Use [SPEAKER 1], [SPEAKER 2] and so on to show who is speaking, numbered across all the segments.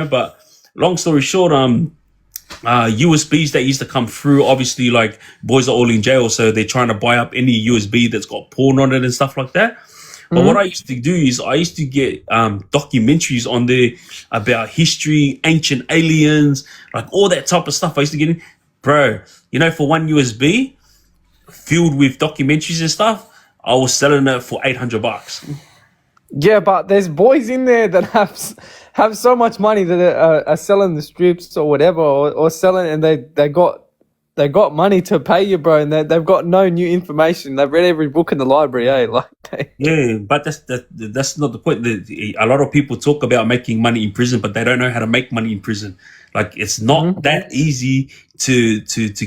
[SPEAKER 1] But long story short, USBs that used to come through, obviously, like, boys are all in jail, so they're trying to buy up any USB that's got porn on it and stuff like that. But what I used to do is I used to get documentaries on there about history, ancient aliens, like all that type of stuff. I used to get in, bro. For one USB filled with documentaries and stuff, I was selling it for $800.
[SPEAKER 2] Yeah, but there's boys in there that have so much money that are selling the strips or whatever, or selling, and they got money to pay you, bro, and they've got no new information. They've read every book in the library,
[SPEAKER 1] Yeah, but that's not the point. A lot of people talk about making money in prison, but they don't know how to make money in prison. Like, it's not that easy to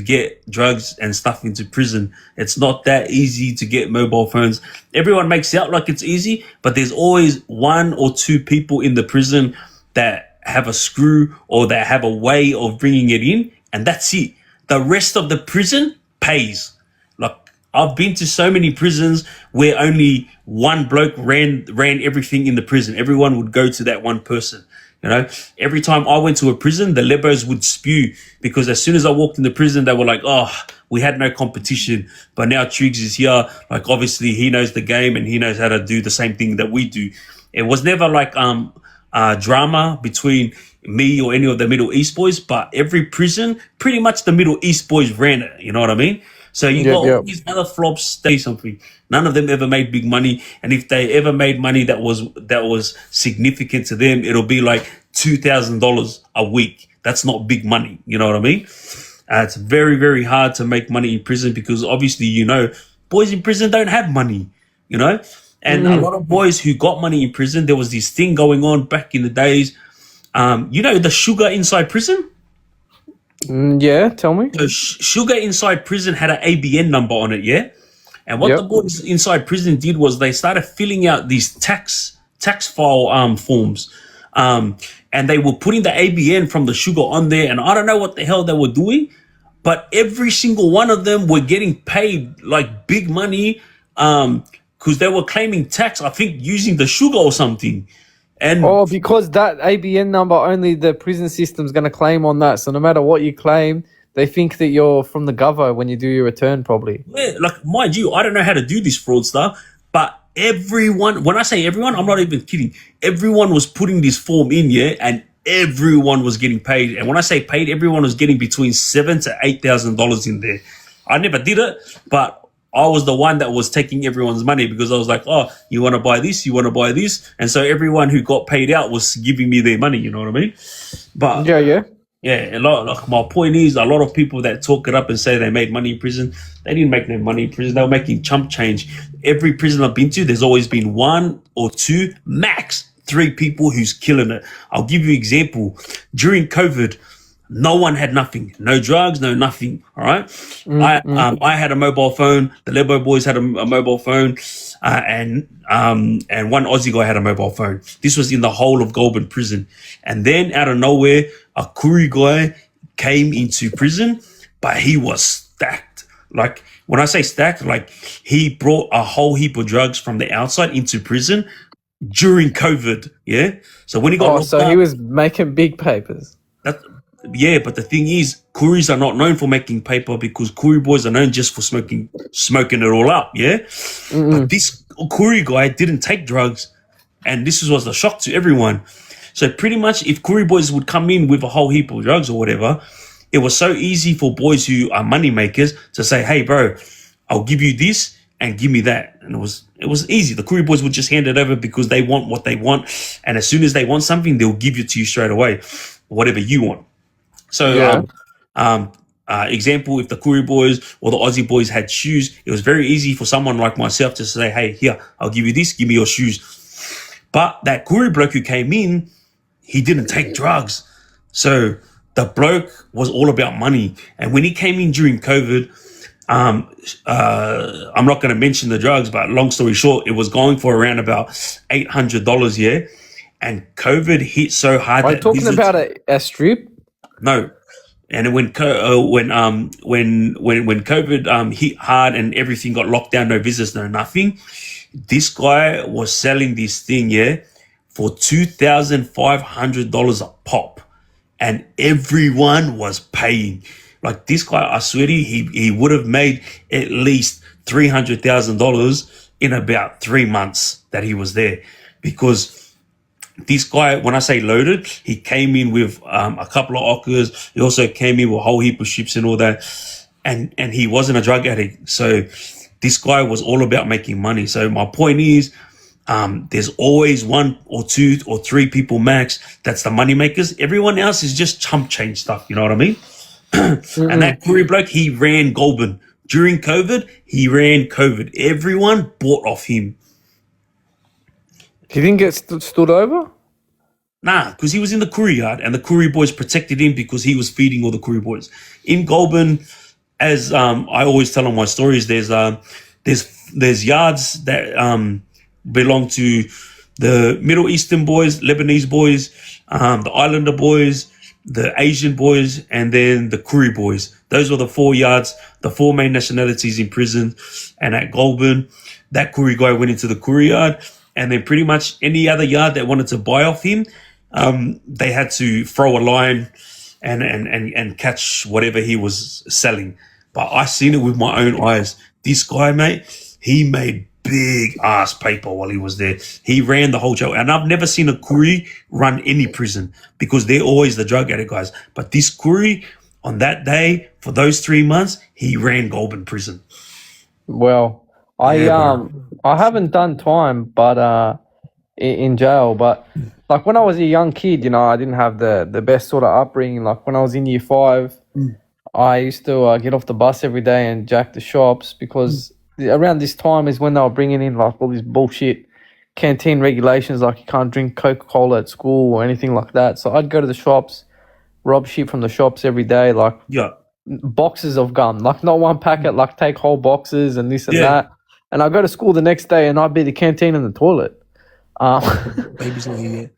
[SPEAKER 1] get drugs and stuff into prison. It's not that easy to get mobile phones. Everyone makes it out like it's easy, but there's always one or two people in the prison that have a screw or that have a way of bringing it in, and that's it. The rest of the prison pays. Like, I've been to so many prisons where only one bloke ran everything in the prison. Everyone would go to that one person. Every time I went to a prison, the lebos would spew, because as soon as I walked in the prison, they were like, oh, we had no competition. But now Triggz is here. Like, obviously he knows the game and he knows how to do the same thing that we do. It was never like drama between me or any of the Middle East boys, but every prison, pretty much the Middle East boys ran it. You know what I mean? So you got all these other flops, say something. None of them ever made big money. And if they ever made money that was significant to them, it'll be like $2,000 a week. That's not big money. You know what I mean? It's very, very hard to make money in prison because obviously, boys in prison don't have money, And a lot of boys who got money in prison, there was this thing going on back in the days. The sugar inside prison?
[SPEAKER 2] Yeah, tell me.
[SPEAKER 1] So sugar inside prison had an ABN number on it, yeah? And what the boys inside prison did was they started filling out these tax file forms. And they were putting the ABN from the sugar on there, and I don't know what the hell they were doing, but every single one of them were getting paid like big money because they were claiming tax, I think, using the sugar or something. And
[SPEAKER 2] because that ABN number, only the prison system's going to claim on that. So no matter what you claim, they think that you're from the gover when you do your return, probably.
[SPEAKER 1] Yeah, like, mind you, I don't know how to do this fraud stuff, but everyone, when I say everyone, I'm not even kidding. Everyone was putting this form in, yeah, and everyone was getting paid. And when I say paid, everyone was getting between $7,000 to $8,000 in there. I never did it, but I was the one that was taking everyone's money because I was like, oh, you want to buy this? You want to buy this? And so everyone who got paid out was giving me their money. You know what I mean? But yeah. Like, my point is, a lot of people that talk it up and say they made money in prison, they didn't make no money in prison. They were making chump change. Every prison I've been to, there's always been one or two, max 3 people who's killing it. I'll give you an example. During COVID, no one had nothing, no drugs, no nothing. All right. I had a mobile phone. The Lebo boys had a mobile phone, and one Aussie guy had a mobile phone. This was in the whole of Goulburn prison. And then out of nowhere, a Koori guy came into prison, but he was stacked. Like, when I say stacked, like, he brought a whole heap of drugs from the outside into prison during COVID. Yeah. So when he got locked up,
[SPEAKER 2] he was making big papers.
[SPEAKER 1] Yeah, but the thing is, Kooris are not known for making paper because Koori boys are known just for smoking it all up, yeah? But this Koori guy didn't take drugs, and this was a shock to everyone. So pretty much, if Koori boys would come in with a whole heap of drugs or whatever, it was so easy for boys who are money makers to say, hey, bro, I'll give you this and give me that. And it was easy. The Koori boys would just hand it over because they want what they want. And as soon as they want something, they'll give it to you straight away, whatever you want. So, example, if the Koori boys or the Aussie boys had shoes, it was very easy for someone like myself to say, hey, here, I'll give you this, give me your shoes. But that Koori bloke who came in, he didn't take drugs. So the bloke was all about money. And when he came in during COVID, I'm not going to mention the drugs, but long story short, it was going for around about $800, yeah? And COVID hit so hard.
[SPEAKER 2] Are you talking about a strip?
[SPEAKER 1] No, and when COVID hit hard and everything got locked down, no visits, no nothing, this guy was selling this thing, yeah, for $2,500 a pop, and everyone was paying. Like this guy, I swear to you, he would have made at least $300,000 in about 3 months that he was there, because this guy, when I say loaded, he came in with a couple of ockers. He also came in with a whole heap of ships and all that, and he wasn't a drug addict. So this guy was all about making money. So my point is, there's always 1 or 2 or 3 people max that's the money makers. Everyone else is just chump change stuff. You know what I mean? And that Korea bloke, he ran Goulburn during COVID. He ran COVID. Everyone bought off him.
[SPEAKER 2] He didn't get stood over?
[SPEAKER 1] Nah, because he was in the Korea yard, and the Korea boys protected him because he was feeding all the Korea boys. In Goulburn, as I always tell on my stories, there's yards that belong to the Middle Eastern boys, Lebanese boys, the Islander boys, the Asian boys, and then the Korea boys. Those were the 4 yards, the 4 main nationalities in prison. And at Goulburn, that Korea guy went into the Korea yard, and then pretty much any other yard that wanted to buy off him, they had to throw a line and catch whatever he was selling. But I seen it with my own eyes. This guy, mate, he made big ass paper while he was there. He ran the whole show, and I've never seen a Koori run any prison because they're always the drug addict guys. But this Koori, on that day, for those 3 months, he ran Goulburn prison.
[SPEAKER 2] Well, I haven't done time, but in jail. But like when I was a young kid, I didn't have the best sort of upbringing. Like when I was in year 5, I used to get off the bus every day and jack the shops, because around this time is when they were bringing in like all these bullshit canteen regulations, like you can't drink Coca-Cola at school or anything like that. So I'd go to the shops, rob shit from the shops every day, like boxes of gum, like not one packet, like take whole boxes and this and that. And I'd go to school the next day and I'd be the canteen in the toilet.
[SPEAKER 1] Babies not here.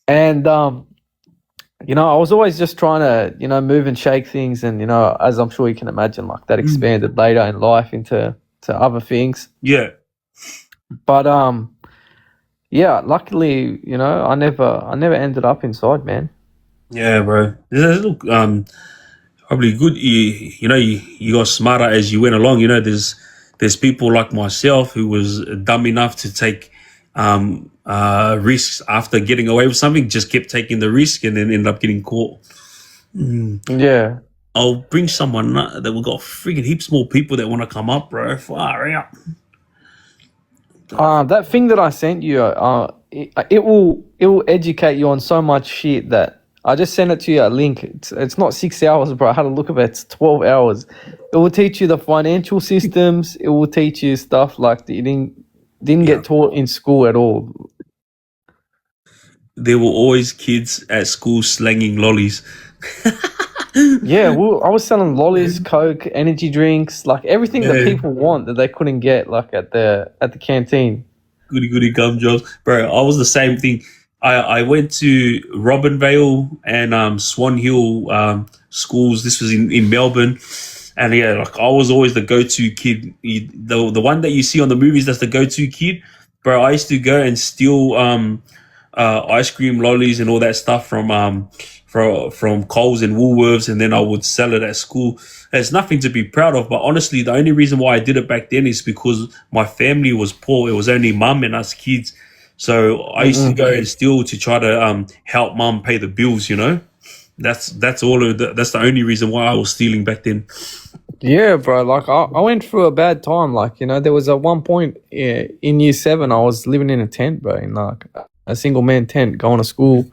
[SPEAKER 2] And I was always just trying to, move and shake things. And, as I'm sure you can imagine, like that expanded later in life into other things.
[SPEAKER 1] Yeah.
[SPEAKER 2] But, luckily, I never ended up inside, man.
[SPEAKER 1] Yeah, bro. Look, probably good. You got smarter as you went along. There's people like myself who was dumb enough to take risks after getting away with something, just kept taking the risk and then ended up getting caught.
[SPEAKER 2] Yeah.
[SPEAKER 1] I'll bring someone that we got freaking heaps more people that want to come up, bro. Far out.
[SPEAKER 2] That thing that I sent you, it will educate you on so much shit that I just sent it to you a link. It's not 6 hours, bro. I had a look at it. It's 12 hours. It will teach you the financial systems. It will teach you stuff like that you didn't get taught in school at all.
[SPEAKER 1] There were always kids at school slanging lollies.
[SPEAKER 2] Yeah, I was selling lollies, Coke, energy drinks, like everything that people want that they couldn't get, like at the canteen.
[SPEAKER 1] Goody gum jobs, bro. I was the same thing. I went to Robinvale and Swan Hill schools. This was in Melbourne, and like I was always the go-to kid. The one that you see on the movies, that's the go-to kid, bro. I used to go and steal ice cream, lollies, and all that stuff from Coles and Woolworths, and then I would sell it at school. It's nothing to be proud of, but honestly, the only reason why I did it back then is because my family was poor. It was only mum and us kids. So I used to go and steal to try to help mum pay the bills, That's all. That's the only reason why I was stealing back then.
[SPEAKER 2] Yeah, bro. Like I went through a bad time. Like, there was at one point in year 7, I was living in a tent, bro, in like a single man tent going to school.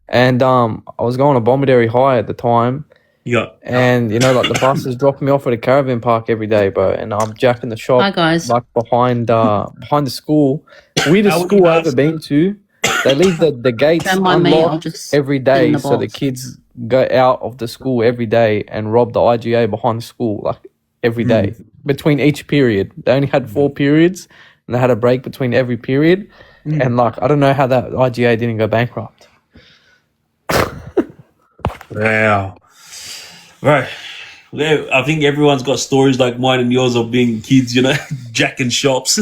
[SPEAKER 2] And I was going to Bombardary High at the time.
[SPEAKER 1] Yeah.
[SPEAKER 2] And, like the bus is dropping me off at a caravan park every day, bro. And I'm jacking the shop.
[SPEAKER 3] Hi, guys.
[SPEAKER 2] Like behind the school. Weirdest school I've ever been to. They leave the gates unlocked every day, so the kids go out of the school every day and rob the IGA behind the school, like every day. Between each period. They only had 4 periods, and they had a break between every period. And like, I don't know how that IGA didn't go bankrupt.
[SPEAKER 1] Wow. Right. Yeah, I think everyone's got stories like mine and yours of being kids, jacking shops.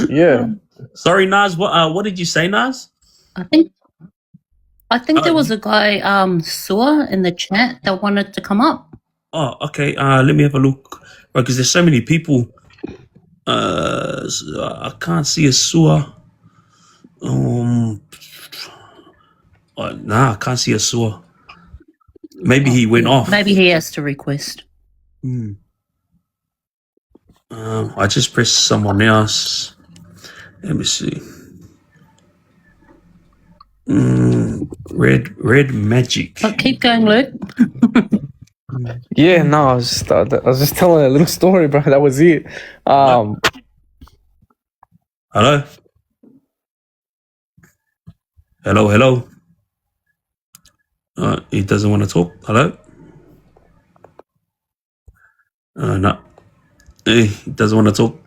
[SPEAKER 2] Yeah.
[SPEAKER 1] Sorry, Nas. What did you say, Nas?
[SPEAKER 3] I think
[SPEAKER 1] Uh,
[SPEAKER 3] there was a guy, Sua, in the chat that wanted to come up.
[SPEAKER 1] Oh, okay. Let me have a look. Because there's so many people. I can't see a sewer. Nah, I can't see a sewer. Maybe he went off.
[SPEAKER 3] Maybe he has to request.
[SPEAKER 1] I just pressed someone else. Let me see. Red magic.
[SPEAKER 3] But keep going, Luke.
[SPEAKER 2] Yeah, no, I was just telling a little story, bro. That was it.
[SPEAKER 1] Hello? Hello? He doesn't want to talk. Hello? No. He doesn't want to talk.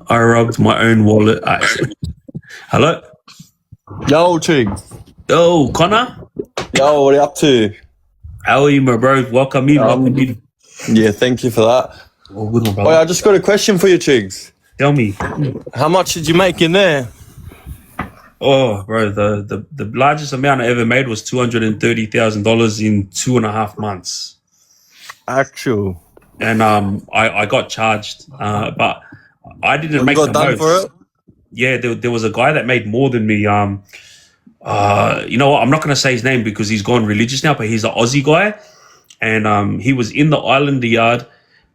[SPEAKER 1] I robbed my own wallet. Hello?
[SPEAKER 4] Yo, Triggz.
[SPEAKER 1] Yo, Connor?
[SPEAKER 4] Yo, what are you up to?
[SPEAKER 1] How are you, my bro? Welcome in.
[SPEAKER 4] Yeah, thank you for that.
[SPEAKER 1] Oh, good one,
[SPEAKER 4] Oh,
[SPEAKER 1] brother.
[SPEAKER 4] I just got a question for you, Triggz.
[SPEAKER 1] Tell me.
[SPEAKER 4] How much did you make in there?
[SPEAKER 1] Oh, bro, the largest amount I ever made was $230,000 in 2.5 months.
[SPEAKER 4] Actual.
[SPEAKER 1] And I got charged, but I didn't
[SPEAKER 4] You
[SPEAKER 1] make
[SPEAKER 4] got
[SPEAKER 1] the
[SPEAKER 4] done
[SPEAKER 1] most.
[SPEAKER 4] for it?
[SPEAKER 1] Yeah, there was a guy that made more than me. You know what? I'm not going to say his name because he's gone religious now, but he's an Aussie guy. And he was in the Islander yard,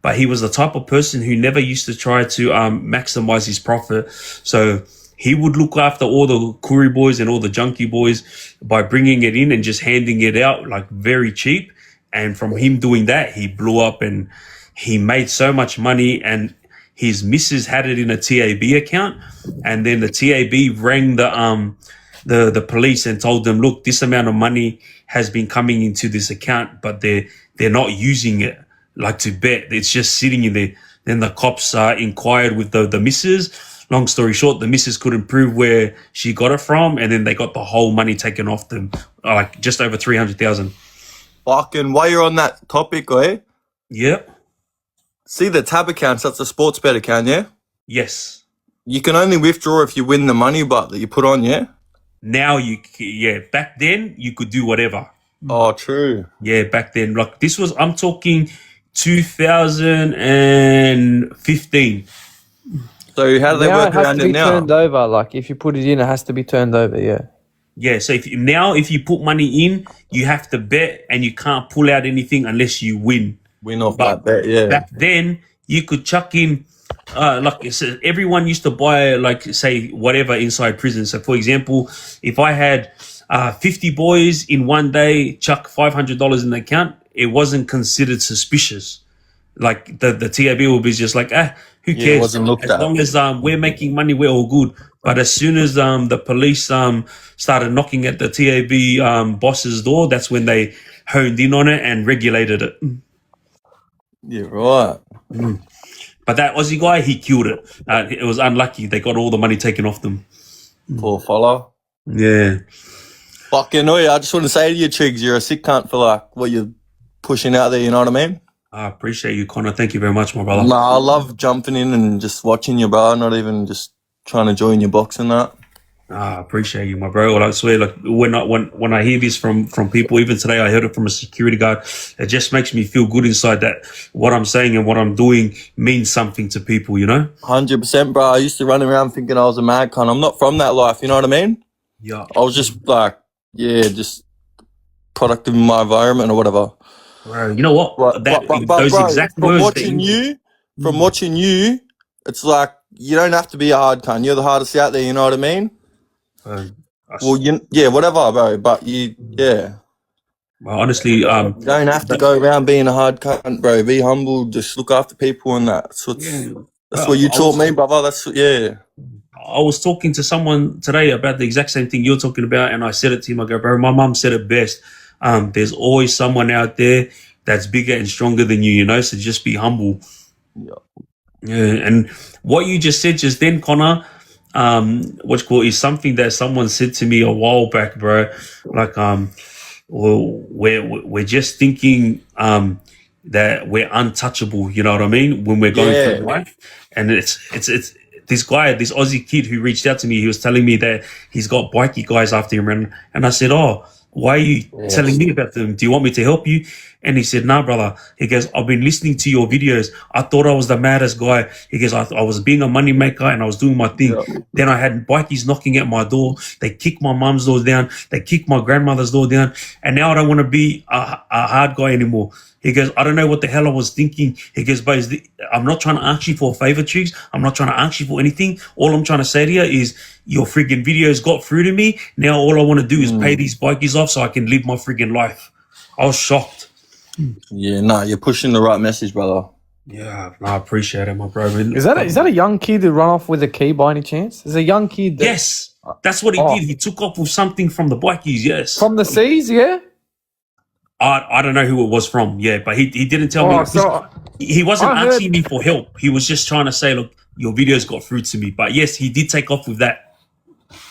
[SPEAKER 1] but he was the type of person who never used to try to maximize his profit. So he would look after all the Kuri boys and all the junkie boys by bringing it in and just handing it out like very cheap. And from him doing that, he blew up and he made so much money, and his missus had it in a TAB account. And then the TAB rang the police and told them, look, this amount of money has been coming into this account, but they're not using it like to bet. It's just sitting in there. Then the cops inquired with the missus. Long story short, the missus couldn't prove where she got it from, and then they got the whole money taken off them, like just over 300,000.
[SPEAKER 4] Fucking, while you're on that topic, eh?
[SPEAKER 1] Yeah.
[SPEAKER 4] See the tab accounts, that's a sports bet account, yeah?
[SPEAKER 1] Yes.
[SPEAKER 4] You can only withdraw if you win the money bet that you put on, yeah?
[SPEAKER 1] Now back then you could do whatever.
[SPEAKER 4] Oh, true.
[SPEAKER 1] Yeah, back then, like I'm talking 2015.
[SPEAKER 4] So how do they
[SPEAKER 2] Now
[SPEAKER 4] work
[SPEAKER 2] it has
[SPEAKER 4] around
[SPEAKER 2] to
[SPEAKER 4] it
[SPEAKER 2] be
[SPEAKER 4] now?
[SPEAKER 2] turned over. Like if you put it in, it has to be turned over. Yeah.
[SPEAKER 1] Yeah, so if you put money in, you have to bet and you can't pull out anything unless you win.
[SPEAKER 4] Win off
[SPEAKER 1] But
[SPEAKER 4] that bet, yeah.
[SPEAKER 1] back then you could chuck in like everyone used to buy like say whatever inside prison. So for example, if I had 50 boys in one day, chuck $500 in the account, it wasn't considered suspicious. Like the TAB will be just like, who cares?
[SPEAKER 4] it wasn't looked
[SPEAKER 1] as
[SPEAKER 4] at.
[SPEAKER 1] long as we're making money, we're all good. But as soon as the police started knocking at the TAB boss's door, that's when they honed in on it and regulated it.
[SPEAKER 4] Yeah, right.
[SPEAKER 1] But that Aussie guy, he killed it. It was unlucky. They got all the money taken off them.
[SPEAKER 4] Poor fella.
[SPEAKER 1] Yeah.
[SPEAKER 4] Fucking I just want to say to you, Triggz, you're a sick cunt for like what you're pushing out there, you know what I mean?
[SPEAKER 1] I appreciate you, Connor. Thank you very much, my brother.
[SPEAKER 4] Nah, I love jumping in and just watching you, bro. Not even just trying to join your box and that.
[SPEAKER 1] I appreciate you, my bro. Well, I swear, like when I hear this from people, even today, I heard it from a security guard. It just makes me feel good inside that what I'm saying and what I'm doing means something to people, you know?
[SPEAKER 4] 100%, bro. I used to run around thinking I was a mad cunt. I'm not from that life, you know what I mean?
[SPEAKER 1] Yeah.
[SPEAKER 4] I was just like, just product of my environment or whatever.
[SPEAKER 1] Bro, you know what?
[SPEAKER 4] But
[SPEAKER 1] Those
[SPEAKER 4] bro,
[SPEAKER 1] exact
[SPEAKER 4] from
[SPEAKER 1] words.
[SPEAKER 4] watching you, it's like you don't have to be a hard cunt. You're the hardest out there, you know what I mean? Well, whatever, bro. But
[SPEAKER 1] Well, honestly,
[SPEAKER 4] you don't have to go around being a hard cunt, bro. Be humble. Just look after people and that. That's what you taught me, brother.
[SPEAKER 1] I was talking to someone today about the exact same thing you're talking about, and I said it to him. I go, bro, my mom said it best. There's always someone out there that's bigger and stronger than you, you know, so just be humble. Yeah. And what you just said just then, Connor, is something that someone said to me a while back, bro. Like, we're just thinking that we're untouchable, you know what I mean, when we're going through life. And it's this Aussie kid who reached out to me, he was telling me that he's got bikey guys after him, and I said, oh, why are you telling me about them? Do you want me to help you? And he said, nah, brother. He goes, I've been listening to your videos. I thought I was the maddest guy. He goes, I was being a money maker and I was doing my thing. Then I had bikies knocking at my door. They kicked my mum's door down. They kicked my grandmother's door down. And now I don't want to be a hard guy anymore. He goes, I don't know what the hell I was thinking. He goes, but I'm not trying to ask you for a favor, Triggz. I'm not trying to ask you for anything. All I'm trying to say to you is your friggin' videos got through to me. Now all I want to do is pay these bikies off so I can live my friggin' life. I was shocked.
[SPEAKER 4] Yeah, nah, you're pushing the right message, brother.
[SPEAKER 1] Yeah, I appreciate it, my bro.
[SPEAKER 2] Is that a young kid who run off with a key by any chance? Is a young kid?
[SPEAKER 1] Yes, that's what he did. He took off with something from the bikies. Yes,
[SPEAKER 2] from the seas. Yeah.
[SPEAKER 1] I don't know who it was from. Yeah, but he didn't tell me.
[SPEAKER 2] So
[SPEAKER 1] he wasn't asking me for help. He was just trying to say, look, your videos got through to me. But yes, he did take off with that.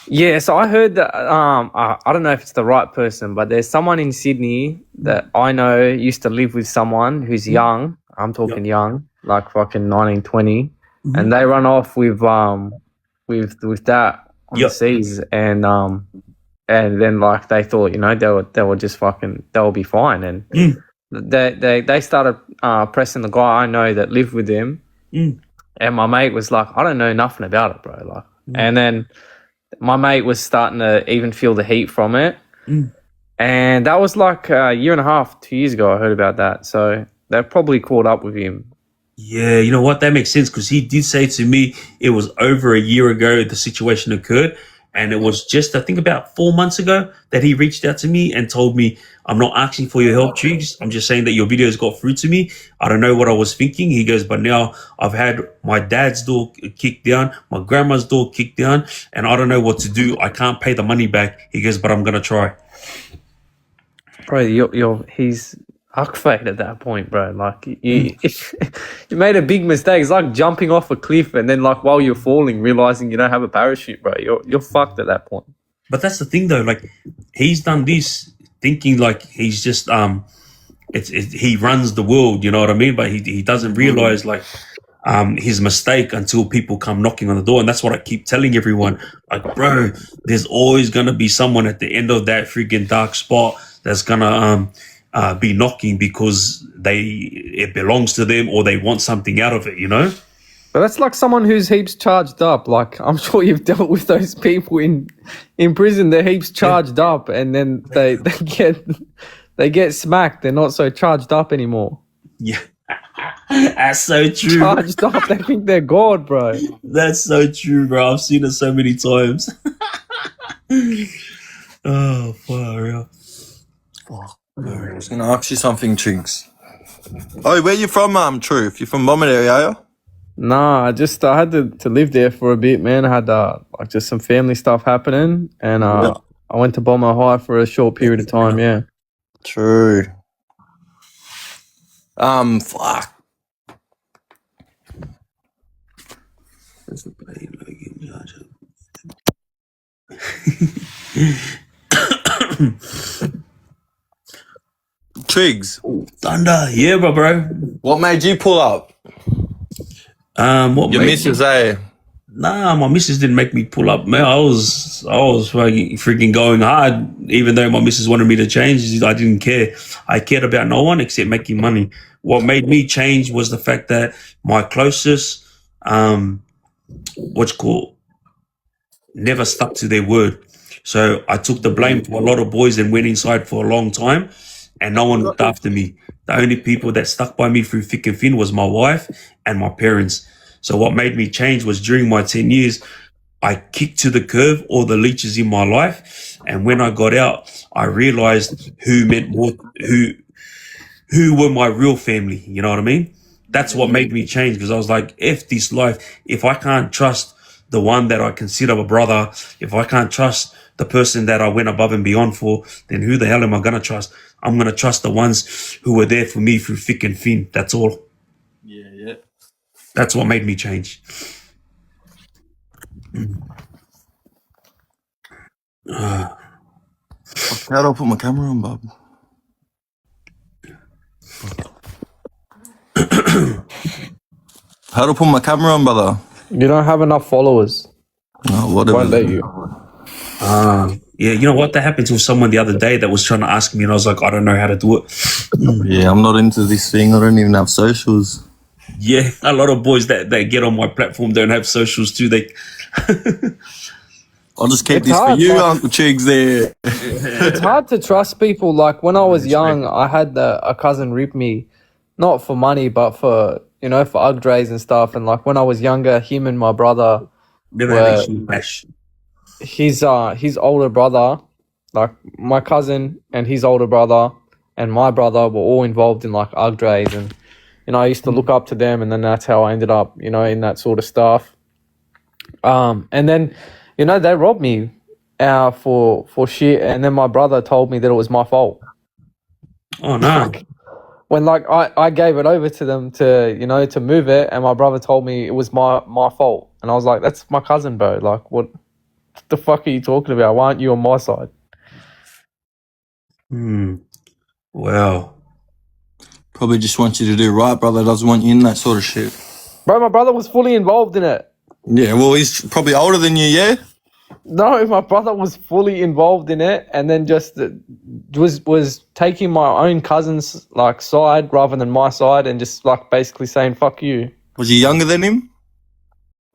[SPEAKER 2] Yeah, so I heard that, I don't know if it's the right person, but there's someone in Sydney that I know used to live with someone who's young. I'm talking young, like fucking 19, 20. And they run off with that on the seas. And then like they thought, you know, they were just fucking, they'll be fine. And they started pressing the guy I know that lived with him. And my mate was like, I don't know nothing about it, bro. Like, and then my mate was starting to even feel the heat from it. And that was like a year and a half, 2 years ago, I heard about that. So they probably caught up with him.
[SPEAKER 1] Yeah, you know what? That makes sense because he did say to me it was over a year ago the situation occurred. And it was just, I think, about 4 months ago that he reached out to me and told me, I'm not asking for your help, Triggz. I'm just saying that your videos got through to me. I don't know what I was thinking. He goes, but now I've had my dad's door kicked down, my grandma's door kicked down, and I don't know what to do. I can't pay the money back. He goes, but I'm going to try.
[SPEAKER 2] Bro, he's huckfade at that point, bro. Like, you made a big mistake. It's like jumping off a cliff and then, like, while you're falling, realizing you don't have a parachute, bro. You're fucked at that point.
[SPEAKER 1] But that's the thing, though. Like, he's done this thinking like he's just he runs the world. You know what I mean? But he doesn't realize like his mistake until people come knocking on the door. And that's what I keep telling everyone. Like, bro, there's always gonna be someone at the end of that freaking dark spot that's gonna be knocking because it belongs to them or they want something out of it, you know?
[SPEAKER 2] But that's like someone who's heaps charged up. Like, I'm sure you've dealt with those people in prison. They're heaps charged up and then they get smacked. They're not so charged up anymore.
[SPEAKER 1] Yeah. That's so true.
[SPEAKER 2] Charged up. They think they're God, bro.
[SPEAKER 1] That's so true, bro. I've seen it so many times. Oh, for real.
[SPEAKER 4] I was going to ask you something, Triggz. Oh, where you from, Truth? You from Bombay area, are you?
[SPEAKER 2] Nah, I had to live there for a bit, man. I had like just some family stuff happening, and I went to Bomber High for a short period of time. Yeah.
[SPEAKER 4] True. Fuck. Triggz.
[SPEAKER 1] Thunder, yeah, bro.
[SPEAKER 4] What made you pull up?
[SPEAKER 1] What
[SPEAKER 4] Your missus, eh?
[SPEAKER 1] Nah, my missus didn't make me pull up, man. I was freaking going hard, even though my missus wanted me to change. I didn't care. I cared about no one except making money. What made me change was the fact that my closest, never stuck to their word. So I took the blame for a lot of boys and went inside for a long time, and no one looked after me. The only people that stuck by me through thick and thin was my wife and my parents. So what made me change was during my 10 years, I kicked to the curb all the leeches in my life. And when I got out, I realized who were my real family. You know what I mean? That's what made me change, because I was like, F this life. If I can't trust the one that I consider a brother, if I can't trust the person that I went above and beyond for, then who the hell am I going to trust? I'm going to trust the ones who were there for me through thick and thin. That's all.
[SPEAKER 4] Yeah.
[SPEAKER 1] That's what made me change.
[SPEAKER 4] How do I put my camera on, bub? How do I put my camera on, brother?
[SPEAKER 2] You don't have enough followers.
[SPEAKER 4] Oh, whatever.
[SPEAKER 2] Won't let you.
[SPEAKER 1] Yeah, you know what? That happened to someone the other day that was trying to ask me, and I was like, I don't know how to do it.
[SPEAKER 4] Yeah, I'm not into this thing. I don't even have socials.
[SPEAKER 1] Yeah, a lot of boys that get on my platform don't have socials too. They
[SPEAKER 4] I'll just keep
[SPEAKER 2] It's
[SPEAKER 4] this for
[SPEAKER 2] hard,
[SPEAKER 4] you,
[SPEAKER 2] like-
[SPEAKER 4] Uncle Triggz there.
[SPEAKER 2] It's hard to trust people. Like when I was young, I had a cousin rip me, not for money, but for for Ugdrays and stuff. And like when I was younger, him and my brother,
[SPEAKER 1] never
[SPEAKER 2] Well-
[SPEAKER 1] had issue cash.
[SPEAKER 2] his older brother, like my cousin and his older brother and my brother were all involved in like Ugdrays, and I used to look up to them, and then that's how I ended up in that sort of stuff. And then they robbed me for shit, and then my brother told me that it was my fault.
[SPEAKER 1] Oh no.
[SPEAKER 2] When like I gave it over to them to move it, and my brother told me it was my fault, and I was like, that's my cousin, bro. Like what the fuck are you talking about? Why aren't you on my side?
[SPEAKER 1] Wow.
[SPEAKER 4] Probably just wants you to do right, brother. Doesn't want you in that sort of shit.
[SPEAKER 2] Bro, my brother was fully involved in it.
[SPEAKER 4] Yeah, well, he's probably older than you, yeah?
[SPEAKER 2] No, my brother was fully involved in it, and then just was taking my own cousin's like side rather than my side, and just like basically saying fuck you.
[SPEAKER 4] Was he younger than him?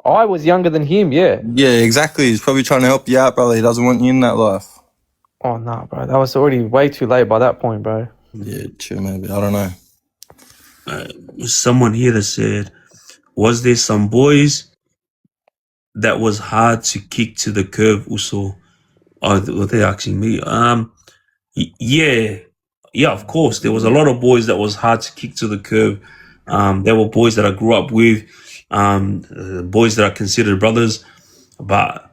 [SPEAKER 2] I was younger than him, yeah.
[SPEAKER 4] Yeah, exactly. He's probably trying to help you out, brother. He doesn't want you in that life.
[SPEAKER 2] Oh no, bro, that was already way too late by that point, bro.
[SPEAKER 4] Yeah, true, maybe. I don't know.
[SPEAKER 1] Someone here that said, was there some boys that was hard to kick to the curb also? Oh, were they asking me? Yeah, of course. There was a lot of boys that was hard to kick to the curb. There were boys that I grew up with, boys that I considered brothers. But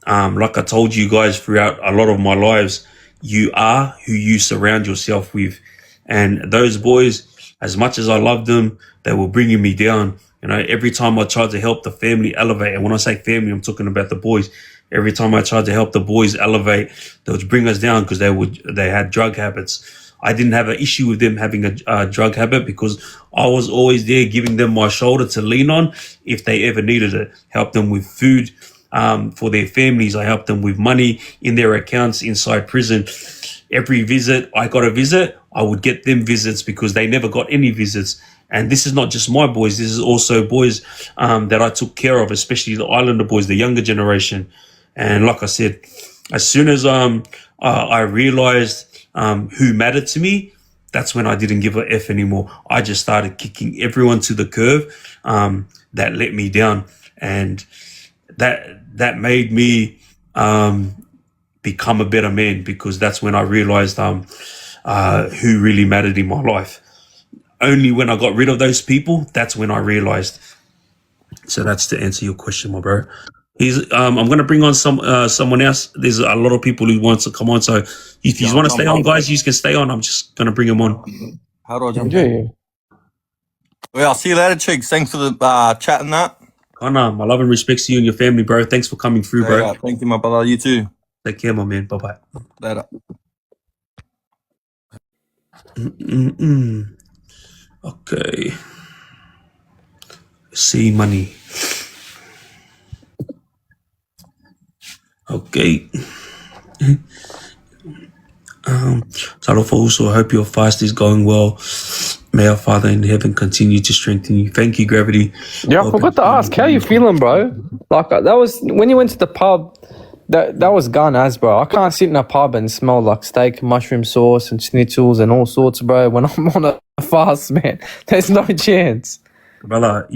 [SPEAKER 1] like I told you guys throughout a lot of my lives, you are who you surround yourself with. And those boys, as much as I loved them, they were bringing me down. Every time I tried to help the family elevate, and when I say family, I'm talking about the boys. Every time I tried to help the boys elevate, they would bring us down because they had drug habits. I didn't have an issue with them having a drug habit because I was always there giving them my shoulder to lean on if they ever needed it. Help them with food for their families. I helped them with money in their accounts inside prison. Every visit I got a visit, I would get them visits because they never got any visits. And this is not just my boys. This is also boys that I took care of, especially the Islander boys, the younger generation. And like I said, as soon as I realized who mattered to me, that's when I didn't give a F anymore. I just started kicking everyone to the curb that let me down. And that made me become a better man, because that's when I realized who really mattered in my life. Only when I got rid of those people, that's when I realized. So that's to answer your question, my bro. I'm going to bring on someone else. There's a lot of people who want to come on. So if you want to stay on, guys, you can stay on. I'm just going to bring them on.
[SPEAKER 4] How do I jump
[SPEAKER 2] Yeah.
[SPEAKER 4] in? Well, I'll see you later, Triggz. Thanks for the chat and that.
[SPEAKER 1] Connor, my love and respects to you and your family, bro. Thanks for coming through, bro.
[SPEAKER 4] Yeah, thank you, my brother. You too.
[SPEAKER 1] Take care, my man. Bye-bye.
[SPEAKER 4] Later.
[SPEAKER 1] Okay. See money. Okay. Salofo, I hope your fast is going well. May our Father in heaven continue to strengthen you. Thank you, Gravity.
[SPEAKER 2] Yeah, I forgot to ask, how you feeling, bro? Like that was when you went to the pub. That was gun as, bro. I can't sit in a pub and smell like steak, mushroom sauce, and schnitzels and all sorts, bro. When I'm on a fast, man, there's no chance.
[SPEAKER 1] Brother,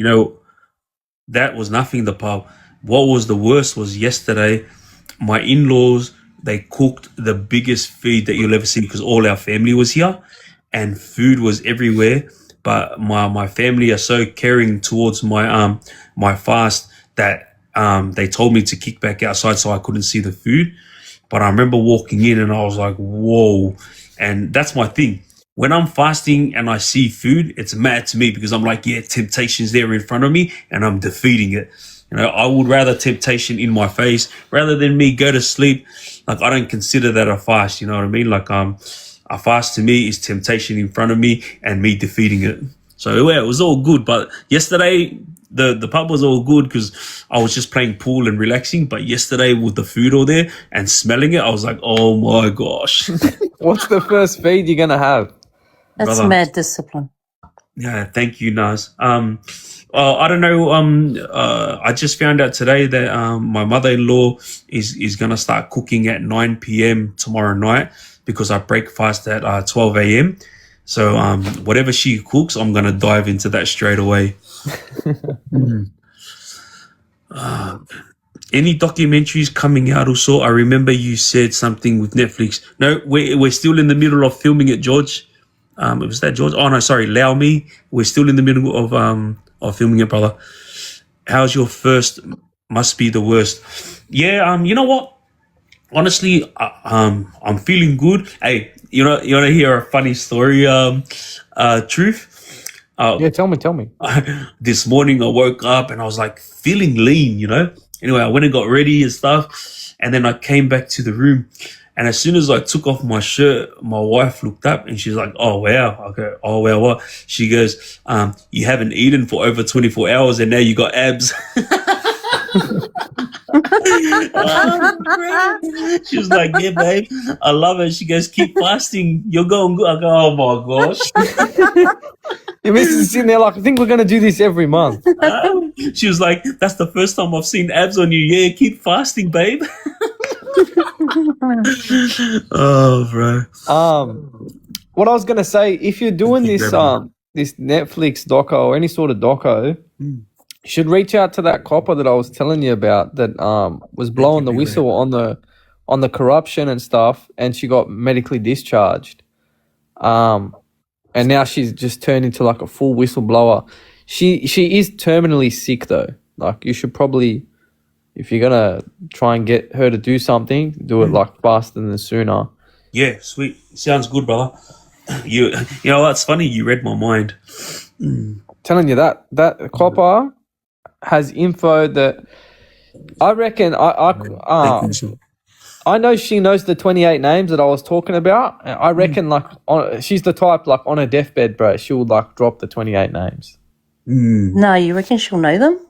[SPEAKER 1] that was nothing, the pub. What was the worst was yesterday, my in-laws, they cooked the biggest feed that you'll ever see because all our family was here and food was everywhere. But my family are so caring towards my my fast that they told me to kick back outside so I couldn't see the food. But I remember walking in and I was like, whoa. And that's my thing. When I'm fasting and I see food, it's mad to me because I'm like, yeah, temptation's there in front of me and I'm defeating it. I would rather temptation in my face rather than me go to sleep. Like, I don't consider that a fast, you know what I mean? Like, a fast to me is temptation in front of me and me defeating it. So yeah, it was all good. But yesterday, the pub was all good because I was just playing pool and relaxing. But yesterday with the food all there and smelling it, I was like, oh my gosh.
[SPEAKER 2] What's the first feed you're gonna have?
[SPEAKER 3] That's
[SPEAKER 1] Brother.
[SPEAKER 3] mad discipline.
[SPEAKER 1] Yeah, thank you, Naz. I don't know. I just found out today that my mother-in-law is gonna start cooking at 9 p.m. tomorrow night because I break fast at 12 a.m. So whatever she cooks, I'm gonna dive into that straight away. Any documentaries coming out also? I remember you said something with Netflix. No, we're still in the middle of filming it, George. Was that George? Oh no, sorry, Lao Me. We're still in the middle of filming it, brother. How's your first? Must be the worst. Yeah. You know what? Honestly, I'm feeling good. Hey, you wanna hear a funny story? Truth.
[SPEAKER 2] Yeah, tell me.
[SPEAKER 1] This morning I woke up and I was like feeling lean, Anyway, I went and got ready and stuff, and then I came back to the room. And as soon as I took off my shirt, my wife looked up and she's like, oh, wow. Okay. Oh, wow. What? She goes, you haven't eaten for over 24 hours and now you got abs. She was like, yeah, babe, I love it. She goes, keep fasting. You're going good. I go, oh my gosh.
[SPEAKER 2] Your missus is sitting there like, I think we're going to do this every month.
[SPEAKER 1] She was like, that's the first time I've seen abs on you. Yeah, keep fasting, babe. Oh, bro.
[SPEAKER 2] What I was gonna say, if you're doing this this Netflix doco or any sort of doco, you should reach out to that copper that I was telling you about that was blowing the whistle on the corruption and stuff, and she got medically discharged. And now she's just turned into like a full whistleblower. She is terminally sick though. Like you should probably, if you're gonna try and get her to do something, do it like faster than sooner.
[SPEAKER 1] Yeah, sweet. Sounds good, brother. You know what's funny? You read my mind.
[SPEAKER 2] Telling you that copper has info that I reckon I know she knows the 28 names that I was talking about. I reckon she's the type like on her deathbed, bro. She would like drop the 28 names.
[SPEAKER 3] No, you reckon she'll know them?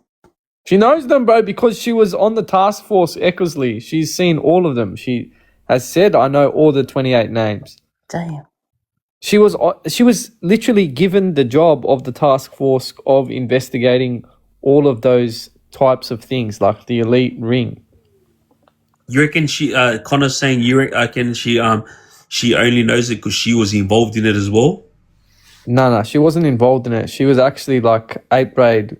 [SPEAKER 2] She knows them, bro, because she was on the task force Eckersley. She's seen all of them. She has said, I know all the 28 names.
[SPEAKER 3] Damn.
[SPEAKER 2] She was literally given the job of the task force of investigating all of those types of things, like the elite ring.
[SPEAKER 1] You reckon Connor's saying you reckon she only knows it because she was involved in it as well?
[SPEAKER 2] No, she wasn't involved in it. She was actually like 8th grade.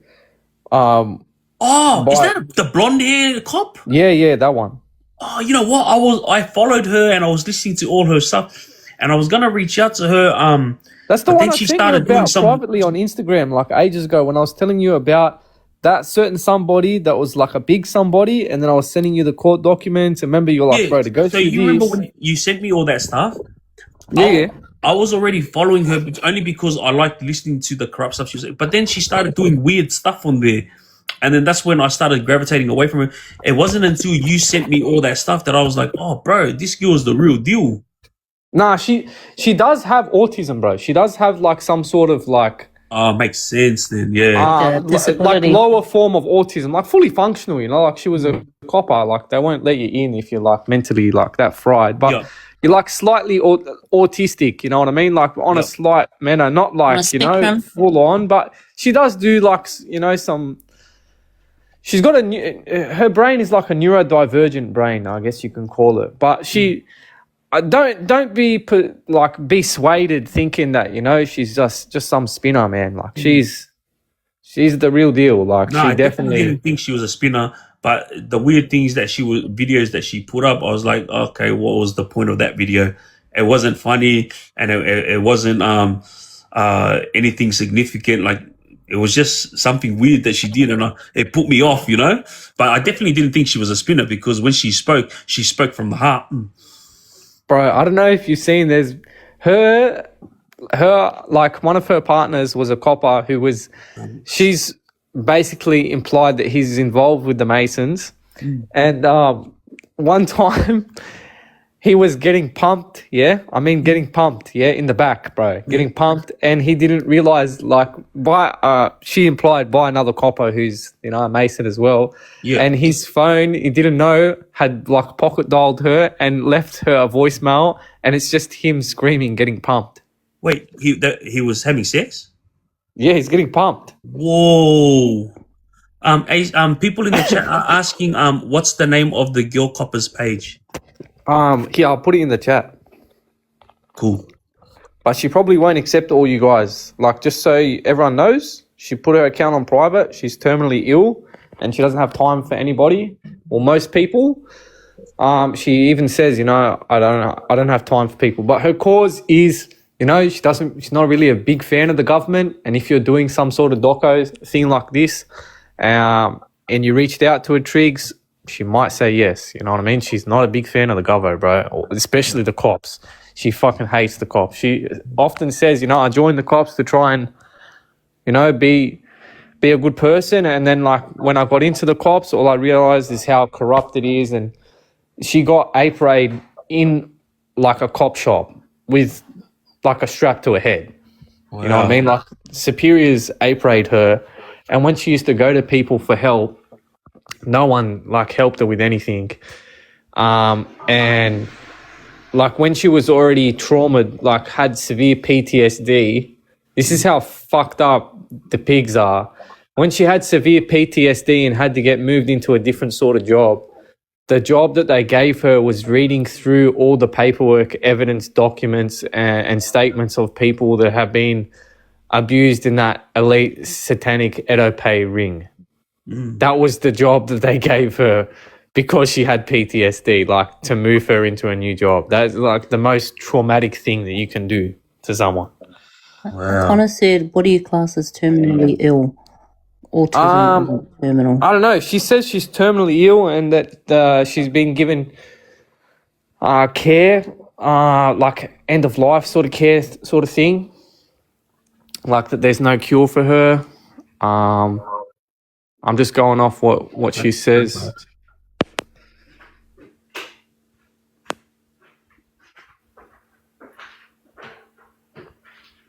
[SPEAKER 1] Is that the blonde hair cop?
[SPEAKER 2] Yeah, that one.
[SPEAKER 1] Oh, you know what? I followed her and I was listening to all her stuff, and I was gonna reach out to her.
[SPEAKER 2] That's the one I sent you about privately on Instagram like ages ago when I was telling you about that certain somebody that was like a big somebody, and then I was sending you the court documents. And remember, you're like, bro, to go through this. So you remember when
[SPEAKER 1] you sent me all that stuff?
[SPEAKER 2] Yeah.
[SPEAKER 1] I was already following her only because I liked listening to the corrupt stuff she was saying. But then she started doing weird stuff on there. And then that's when I started gravitating away from her. It wasn't until you sent me all that stuff that I was like, oh, bro, this girl's the real deal.
[SPEAKER 2] Nah, she does have autism, bro. She does have like some sort of like...
[SPEAKER 1] makes sense then, yeah.
[SPEAKER 2] Like lower form of autism, like fully functional, like she was a copper. Like they won't let you in if you're like mentally like that fried. But... Yeah. You're like slightly autistic, you know what I mean? Like on a slight manner, not like, full on. But she does do like, some... She's got her brain is like a neurodivergent brain, I guess you can call it. But she... Don't be swayed thinking that, she's just some spinner, man. Like she's the real deal. Like
[SPEAKER 1] no,
[SPEAKER 2] she definitely
[SPEAKER 1] didn't think she was a spinner. But the weird things videos that she put up, I was like, okay, what was the point of that video? It wasn't funny, and it wasn't anything significant. Like it was just something weird that she did, and it put me off, But I definitely didn't think she was a spinner because when she spoke from the heart.
[SPEAKER 2] Bro, I don't know if you've seen. There's her like one of her partners was a copper who was. She's basically implied that he's involved with the Masons. And one time he was getting pumped, yeah? I mean, getting pumped, yeah, in the back, bro. Getting pumped, and he didn't realize, like, she implied by another copper who's, you know, a Mason as well.
[SPEAKER 1] Yeah.
[SPEAKER 2] And his phone, he didn't know, had, like, pocket dialed her and left her a voicemail, and it's just him screaming, getting pumped.
[SPEAKER 1] Wait, he was having sex?
[SPEAKER 2] Yeah, he's getting pumped.
[SPEAKER 1] Whoa. People in the chat are asking, what's the name of the Girl Coppers page?
[SPEAKER 2] Here, I'll put it in the chat.
[SPEAKER 1] Cool.
[SPEAKER 2] But she probably won't accept all you guys. Like, just so everyone knows, she put her account on private. She's terminally ill, and she doesn't have time for anybody or most people. She even says, you know, I don't have time for people. But her cause is, you know, she's not really a big fan of the government. And if you're doing some sort of doco thing like this, and you reached out to her, Triggz, she might say yes. You know what I mean? She's not a big fan of the Govo, bro, especially the cops. She fucking hates the cops. She often says, you know, I joined the cops to try and, you know, be a good person. And then, like, when I got into the cops, all I realized is how corrupt it is. And she got A-parade in, like, a cop shop with, like, a strap to her head. Wow. You know what I mean? Like, superiors A-parade her. And when she used to go to people for help, no one, like, helped her with anything. And, like, when she was already traumatized, like, had severe PTSD, this is how fucked up the pigs are. When she had severe PTSD and had to get moved into a different sort of job, the job that they gave her was reading through all the paperwork, evidence, documents, and statements of people that have been abused in that elite satanic Edo-Pay ring. That was the job that they gave her because she had PTSD, like, to move her into a new job. That's, like, the most traumatic thing that you can do to someone.
[SPEAKER 1] Wow.
[SPEAKER 3] Connor said, what do you class as terminally ill? Autism isn't terminal.
[SPEAKER 2] I don't know. She says she's terminally ill and that she's been given care, like end of life sort of care sort of thing. Like that there's no cure for her. I'm just going off what she says.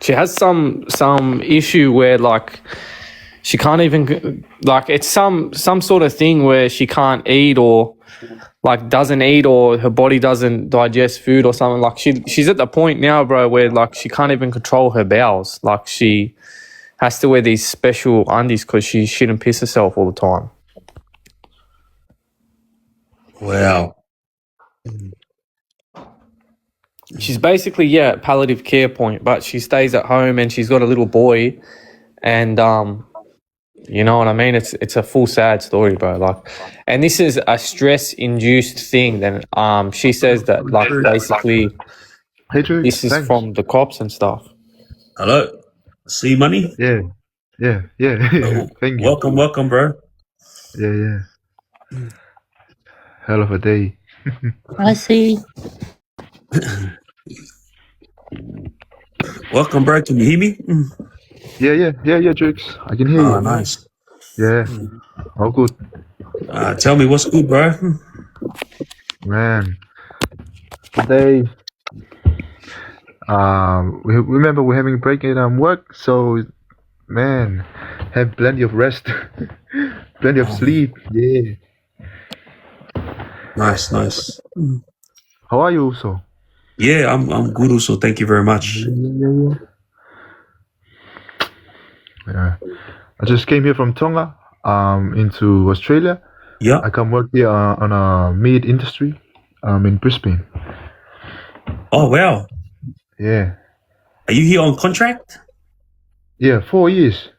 [SPEAKER 2] She has some issue where, like, she can't even, like, it's some sort of thing where she can't eat or, like, doesn't eat or her body doesn't digest food or something. Like, she's at the point now, bro, where, like, she can't even control her bowels. Like, she has to wear these special undies because she shouldn't piss herself all the time.
[SPEAKER 1] Wow.
[SPEAKER 2] She's basically, palliative care point, but she stays at home and she's got a little boy and, you know what I mean? It's a full sad story, bro. Like, and this is a stress-induced thing. Then, she says that, like, basically, this is from the cops and stuff.
[SPEAKER 1] Hello, see money?
[SPEAKER 5] Yeah. Thank you.
[SPEAKER 1] Welcome, bro.
[SPEAKER 5] Yeah. Hell of a day.
[SPEAKER 3] I see.
[SPEAKER 1] Welcome, bro. Can you hear me?
[SPEAKER 5] Yeah, Triggz. I can hear you.
[SPEAKER 1] Oh, nice.
[SPEAKER 5] Yeah. All good.
[SPEAKER 1] Tell me what's good, bro.
[SPEAKER 5] Man. Today, we remember we're having a break in work, so, man, have plenty of rest, plenty of sleep. Yeah.
[SPEAKER 1] Nice.
[SPEAKER 5] How are you also?
[SPEAKER 1] Yeah, I'm good also. Thank you very much.
[SPEAKER 5] Yeah. I just came here from Tonga, into Australia.
[SPEAKER 1] Yeah.
[SPEAKER 5] I come work here on a meat industry, in Brisbane.
[SPEAKER 1] Oh, wow.
[SPEAKER 5] Yeah.
[SPEAKER 1] Are you here on contract?
[SPEAKER 5] Yeah, 4 years.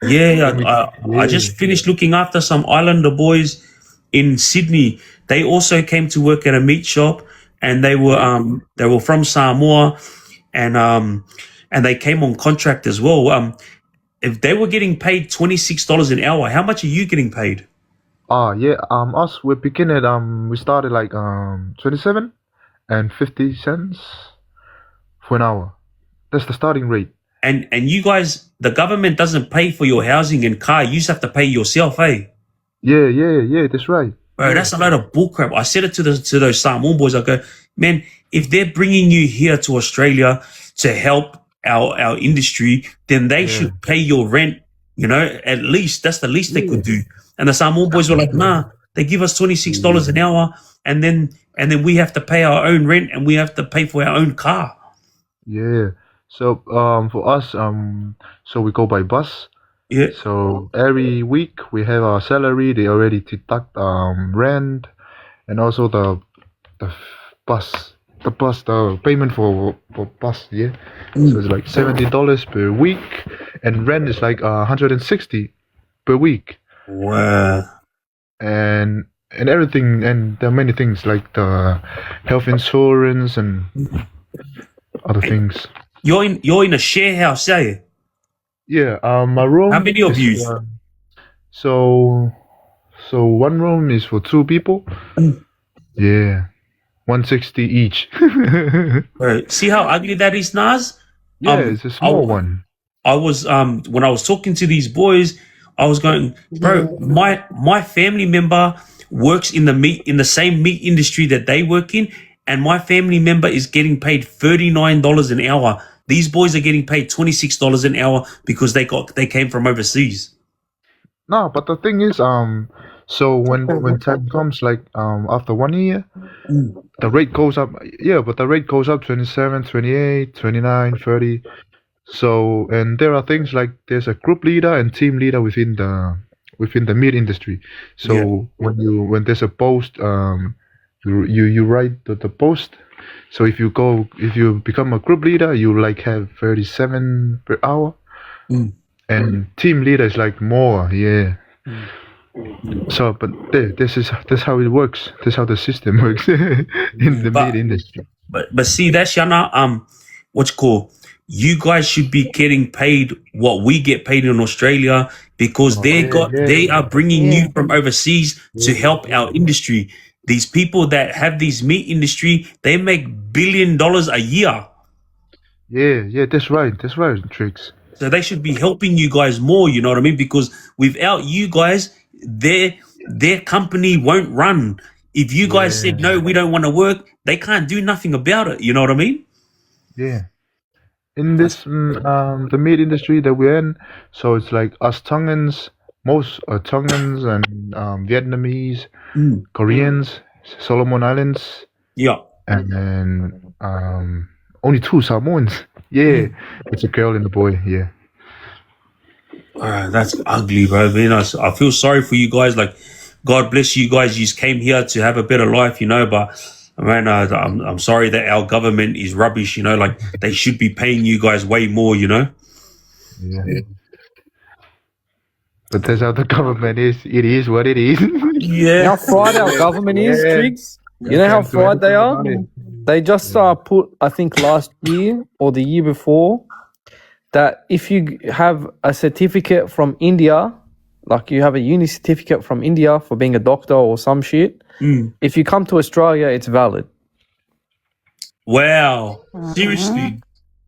[SPEAKER 1] Yeah, I just finished looking after some Islander boys in Sydney. They also came to work at a meat shop, and they were from Samoa, and they came on contract as well. If they were getting paid $26 an hour, how much are you getting paid?
[SPEAKER 5] Yeah, us, we begin at, we started like, 27 and 50 cents for an hour. That's the starting rate.
[SPEAKER 1] And you guys, the government doesn't pay for your housing and car. You just have to pay yourself, eh?
[SPEAKER 5] Yeah, that's right.
[SPEAKER 1] Bro, that's a load of bullcrap. I said it to those Samoan boys. I go, man, if they're bringing you here to Australia to help our industry, then they should pay your rent. You know, at least that's the least they could do. And the Samoan boys were like, nah, they give us $26 an hour, and then we have to pay our own rent and we have to pay for our own car.
[SPEAKER 5] Yeah. So for us, so we go by bus.
[SPEAKER 1] Yeah.
[SPEAKER 5] So every week we have our salary. They already deduct rent, and also the payment for bus. Yeah. So it's like $70 per week, and rent is like 160 per week.
[SPEAKER 1] Wow.
[SPEAKER 5] And everything, and there are many things like the health insurance and other things.
[SPEAKER 1] You're in a share house, eh?
[SPEAKER 5] Yeah, my room.
[SPEAKER 1] How many of you?
[SPEAKER 5] So one room is for 2 people. Yeah, 160 each.
[SPEAKER 1] Right. See how ugly that is, Nas?
[SPEAKER 5] Yeah, it's a small one.
[SPEAKER 1] I was when I was talking to these boys, I was going, bro, my family member works in the same meat industry that they work in, and my family member is getting paid $39 an hour. These boys are getting paid $26 an hour because they came from overseas.
[SPEAKER 5] No, but the thing is, so when time comes, like after 1 year, the rate goes up. Yeah, but the rate goes up 27, 28, 29, 30. So, and there are things like there's a group leader and team leader within the meat industry. So when there's a post, you write the post. So if you become a group leader, you like have 37 per hour, and team leader is like more. Yeah. So, but that's how it works. That's how the system works in the meat industry.
[SPEAKER 1] But see, that's Yana. What's called. You guys should be getting paid what we get paid in Australia, because they are bringing you from overseas to help our industry. These people that have these meat industry, they make $1 billion a year.
[SPEAKER 5] Yeah, that's right, Triggz.
[SPEAKER 1] So they should be helping you guys more, you know what I mean? Because without you guys, their company won't run. If you guys said, no, we don't want to work, they can't do nothing about it, you know what I mean?
[SPEAKER 5] Yeah. In this the meat industry that we're in, so it's like us Tongans, most are Tongans and Vietnamese, Koreans, Solomon Islands, and then only 2 Samoans. Yeah, it's a girl and a boy. Yeah.
[SPEAKER 1] That's ugly, bro. Man, I feel sorry for you guys. Like, God bless you guys. You just came here to have a better life, you know. But man, I'm sorry that our government is rubbish. You know, like they should be paying you guys way more. You know.
[SPEAKER 5] Yeah. But that's how the government is. It is what it is.
[SPEAKER 2] You know how fried our government is, Triggz? You know how fried they are? They just put, I think last year or the year before, that if you have a certificate from India, like you have a uni certificate from India for being a doctor or some shit, if you come to Australia, it's valid.
[SPEAKER 1] Wow. Seriously?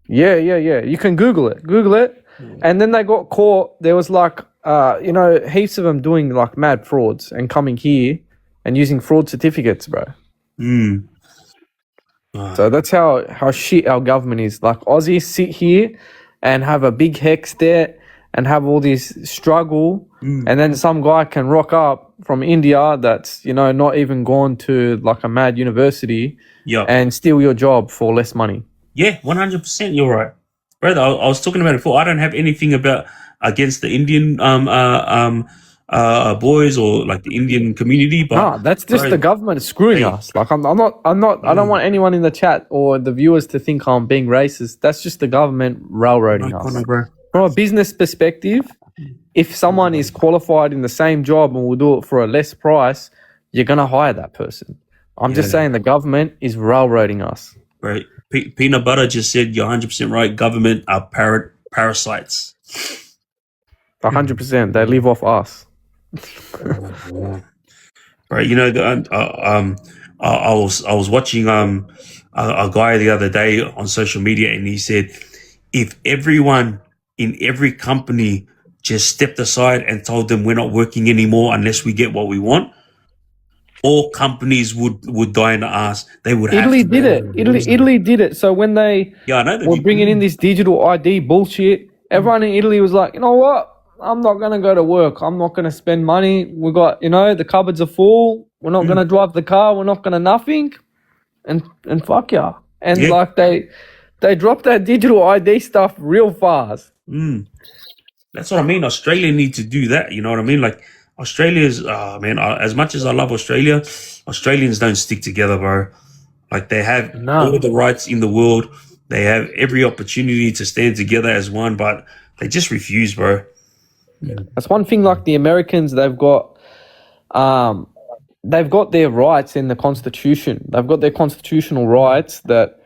[SPEAKER 2] Yeah. You can Google it. And then they got caught. There was like, heaps of them doing like mad frauds and coming here and using fraud certificates, bro. So that's how shit our government is. Like Aussies sit here and have a big hex debt and have all this struggle, and then some guy can rock up from India that's, not even gone to like a mad university and steal your job for less money. Yeah,
[SPEAKER 1] 100%. You're right. Brother, I was talking about it before. I don't have anything against the Indian boys or like the Indian community, but
[SPEAKER 2] that's just the government screwing us. Like I'm not. I don't want anyone in the chat or the viewers to think I'm being racist. That's just the government railroading us. From a business perspective, if someone is qualified in the same job and will do it for a less price, you're gonna hire that person. I'm just saying the government is railroading us.
[SPEAKER 1] Right. Peanut Butter just said you're 100% right. Government are parasites.
[SPEAKER 2] 100%. They live off us.
[SPEAKER 1] Right. I was watching a guy the other day on social media, and he said, if everyone in every company just stepped aside and told them we're not working anymore unless we get what we want, all companies would die in the ass. They would have
[SPEAKER 2] Italy
[SPEAKER 1] to.
[SPEAKER 2] did it. Italy did it. So when they
[SPEAKER 1] Yeah, I know that.
[SPEAKER 2] were bringing in this digital ID bullshit, everyone in Italy was like, you know what? I'm not going to go to work. I'm not going to spend money. We got, the cupboards are full. We're not going to drive the car. We're not going to nothing. And fuck yeah. And
[SPEAKER 1] Yeah.
[SPEAKER 2] like they dropped that digital ID stuff real fast.
[SPEAKER 1] That's what I mean. Australia need to do that. You know what I mean? Like Australia's, man. As much as I love Australia, Australians don't stick together, bro. Like they have all the rights in the world. They have every opportunity to stand together as one, but they just refuse, bro.
[SPEAKER 2] That's one thing. Like the Americans, they've got their rights in the Constitution. They've got their constitutional rights that,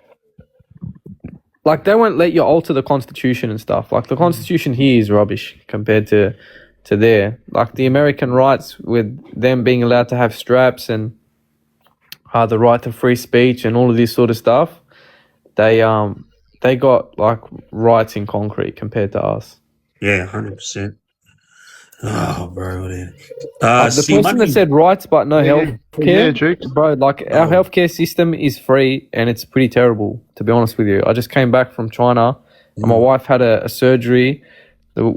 [SPEAKER 2] like, they won't let you alter the Constitution and stuff. Like the Constitution here is rubbish compared to there. Like the American rights with them being allowed to have straps and the right to free speech and all of this sort of stuff. They got like rights in concrete compared to us.
[SPEAKER 1] Yeah, 100%. Oh, bro.
[SPEAKER 2] The person that said rights but no health care, bro, like our healthcare system is free and it's pretty terrible, to be honest with you. I just came back from China and my wife had a surgery.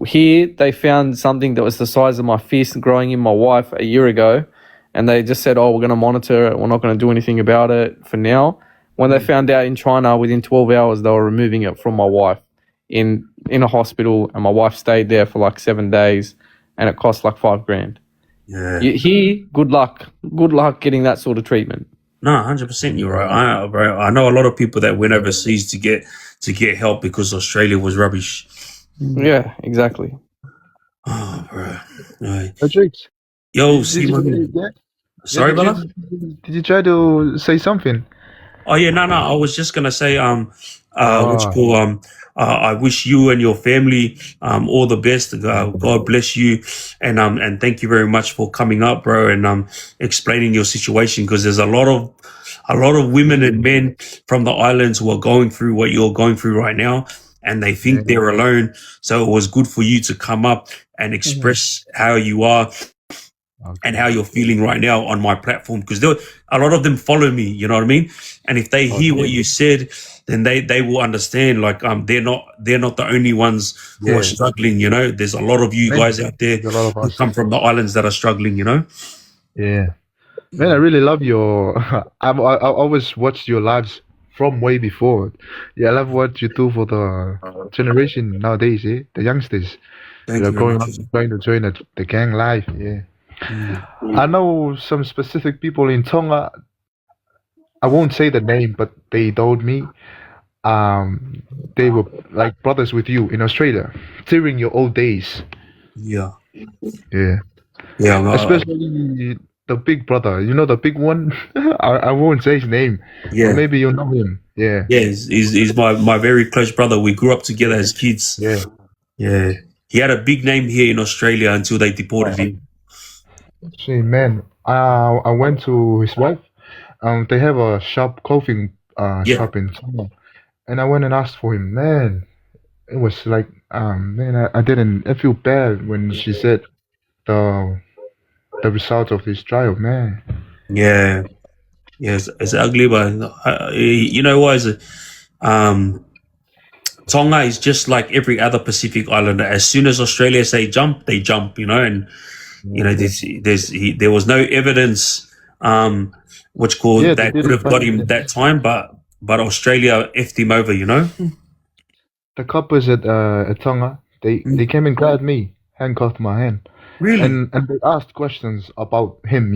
[SPEAKER 2] Here, they found something that was the size of my fist growing in my wife a year ago, and they just said, we're going to monitor it. We're not going to do anything about it for now. When they found out in China, within 12 hours, they were removing it from my wife in a hospital, and my wife stayed there for like 7 days, and it cost like $5,000.
[SPEAKER 1] Yeah.
[SPEAKER 2] Here, good luck getting that sort of treatment.
[SPEAKER 1] No, 100%. You're right, bro. I know a lot of people that went overseas to get help because Australia was rubbish.
[SPEAKER 2] Yeah, exactly.
[SPEAKER 1] Oh, bro. Right.
[SPEAKER 5] Triggz.
[SPEAKER 1] Yo,
[SPEAKER 5] sorry,
[SPEAKER 1] brother.
[SPEAKER 5] Did you try to say something?
[SPEAKER 1] Oh yeah, no. I was just gonna say, I wish you and your family all the best. God bless you, and thank you very much for coming up, bro, and explaining your situation, because there's a lot of women and men from the islands who are going through what you're going through right now, and they think they're alone. So it was good for you to come up and express how you are. And how you're feeling right now on my platform, because a lot of them follow me, you know what I mean? And if they hear what you said, then they will understand, like they're not the only ones who are struggling, you know. There's a lot of you guys out there who come from the islands that are struggling, you know.
[SPEAKER 5] Yeah, man, I really love your I always watched your lives from way before. Yeah, I love what you do for the generation nowadays, the youngsters. They're going up, trying to join the gang life. I know some specific people in Tonga. I won't say the name, but they told me they were like brothers with you in Australia during your old days.
[SPEAKER 1] Yeah.
[SPEAKER 5] Especially the big brother. You know, the big one. I won't say his name.
[SPEAKER 1] Yeah.
[SPEAKER 5] But maybe you know him. Yeah.
[SPEAKER 1] Yeah. He's my very close brother. We grew up together as kids.
[SPEAKER 5] Yeah.
[SPEAKER 1] Yeah. He had a big name here in Australia until they deported him.
[SPEAKER 5] See, man, I went to his wife. They have a clothing shop in Tonga, and I went and asked for him. Man, it was like, man, I feel bad when she said the results of this trial, man.
[SPEAKER 1] Yeah, it's ugly, but you know what? Tonga is just like every other Pacific islander. As soon as Australia say jump, they jump, you know, and you know, there was no evidence, that could have got him that time, but Australia effed him over, you know.
[SPEAKER 5] The coppers at Tonga, they came and grabbed me, handcuffed my hand,
[SPEAKER 1] really,
[SPEAKER 5] and they asked questions about him,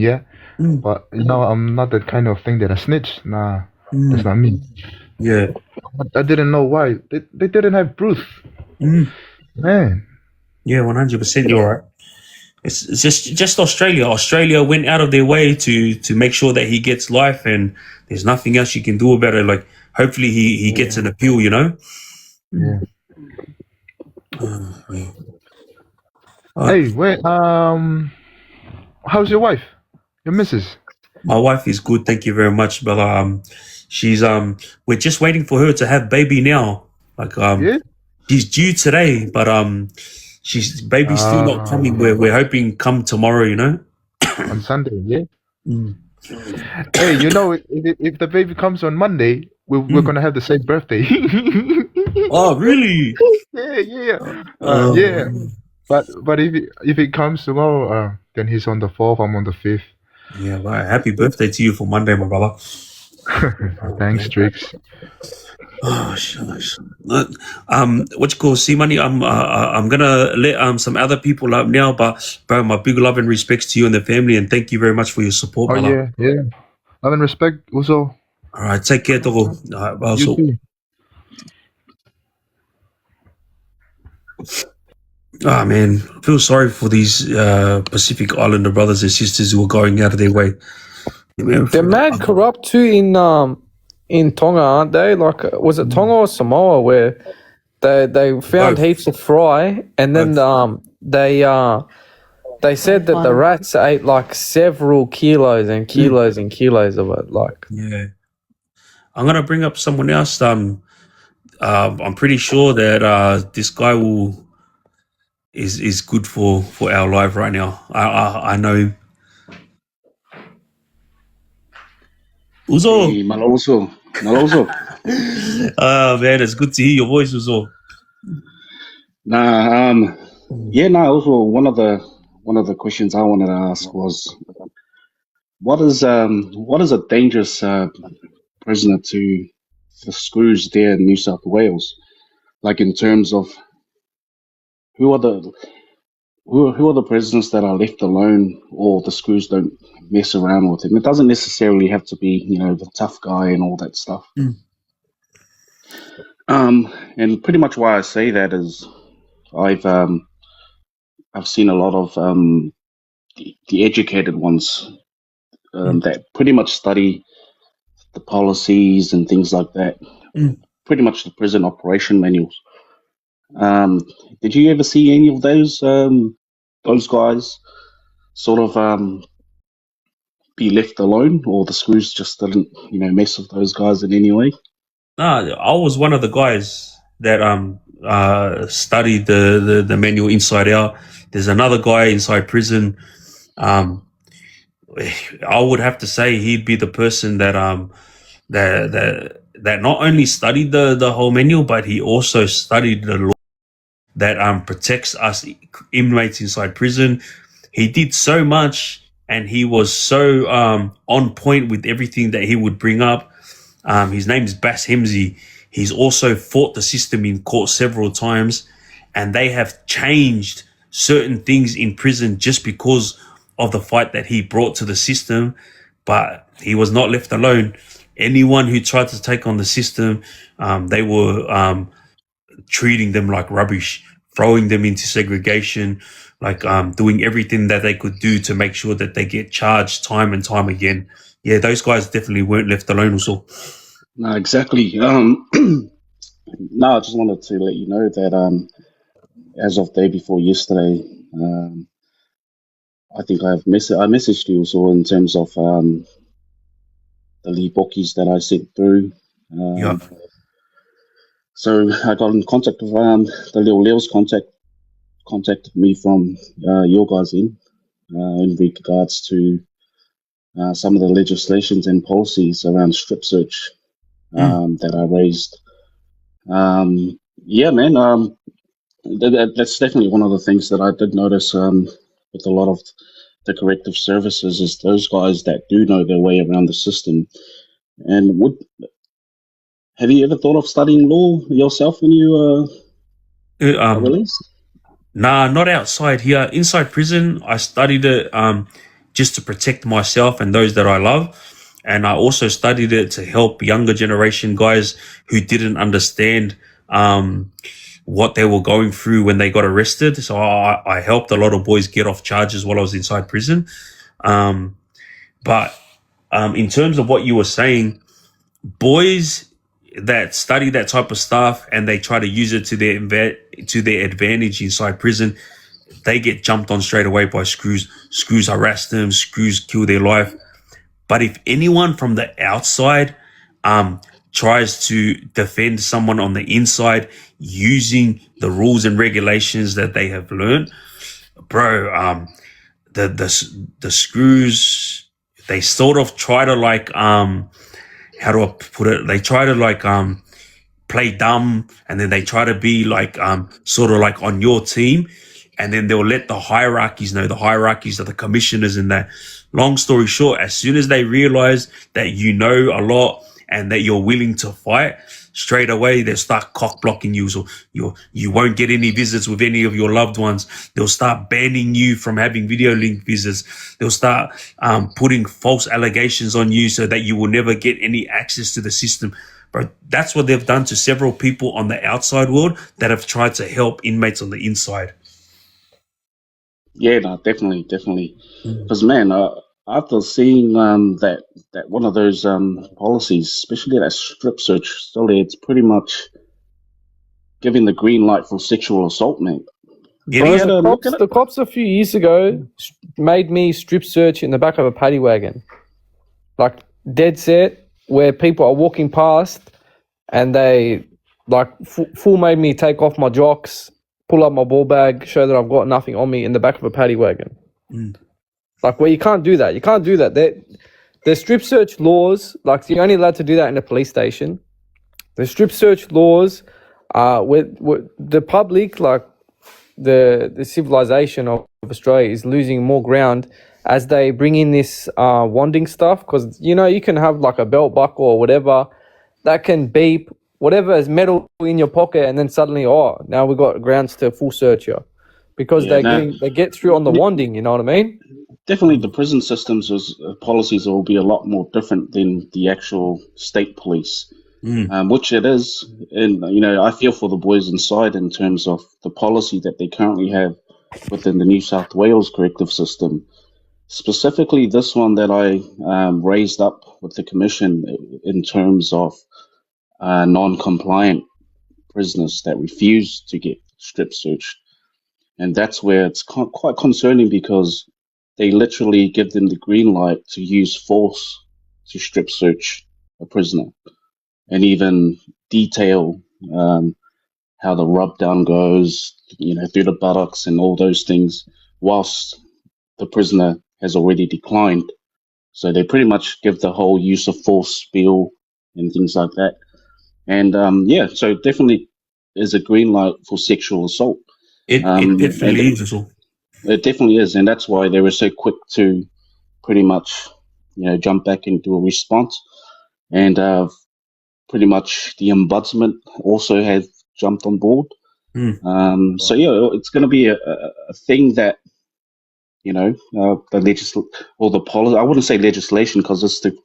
[SPEAKER 5] but you know, I'm not that kind of thing that I snitch. Nah, that's not me.
[SPEAKER 1] Yeah,
[SPEAKER 5] I didn't know why. They didn't have proof, man.
[SPEAKER 1] Yeah, 100%. You're right. It's just Australia. Australia went out of their way to make sure that he gets life, and there's nothing else you can do about it. Like, hopefully he gets an appeal, you know?
[SPEAKER 5] Yeah. Hey, wait, how's your wife? Your missus?
[SPEAKER 1] My wife is good, thank you very much, brother. She's we're just waiting for her to have baby now. Like she's due today, but baby's still not coming. We're hoping come tomorrow, you know.
[SPEAKER 5] On Sunday, Hey, you know, if the baby comes on Monday, we're gonna have the same birthday.
[SPEAKER 1] Oh, really?
[SPEAKER 5] Yeah.
[SPEAKER 1] Uh,
[SPEAKER 5] Yeah. But if it comes tomorrow, then he's on the 4th. I'm on the 5th.
[SPEAKER 1] yeah, right. Happy birthday to you for Monday, my brother.
[SPEAKER 5] Thanks, Triggz.
[SPEAKER 1] Oh, shucks. What you call, see, money. I'm gonna let some other people up now, but bro, my big love and respects to you and the family, and thank you very much for your support,
[SPEAKER 5] Oh
[SPEAKER 1] brother.
[SPEAKER 5] yeah. Love and respect also.
[SPEAKER 1] All right, take care, Togo. All right, well,
[SPEAKER 5] You
[SPEAKER 1] so,
[SPEAKER 5] too.
[SPEAKER 1] man, I feel sorry for these Pacific Islander brothers and sisters who are going out of their way. Man,
[SPEAKER 2] They're mad corrupt too in Tonga, aren't they? Like, was it Tonga or Samoa where they found
[SPEAKER 1] Both.
[SPEAKER 2] heaps of fry, and then they said that the rats ate like several kilos and kilos and kilos of it. Like,
[SPEAKER 1] Yeah, I'm gonna bring up someone else. I'm pretty sure that this guy is good for our life right now. I know him. Uzo.
[SPEAKER 6] Hey, Maloso.
[SPEAKER 1] Man, it's good to hear your voice, Uzo.
[SPEAKER 6] Also one of the questions I wanted to ask was, what is a dangerous prisoner to the screws there in New South Wales? Like, in terms of who are the prisoners that are left alone, or the screws don't mess around with him? It doesn't necessarily have to be, the tough guy and all that stuff. And pretty much why I say that is I've seen a lot of the educated ones that pretty much study the policies and things like that. Pretty much the prison operation manuals. Did you ever see any of those guys sort of be left alone, or the screws just didn't mess with those guys in any way?
[SPEAKER 1] Nah, I was one of the guys that studied the manual inside out. There's another guy inside prison. I would have to say he'd be the person that that not only studied the whole manual, but he also studied the law that protects us inmates inside prison. He did so much, and he was so on point with everything that he would bring up. His name is Bass Hemsey. He's also fought the system in court several times, and they have changed certain things in prison just because of the fight that he brought to the system. But he was not left alone. Anyone who tried to take on the system, they were treating them like rubbish, throwing them into segregation, like doing everything that they could do to make sure that they get charged time and time again. Yeah, those guys definitely weren't left alone also.
[SPEAKER 6] No, exactly. No, I just wanted to let you know that as of day before yesterday, I think I messaged you also in terms of the lead bookies that I sent through.
[SPEAKER 1] Yeah.
[SPEAKER 6] So I got in contact with the little Leos contacted me from your guys in regards to some of the legislations and policies around strip search that I raised. Yeah, man. That's definitely one of the things that I did notice with a lot of the corrective services is those guys that do know their way around the system. And have you ever thought of studying law yourself when you are released?
[SPEAKER 1] Nah, not outside here. Inside prison, I studied it just to protect myself and those that I love. And I also studied it to help younger generation guys who didn't understand what they were going through when they got arrested. So I helped a lot of boys get off charges while I was inside prison. But in terms of what you were saying, boys that study that type of stuff and they try to use it to their advantage inside prison, they get jumped on straight away by screws. Screws harass them, screws kill their life. But if anyone from the outside tries to defend someone on the inside using the rules and regulations that they have learned, bro, the screws, they sort of try to like how do I put it? They try to like play dumb, and then they try to be like sort of like on your team, and then they'll let the hierarchies know, the hierarchies of the commissioners and that. Long story short, as soon as they realize that you know a lot and that you're willing to fight, straight away they'll start cock blocking you. So you won't get any visits with any of your loved ones. They'll start banning you from having video link visits. They'll start putting false allegations on you so that you will never get any access to the system. But that's what they've done to several people on the outside world that have tried to help inmates on the inside.
[SPEAKER 6] Yeah, no, definitely. Because man, after seeing that one of those policies, especially that strip search, so it's pretty much giving the green light for sexual assault, man.
[SPEAKER 2] The cops a few years ago made me strip search in the back of a paddy wagon, like dead set, where people are walking past, and they like full made me take off my jocks, pull up my ball bag, show that I've got nothing on me in the back of a paddy wagon. Like, where you can't do that. You can't do that. The strip search laws, like, you're only allowed to do that in a police station. The strip search laws, with the public, like the civilization of Australia is losing more ground as they bring in this wanding stuff, because, you know, you can have like a belt buckle or whatever that can beep, whatever is metal in your pocket, and then suddenly, now we've got grounds to full search you, because they get through on the wanding, you know what I mean?
[SPEAKER 6] Definitely, the prison systems policies will be a lot more different than the actual state police, which it is. And, you know, I feel for the boys inside in terms of the policy that they currently have within the New South Wales corrective system. Specifically, this one that I raised up with the commission in terms of non-compliant prisoners that refuse to get strip searched. And that's where it's quite concerning, because they literally give them the green light to use force to strip search a prisoner, and even detail how the rub down goes, you know, through the buttocks and all those things, whilst the prisoner has already declined. So they pretty much give the whole use of force spiel and things like that. And so definitely is a green light for sexual assault.
[SPEAKER 1] It definitely is as well.
[SPEAKER 6] It definitely is, and that's why they were so quick to pretty much, you know, jump back into a response. And pretty much the ombudsman also has jumped on board. So yeah, it's going to be a thing that, you know, the policy. I wouldn't say legislation, because it's the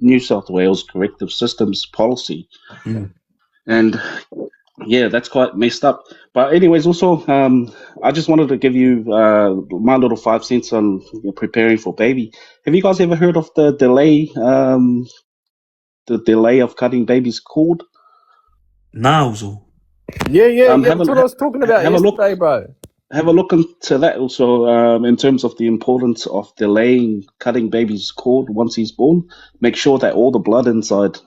[SPEAKER 6] New South Wales corrective systems policy, and yeah, that's quite messed up. But anyways, also, I just wanted to give you my little 5 cents on preparing for baby. Have you guys ever heard of the delay of cutting baby's cord?
[SPEAKER 1] No.
[SPEAKER 2] Yeah, that's what I was talking about yesterday, bro.
[SPEAKER 6] Have a look into that also, in terms of the importance of delaying cutting baby's cord once he's born. Make sure that all the blood inside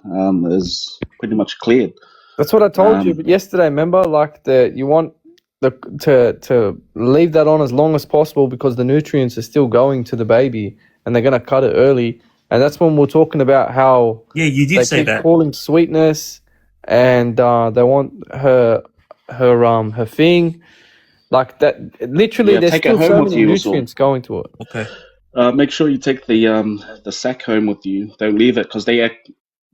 [SPEAKER 6] is pretty much cleared.
[SPEAKER 2] That's what I told you yesterday. Remember, like you want to leave that on as long as possible, because the nutrients are still going to the baby, and they're going to cut it early. And that's when we're talking about how
[SPEAKER 1] you did say that,
[SPEAKER 2] calling sweetness, and they want her thing. Like that, literally, there's still so many nutrients going to it.
[SPEAKER 1] Okay.
[SPEAKER 6] Make sure you take the sack home with you. Don't leave it, because they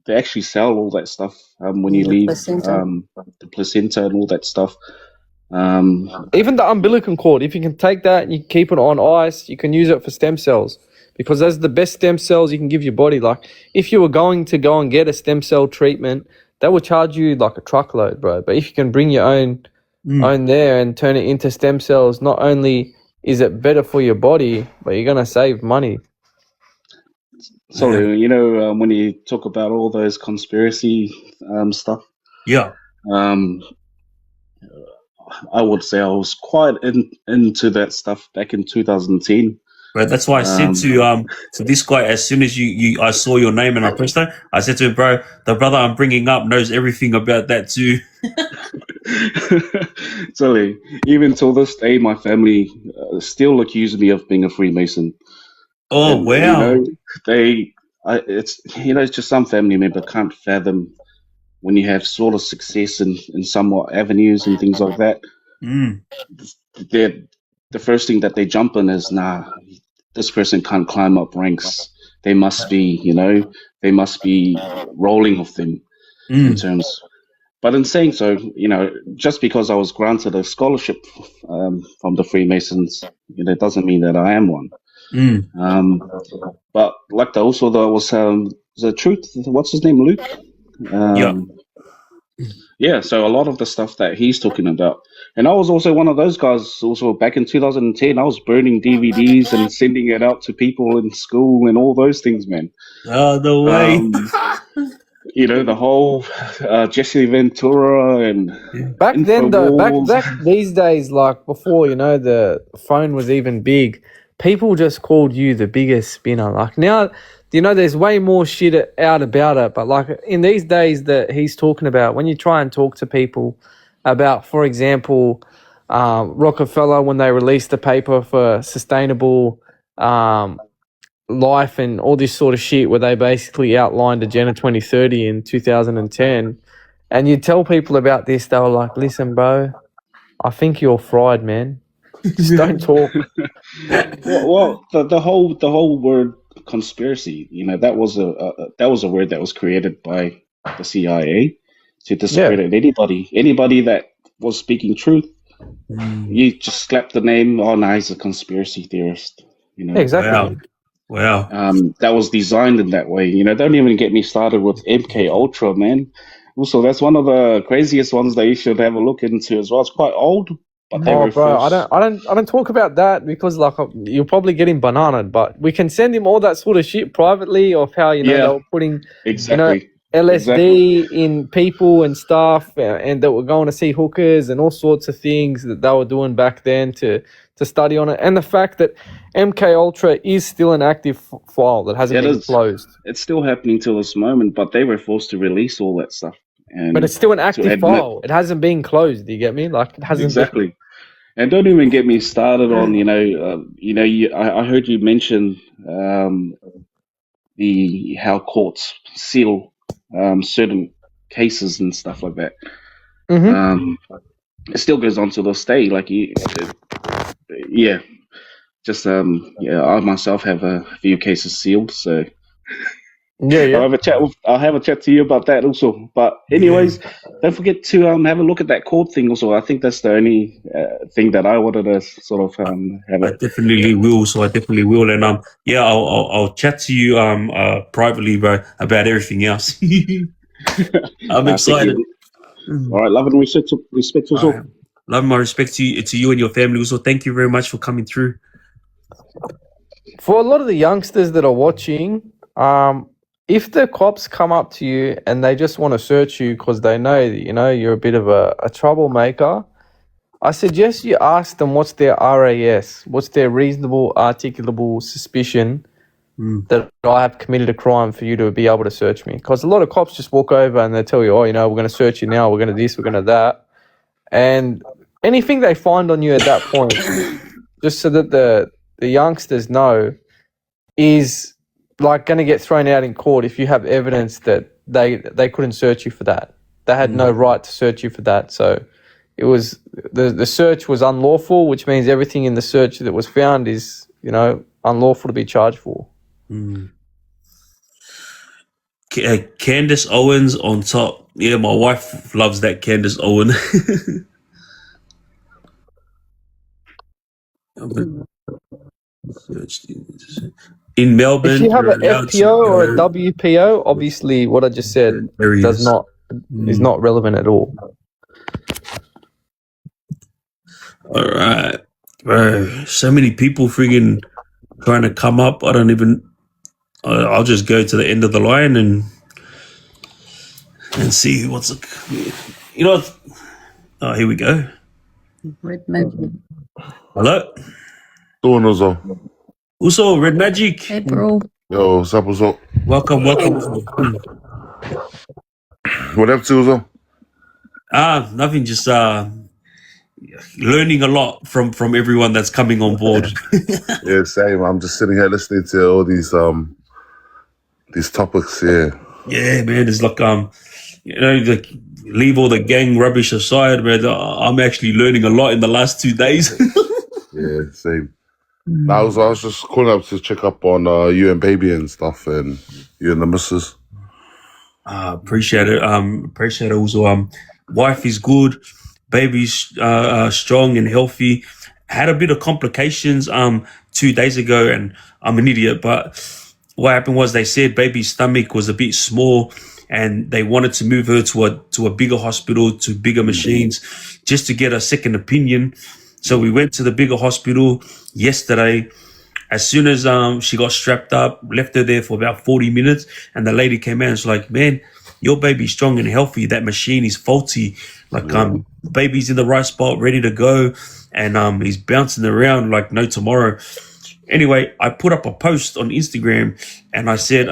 [SPEAKER 6] actually sell all that stuff when you leave the placenta and all that stuff.
[SPEAKER 2] Even the umbilical cord, if you can take that and you keep it on ice, you can use it for stem cells, because that's the best stem cells you can give your body. Like, if you were going to go and get a stem cell treatment, that would charge you like a truckload, bro. But if you can bring your own there and turn it into stem cells, not only is it better for your body, but you're going to save money.
[SPEAKER 6] So, you know, when you talk about all those conspiracy stuff, I would say I was quite into that stuff back in 2010.
[SPEAKER 1] But that's why I said to this guy, as soon as I saw your name and I pressed that, I said to him, bro, the brother I'm bringing up knows everything about that too.
[SPEAKER 6] So, even till this day, my family still accuse me of being a Freemason.
[SPEAKER 1] Oh
[SPEAKER 6] and
[SPEAKER 1] wow.
[SPEAKER 6] it's it's just some family member can't fathom when you have sort of success in somewhat avenues and things like that.
[SPEAKER 1] Mm.
[SPEAKER 6] They're the first thing that they jump in is, nah, this person can't climb up ranks. They must be, they must be rolling with them in
[SPEAKER 1] Mm.
[SPEAKER 6] terms. But in saying so, just because I was granted a scholarship from the Freemasons, it doesn't mean that I am one.
[SPEAKER 1] Mm.
[SPEAKER 6] But like there was the truth. What's his name, Luke?
[SPEAKER 1] Yeah.
[SPEAKER 6] Yeah. So a lot of the stuff that he's talking about, and I was also one of those guys. Also back in 2010, I was burning DVDs and sending it out to people in school and all those things, man.
[SPEAKER 1] Oh no way.
[SPEAKER 6] The whole Jesse Ventura and
[SPEAKER 2] Back then, though,
[SPEAKER 6] Infowars.
[SPEAKER 2] back these days, like before, the phone was even big, people just called you the biggest spinner. Like now, there's way more shit out about it. But like in these days that he's talking about, when you try and talk to people about, for example, Rockefeller, when they released the paper for sustainable life and all this sort of shit, where they basically outlined Agenda 2030 in 2010. And you tell people about this, they were like, listen, bro, I think you're fried, man. Just don't talk.
[SPEAKER 6] Well, the whole word conspiracy, that was a word that was created by the CIA to discredit anybody that was speaking truth. You just slap the name. Oh, no, he's a conspiracy theorist.
[SPEAKER 2] Exactly.
[SPEAKER 1] Wow.
[SPEAKER 6] That was designed in that way. Don't even get me started with MK Ultra, man. Also, that's one of the craziest ones that you should have a look into as well. It's quite old, but they were
[SPEAKER 2] bro,
[SPEAKER 6] first.
[SPEAKER 2] I don't talk about that because like you'll probably get him bananaed. But we can send him all that sort of shit privately of how they were putting
[SPEAKER 6] Exactly.
[SPEAKER 2] LSD in people and stuff, and that were going to see hookers and all sorts of things that they were doing back then to study on it, and the fact that MK Ultra is still an active file that hasn't been closed.
[SPEAKER 6] It's still happening till this moment, but they were forced to release all that stuff.
[SPEAKER 2] But it's still an active file. It hasn't been closed. Do you get me? Like it hasn't
[SPEAKER 6] exactly. And don't even get me started on I heard you mention how courts seal certain cases and stuff like that.
[SPEAKER 2] Mm-hmm.
[SPEAKER 6] It still goes on to this day. Like I myself have a few cases sealed, so
[SPEAKER 2] yeah.
[SPEAKER 6] I'll have a chat to you about that also. But anyways, don't forget to have a look at that court thing also. I think that's the only thing that I wanted to sort of have.
[SPEAKER 1] I definitely will. So I definitely will, and I'll chat to you privately, bro, about everything else. I'm excited.
[SPEAKER 6] All right, love and respect also.
[SPEAKER 1] Right. Love and my respect to you and your family also. Thank you very much for coming through.
[SPEAKER 2] For a lot of the youngsters that are watching, if the cops come up to you and they just want to search you because they know that, you're a bit of a troublemaker, I suggest you ask them what's their RAS, what's their reasonable articulable suspicion that I have committed a crime for you to be able to search me. Because a lot of cops just walk over and they tell you, we're going to search you now, we're going to this, we're going to that. And anything they find on you at that point, just so that the youngsters know, is like going to get thrown out in court if you have evidence that they couldn't search you for that. They had no right to search you for that. So it was the search was unlawful, which means everything in the search that was found is unlawful to be charged for.
[SPEAKER 1] Candace Owens on top. Yeah, my wife loves that Candace Owen. In Melbourne,
[SPEAKER 2] if you have an FPO or a WPO, obviously what I just said is not relevant at all.
[SPEAKER 1] All right, bro. So many people freaking trying to come up. I don't even. I'll just go to the end of the line and see what's. Oh, here we go.
[SPEAKER 3] Red Magic.
[SPEAKER 1] Hello.
[SPEAKER 7] Doing Uzo.
[SPEAKER 1] Uso, Red Magic.
[SPEAKER 3] Hey, bro.
[SPEAKER 7] Yo, what's up, Uzo?
[SPEAKER 1] Welcome.
[SPEAKER 7] What up, Uzo?
[SPEAKER 1] Nothing. Just learning a lot from everyone that's coming on board.
[SPEAKER 7] Yeah, same. I'm just sitting here listening to all these topics. Yeah,
[SPEAKER 1] Yeah, man, it's like like leave all the gang rubbish aside, man. I'm actually learning a lot in the last 2 days.
[SPEAKER 7] yeah, same. I was just calling up to check up on you and baby and stuff, and you and the missus.
[SPEAKER 1] Appreciate it. Appreciate it also. Wife is good, baby's strong and healthy. Had a bit of complications 2 days ago, and I'm an idiot, but what happened was they said baby's stomach was a bit small, and they wanted to move her to a bigger hospital, to bigger machines, just to get a second opinion. So we went to the bigger hospital yesterday. As soon as she got strapped up, left her there for about 40 minutes, and the lady came out and was like, "Man, your baby's strong and healthy. That machine is faulty. Like baby's in the right spot, ready to go, and he's bouncing around like no tomorrow." Anyway, I put up a post on Instagram and I said,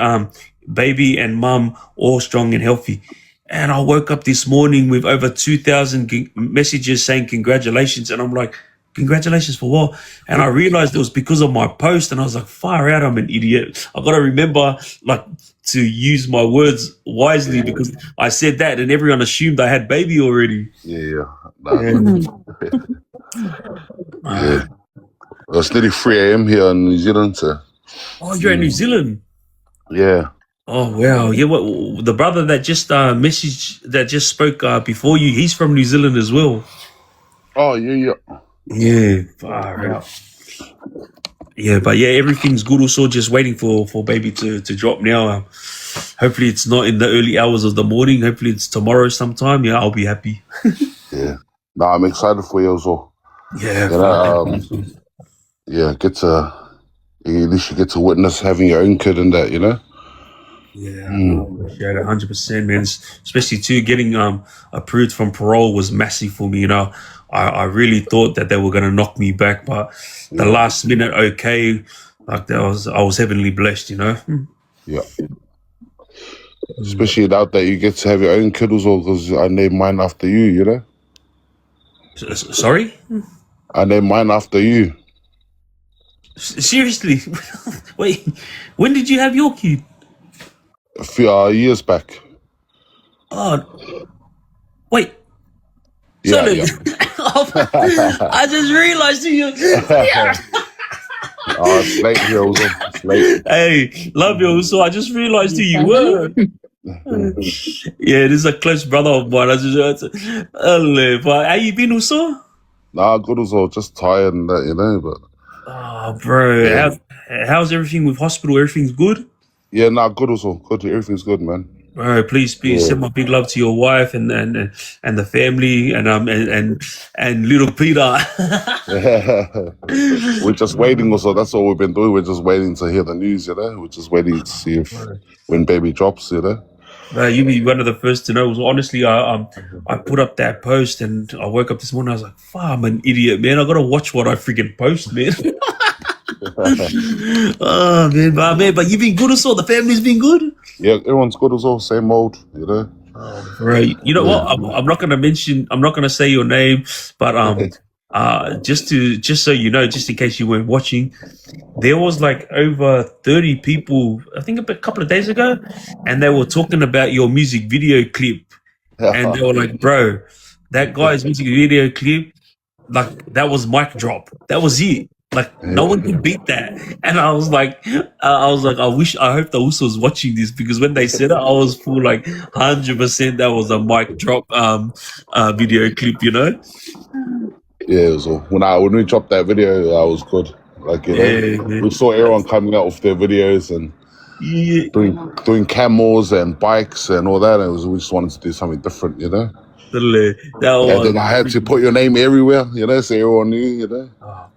[SPEAKER 1] baby and mum all strong and healthy. And I woke up this morning with over 2,000 messages saying congratulations. And I'm like, congratulations for what? And I realized it was because of my post, and I was like, far out, I'm an idiot. I got to remember like to use my words wisely, because I said that and everyone assumed I had baby already.
[SPEAKER 7] Yeah. Yeah. It's nearly 3 a.m. here in New Zealand. So.
[SPEAKER 1] Oh, you're in New Zealand?
[SPEAKER 7] Yeah.
[SPEAKER 1] Oh, wow. Yeah, the brother that just spoke before you, he's from New Zealand as well.
[SPEAKER 7] Oh, yeah.
[SPEAKER 1] Yeah, far out. Yeah, but yeah, everything's good. Also, just waiting for baby to drop now. Hopefully, it's not in the early hours of the morning. Hopefully, it's tomorrow sometime. Yeah, I'll be happy.
[SPEAKER 7] Yeah. No, I'm excited for you also.
[SPEAKER 1] Yeah.
[SPEAKER 7] Yeah, at least you get to witness having your own kid and that, you know?
[SPEAKER 1] Yeah, I appreciate it 100%, man. Especially too, getting approved from parole was massive for me. You know, I really thought that they were gonna knock me back, but the last minute, okay, like I was heavenly blessed. You know.
[SPEAKER 7] Yeah. Especially now that you get to have your own kid also, because I named mine after you. You know.
[SPEAKER 1] Sorry.
[SPEAKER 7] I named mine after you.
[SPEAKER 1] Seriously? Wait, when did you have your kid?
[SPEAKER 7] A few years back.
[SPEAKER 1] Oh, wait.
[SPEAKER 7] Yeah.
[SPEAKER 1] I just realized you.
[SPEAKER 7] Oh, it's late here also. It's late.
[SPEAKER 1] Hey, love you. So I just realized who you were. Yeah, this is a close brother of mine. I just but how you been also?
[SPEAKER 7] Nah, good also. Just tired and that, you know. But
[SPEAKER 1] oh, bro,
[SPEAKER 7] yeah.
[SPEAKER 1] How's everything with hospital? Everything's good?
[SPEAKER 7] Yeah, nah, good also. Good. Everything's good, man.
[SPEAKER 1] Bro, please send my big love to your wife and the family and little Peter.
[SPEAKER 7] We're just waiting also. That's all we've been doing. We're just waiting to hear the news, you know. We're just waiting to see when baby drops, you know.
[SPEAKER 1] You'll be one of the first to know. Honestly, I put up that post and I woke up this morning. I was like, "Fuck, I'm an idiot, man. I gotta watch what I freaking post, man." Oh man, but you've been good as well. The family's been good.
[SPEAKER 7] Yeah, everyone's good as well. Same old, you know.
[SPEAKER 1] Right. You know what? I'm not gonna say your name, but just so you know, just in case you weren't watching, there was like over 30 people, I think a couple of days ago, and they were talking about your music video clip, and they were like, "Bro, that guy's music video clip, like that was mic drop. That was it. Like no one can beat that." And I was like, I hope the Uso was watching this, because when they said it, I was full like 100% that was a mic drop video clip, you know.
[SPEAKER 7] Yeah, so when we dropped that video, I was good. Like, you know, we saw everyone coming out with their videos and doing camos and bikes and all that, and we just wanted to do something different, you know. And then I had to put your name everywhere, you know, so everyone knew, you know.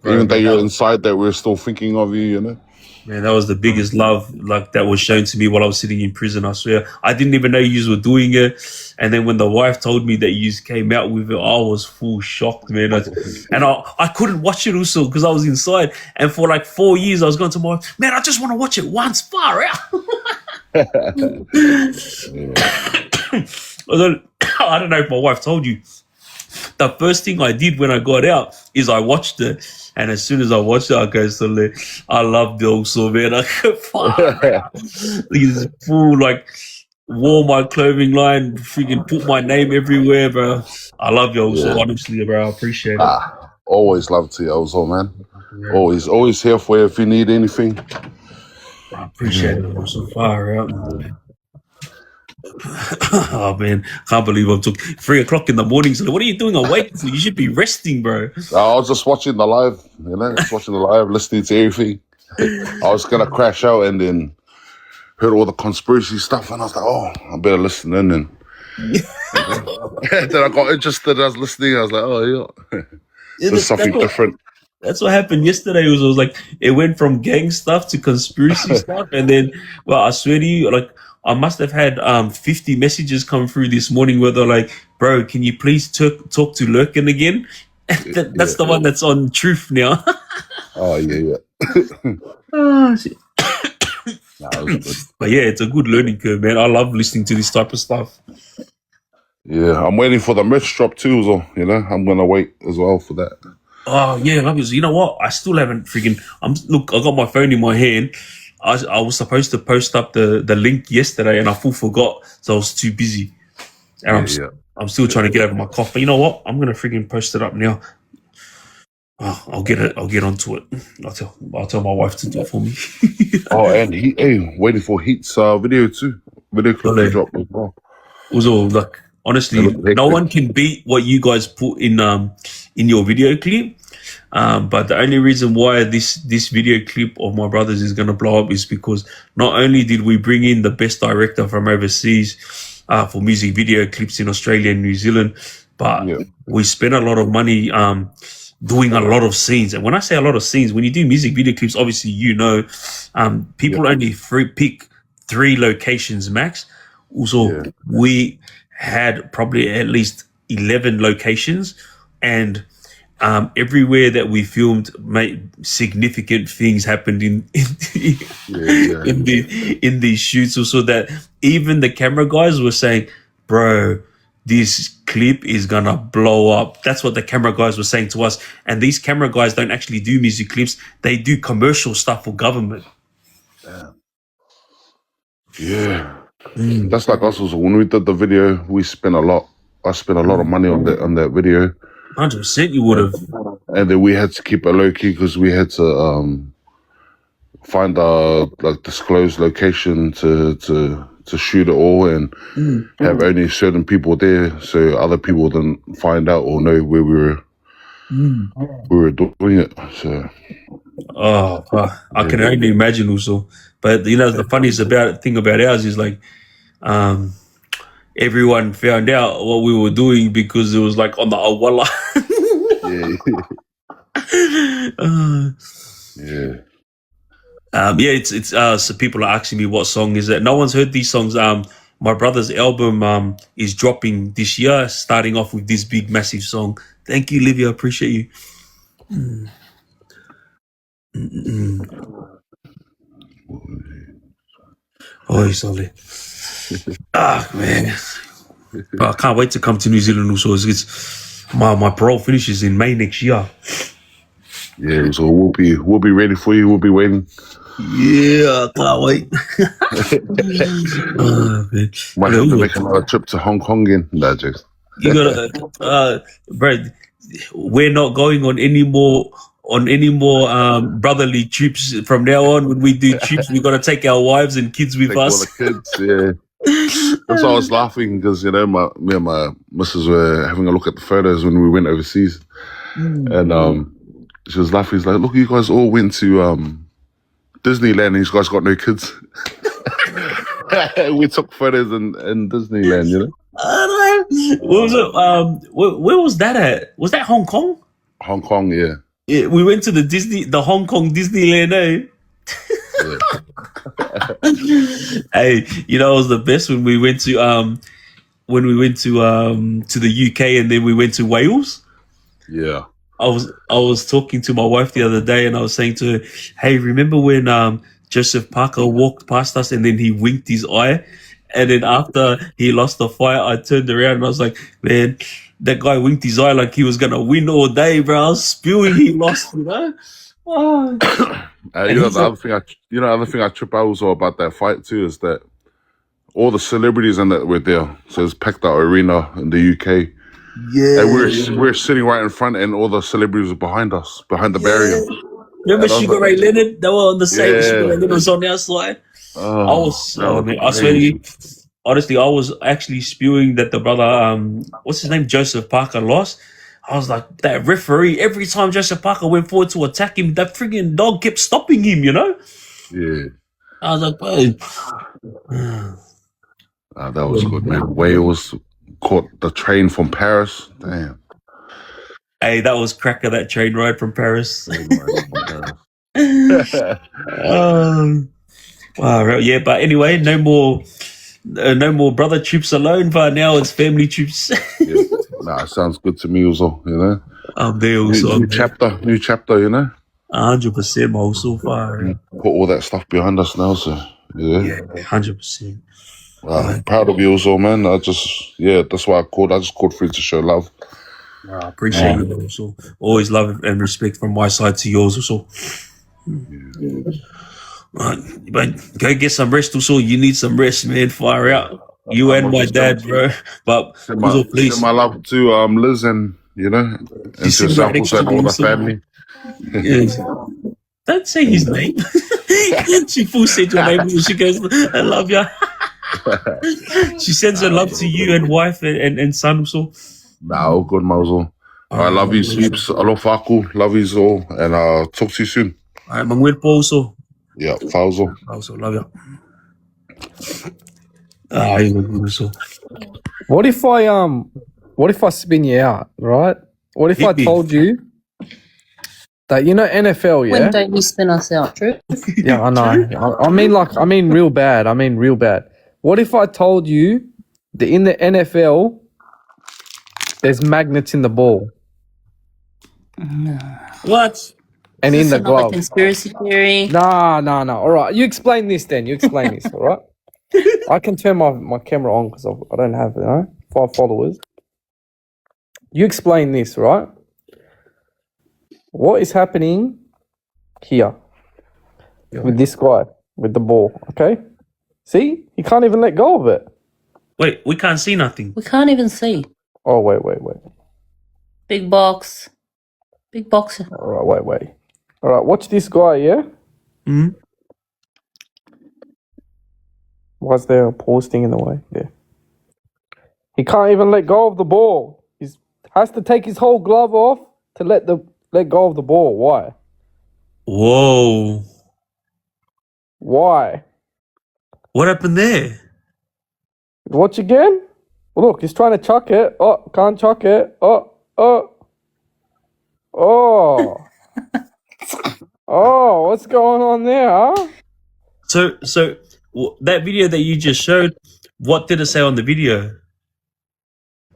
[SPEAKER 7] Even though you're inside, that we're still thinking of you, you know.
[SPEAKER 1] Man, that was the biggest love like that was shown to me while I was sitting in prison. I swear, I didn't even know you were doing it. And then when the wife told me that you came out with it, I was full shocked, man. I couldn't watch it also because I was inside. And for like 4 years, I was going to my wife, man, I just want to watch it once, far out. I don't know if my wife told you, the first thing I did when I got out is I watched it, and as soon as I watched it, I go, so I love the also, man. I go, fuck, these full like wore my clothing line, freaking put my name everywhere, bro. I love you also,
[SPEAKER 7] Yeah.
[SPEAKER 1] honestly, bro. I appreciate it.
[SPEAKER 7] Always love to you also, man. Always here for you if you need anything.
[SPEAKER 1] I appreciate it so far out. Oh man, can't believe I took 3 o'clock in the morning. So what are you doing awake? You should be resting, bro.
[SPEAKER 7] I was just watching the live, just watching the live, listening to everything. I was gonna crash out and then heard all the conspiracy stuff, and I was like, oh, I better listen in. And then I got interested. I was listening. I was like, oh yeah, there's something different.
[SPEAKER 1] That's what happened yesterday. It was like it went from gang stuff to conspiracy stuff, and then, well, I swear to you, like I must have had 50 messages come through this morning where they're like, "Bro, can you please talk to Lurkin again?" That's the one that's on Truth now.
[SPEAKER 7] Oh yeah.
[SPEAKER 1] Oh, shit. But yeah, it's a good learning curve, man. I love listening to this type of stuff.
[SPEAKER 7] Yeah, I'm waiting for the merch drop too, so I'm gonna wait as well for that.
[SPEAKER 1] Oh yeah, obviously. You know what? I still haven't freaking. Look, I got my phone in my hand. I was supposed to post up the link yesterday, and I full forgot, so I was too busy. And I'm still trying to get over my cough. But you know what? I'm gonna freaking post it up now. Oh, I'll get onto it. I'll tell my wife to do it for me.
[SPEAKER 7] Oh, and waiting for Heat's video too. Video clip to drop as well.
[SPEAKER 1] Also, like honestly, no one can beat what you guys put in your video clip. But the only reason why this video clip of my brothers is gonna blow up is because not only did we bring in the best director from overseas for music video clips in Australia and New Zealand, but we spent a lot of money doing a lot of scenes. And when I say a lot of scenes, when you do music video clips, obviously people only pick 3 locations max. Also, we had probably at least 11 locations, and everywhere that we filmed, significant things happened in these shoots. So that even the camera guys were saying, bro, this clip is gonna blow up. That's what the camera guys were saying to us. And these camera guys don't actually do music clips. They do commercial stuff for government.
[SPEAKER 7] Yeah. That's like us also. When we did the video, we spent a lot. I spent a lot of money on that video.
[SPEAKER 1] 100% you would have.
[SPEAKER 7] And then we had to keep it low key because we had to find a disclosed location to shoot it all and have only certain people there, so other people didn't find out or know where we were doing it. So
[SPEAKER 1] I can only imagine also. But the funniest thing about ours is like everyone found out what we were doing because it was like on the Awala. It's so people are asking me what song is it. No one's heard these songs. My brother's album is dropping this year, starting off with this big massive song. Thank you, Livia, appreciate you. Oh, sorry. Man, I can't wait to come to New Zealand also. It's my parole finishes in May next year.
[SPEAKER 7] Yeah, so we'll be ready for you. We'll be waiting.
[SPEAKER 1] Yeah, I can't wait. Man.
[SPEAKER 7] Might have to make another trip to Hong Kong again. Nah, jokes.
[SPEAKER 1] You gotta, bro. We're not going on any more brotherly trips from now on. When we do trips, we gotta take our wives and kids with us.
[SPEAKER 7] All the kids, yeah. That's why I was laughing because me and my missus were having a look at the photos when we went overseas, and she was laughing. She's like, "Look, you guys all went to Disneyland, and you guys got no kids." We took photos in Disneyland, you know.
[SPEAKER 1] What was it? Where was that at? Was that Hong Kong?
[SPEAKER 7] Hong Kong, yeah.
[SPEAKER 1] Yeah, we went to the Hong Kong Disneyland, eh?
[SPEAKER 7] Yeah.
[SPEAKER 1] Hey, it was the best when we went to the UK and then we went to Wales.
[SPEAKER 7] Yeah.
[SPEAKER 1] I was talking to my wife the other day and I was saying to her, hey, remember when Joseph Parker walked past us and then he winked his eye? And then after he lost the fight, I turned around and I was like, man, that guy winked his eye like he was gonna win all day, bro. I was spewing he lost, you know. Oh.
[SPEAKER 7] You know, the other thing I trip out also about that fight too is that all the celebrities and that were there. So it's packed out arena in the UK.
[SPEAKER 1] Yeah,
[SPEAKER 7] and we're sitting right in front, and all the celebrities are behind us, behind the barrier.
[SPEAKER 1] Remember Sugar Ray Leonard? They were on the same.
[SPEAKER 7] Yeah.
[SPEAKER 1] Sugar Ray Leonard was on the outside.
[SPEAKER 7] Oh,
[SPEAKER 1] I swear to you, honestly, I was actually spewing that the brother, what's his name, Joseph Parker, lost. I was like, that referee, every time Joseph Parker went forward to attack him, that friggin' dog kept stopping him, you know?
[SPEAKER 7] Yeah.
[SPEAKER 1] I was like, bro.
[SPEAKER 7] That was good, man. Wales caught the train from Paris. Damn.
[SPEAKER 1] Hey, that was cracker, that train ride from Paris. Wow, yeah, but anyway, no more brother troops alone, but now it's family troops.
[SPEAKER 7] Yeah. Nah, sounds good to me also, you know. New chapter, you know.
[SPEAKER 1] 100%, man, so far.
[SPEAKER 7] Put all that stuff behind us now, so yeah,
[SPEAKER 1] 100%.
[SPEAKER 7] I'm proud of you also, man. That's why I just called through to show love.
[SPEAKER 1] I appreciate you also. Always love and respect from my side to yours also. Right, but go get some rest also. You need some rest, man. Fire out. You and my dad, bro. But please
[SPEAKER 7] send my love to Liz and you know, and to yourself also and all the family.
[SPEAKER 1] Yes. Don't say his name. She full said your name. She goes, I love you. She sends her love to you and wife and son also.
[SPEAKER 7] Nah, all good, Mazel. I love you, Sleeps. Aloha, love you all, and talk to you soon.
[SPEAKER 1] All right, Manuel also.
[SPEAKER 7] Yeah, Fauzo.
[SPEAKER 1] Also, love you. Also.
[SPEAKER 2] What if I spin you out, right? What if I told you that NFL, yeah?
[SPEAKER 3] When don't you spin us out, Drew?
[SPEAKER 2] Yeah, I know. I mean real bad. What if I told you that in the NFL there's magnets in the ball?
[SPEAKER 1] What?
[SPEAKER 2] And in the glove.
[SPEAKER 3] Conspiracy theory.
[SPEAKER 2] Nah. All right, you explain this then. All right. I can turn my camera on because I don't have 5 followers. You explain this, right? What is happening here with this guy with the ball? Okay, see, he can't even let go of it.
[SPEAKER 1] Wait, we can't see nothing.
[SPEAKER 3] We can't even see.
[SPEAKER 2] Oh wait.
[SPEAKER 3] Big box.
[SPEAKER 2] All right, wait. All right, watch this guy, yeah?
[SPEAKER 1] Hmm.
[SPEAKER 2] Why's there a pause thing in the way? There. He can't even let go of the ball. He has to take his whole glove off to let go of the ball. Why?
[SPEAKER 1] Whoa.
[SPEAKER 2] Why?
[SPEAKER 1] What happened there?
[SPEAKER 2] Watch again. Look, he's trying to chuck it. Oh, can't chuck it. Oh. Oh, what's going on there, huh?
[SPEAKER 1] So that video that you just showed, what did it say on the video?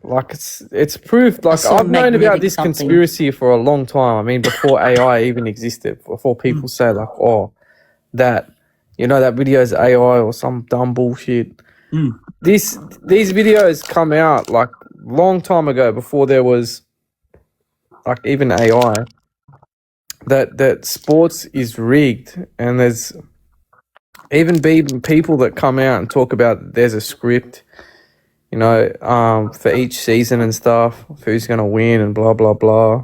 [SPEAKER 2] Like it's proof. Like I've known about this conspiracy for a long time. I mean, before AI even existed, before people say like, oh, that that video is AI or some dumb bullshit. These videos come out like long time ago, before there was like even AI. That sports is rigged, and there's even people that come out and talk about there's a script, for each season and stuff, who's gonna win and blah blah blah.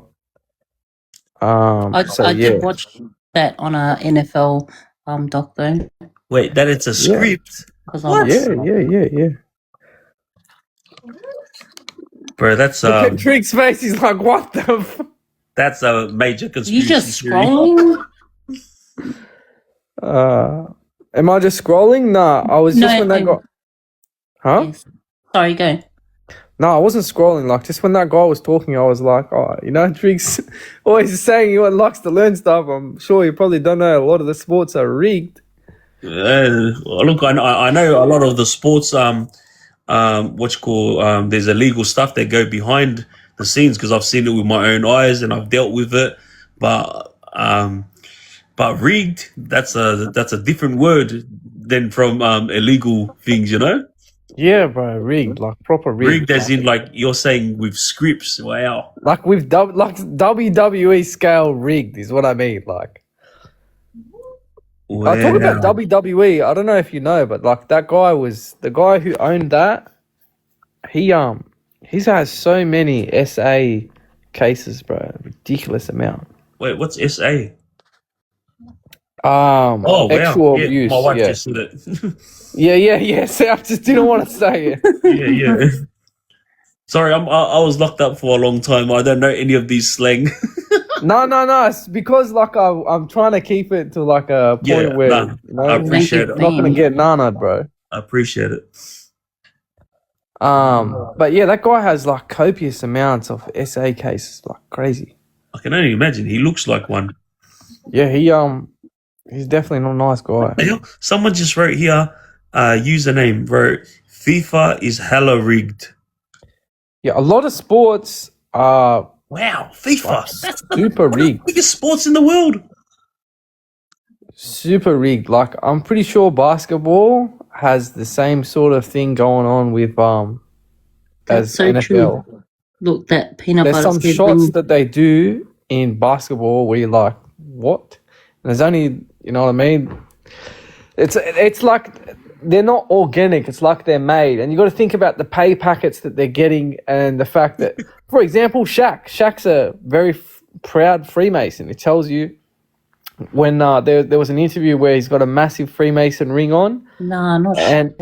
[SPEAKER 3] I did watch that on a NFL doc though.
[SPEAKER 1] Wait, that it's a script?
[SPEAKER 2] What? Yeah.
[SPEAKER 1] Bro, that's
[SPEAKER 2] Look at Triggz' face. He's like, what the?
[SPEAKER 1] That's a major conspiracy.
[SPEAKER 3] You just scrolling?
[SPEAKER 2] Am I just scrolling? Nah, I was just when that got. Huh?
[SPEAKER 3] Yes. Sorry, go.
[SPEAKER 2] No, I wasn't scrolling. Like, just when that guy was talking, I was like, oh, Triggz always saying he likes to learn stuff. I'm sure you probably don't know a lot of the sports are rigged.
[SPEAKER 1] Look, I know a lot of the sports. There's illegal stuff that go behind the scenes because I've seen it with my own eyes and I've dealt with it. But rigged, that's a different word than from illegal things,
[SPEAKER 2] Yeah, bro, rigged, like proper rigged.
[SPEAKER 1] Rigged as in like you're saying with scripts. Wow.
[SPEAKER 2] Like with like WWE scale rigged is what I mean. Like, I talk about
[SPEAKER 1] Wow.
[SPEAKER 2] WWE. I don't know if you know, but like that guy was the guy who owned that. He's has so many SA cases, bro. Ridiculous amount.
[SPEAKER 1] Wait, what's SA?
[SPEAKER 2] Oh wow! Sexual abuse.
[SPEAKER 1] My wife
[SPEAKER 2] Yeah.
[SPEAKER 1] just said it.
[SPEAKER 2] Yeah. See, I just didn't want to say it.
[SPEAKER 1] yeah. Sorry, I was locked up for a long time. I don't know any of these slang.
[SPEAKER 2] No. It's because like I'm trying to keep it to like a point where you know,
[SPEAKER 1] I appreciate it.
[SPEAKER 2] I'm not gonna get nana'd, bro.
[SPEAKER 1] I appreciate it.
[SPEAKER 2] But yeah, that guy has like copious amounts of SA cases, like crazy.
[SPEAKER 1] I can only imagine. He looks like one.
[SPEAKER 2] Yeah, he's definitely not a nice guy.
[SPEAKER 1] Someone just wrote here, username wrote, FIFA is hella rigged.
[SPEAKER 2] Yeah, a lot of sports are
[SPEAKER 1] Wow, FIFA. That's the
[SPEAKER 2] super rigged.
[SPEAKER 1] biggest sports in the world.
[SPEAKER 2] Super rigged. Like I'm pretty sure basketball has the same sort of thing going on with as
[SPEAKER 3] so
[SPEAKER 2] NFL.
[SPEAKER 3] true. Look, that peanut
[SPEAKER 2] There's
[SPEAKER 3] butter
[SPEAKER 2] some
[SPEAKER 3] said
[SPEAKER 2] shots
[SPEAKER 3] when-
[SPEAKER 2] that they do in basketball where you're like, what? And there's only, you know what I mean? It's like they're not organic. It's like they're made. And you got to think about the pay packets that they're getting and the fact that, for example, Shaq's a very proud Freemason. It tells you when there was an interview where he's got a massive Freemason ring on.
[SPEAKER 3] No, not
[SPEAKER 2] and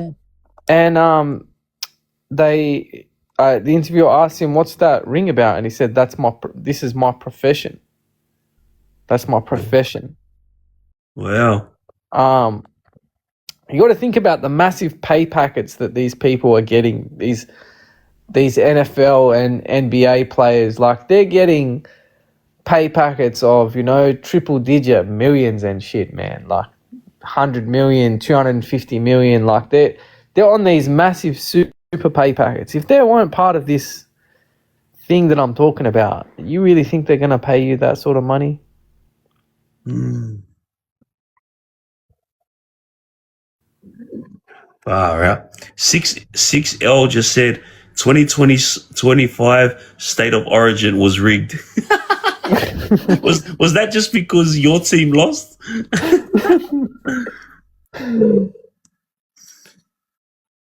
[SPEAKER 2] the interviewer asked him, "What's that ring about?" And he said, "This is my profession. That's my profession."
[SPEAKER 1] Wow.
[SPEAKER 2] You got to think about the massive pay packets that these people are getting. These NFL and NBA players, like they're getting pay packets of, you know, triple digit millions and shit, man. Like 100 million, 250 million. Like they're on these massive super pay packets. If they weren't part of this thing that I'm talking about, you really think they're going to pay you that sort of money?
[SPEAKER 1] Far out. 6L just said 2025 State of Origin was rigged. was that just because your team lost?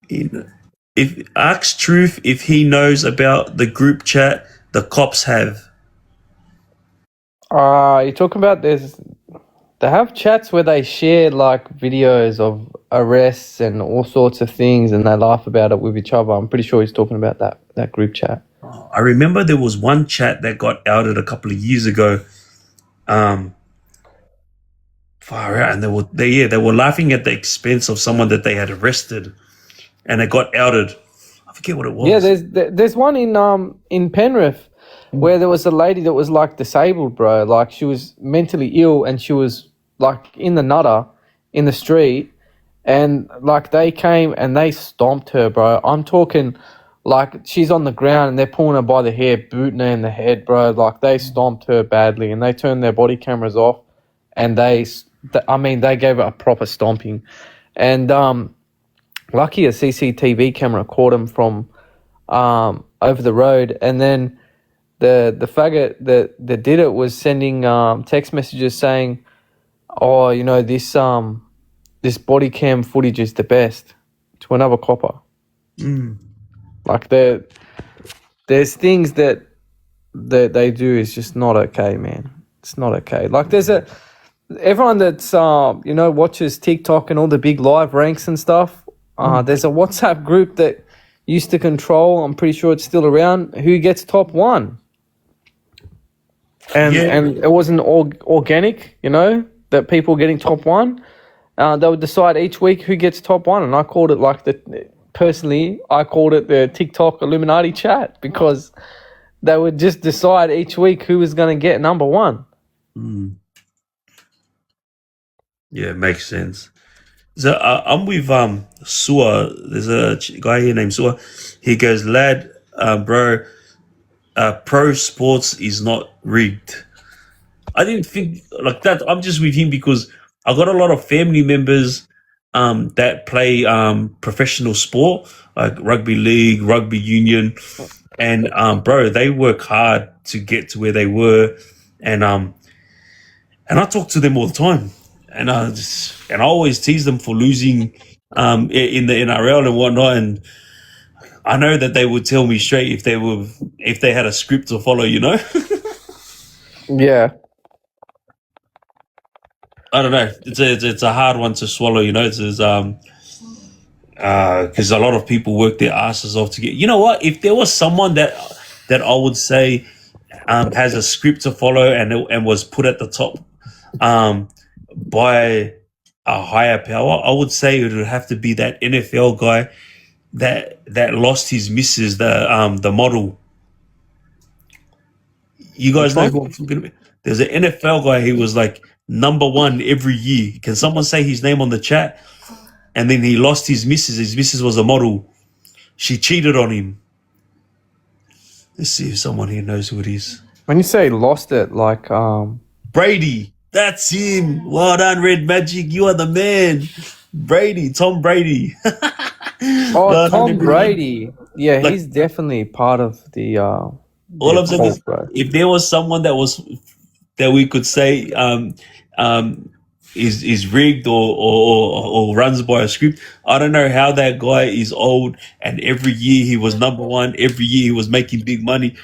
[SPEAKER 1] If asks Truth if he knows about the group chat the cops have.
[SPEAKER 2] You talking about they have chats where they share like videos of arrests and all sorts of things and they laugh about it with each other. I'm pretty sure he's talking about that group chat.
[SPEAKER 1] I remember there was one chat that got outed a couple of years ago. Far out, and they were laughing at the expense of someone that they had arrested, and it got outed. I forget what it was.
[SPEAKER 2] Yeah, there's one in Penrith where there was a lady that was like disabled, bro. Like she was mentally ill and she was like in the nutter in the street, and like they came and they stomped her, bro. I'm talking like she's on the ground and they're pulling her by the hair, booting her in the head, bro. Like they stomped her badly and they turned their body cameras off and they gave her a proper stomping. And lucky a CCTV camera caught him from over the road, and then the faggot that did it was sending text messages saying, "Oh, you know, this body cam footage is the best," to another copper. Like there's things that they do is just not okay, man. It's not okay. Like everyone that's watches TikTok and all the big live ranks and stuff. There's a WhatsApp group that used to control. I'm pretty sure it's still around. Who gets top one? And it wasn't organic, you know, that people getting top one. They would decide each week who gets top one, and I called it I called it the TikTok Illuminati chat, because they would just decide each week who was going to get number one.
[SPEAKER 1] Yeah, it makes sense. So I'm with Sua. There's a guy here named Sua. He goes, lad, bro, pro sports is not rigged. I didn't think like that. I'm just with him because I got a lot of family members that play professional sport like rugby league, rugby union, and bro, they work hard to get to where they were, and I talk to them all the time, and I always tease them for losing in the NRL and whatnot, and I know that they would tell me straight if they had a script to follow, you know.
[SPEAKER 2] Yeah.
[SPEAKER 1] I don't know. It's a hard one to swallow, you know. It's because a lot of people work their asses off to get. You know what? If there was someone that I would say has a script to follow and was put at the top by a higher power, I would say it would have to be that NFL guy that lost his missus, the model. You guys know who I'm talking about? There's an NFL guy. He was like #1 every year. Can someone say his name on the chat? And then he lost his missus. His missus was a model. She cheated on him. Let's see if someone here knows who it is.
[SPEAKER 2] When you say lost it, like
[SPEAKER 1] Brady. That's him. Well done, Red Magic. You are the man. Brady. Tom Brady.
[SPEAKER 2] oh, Tom Brady. Yeah, he's definitely part of the.
[SPEAKER 1] All I'm saying is, if there was someone that we could say is rigged or runs by a script, I don't know how that guy is old and every year he was #1, every year he was making big money.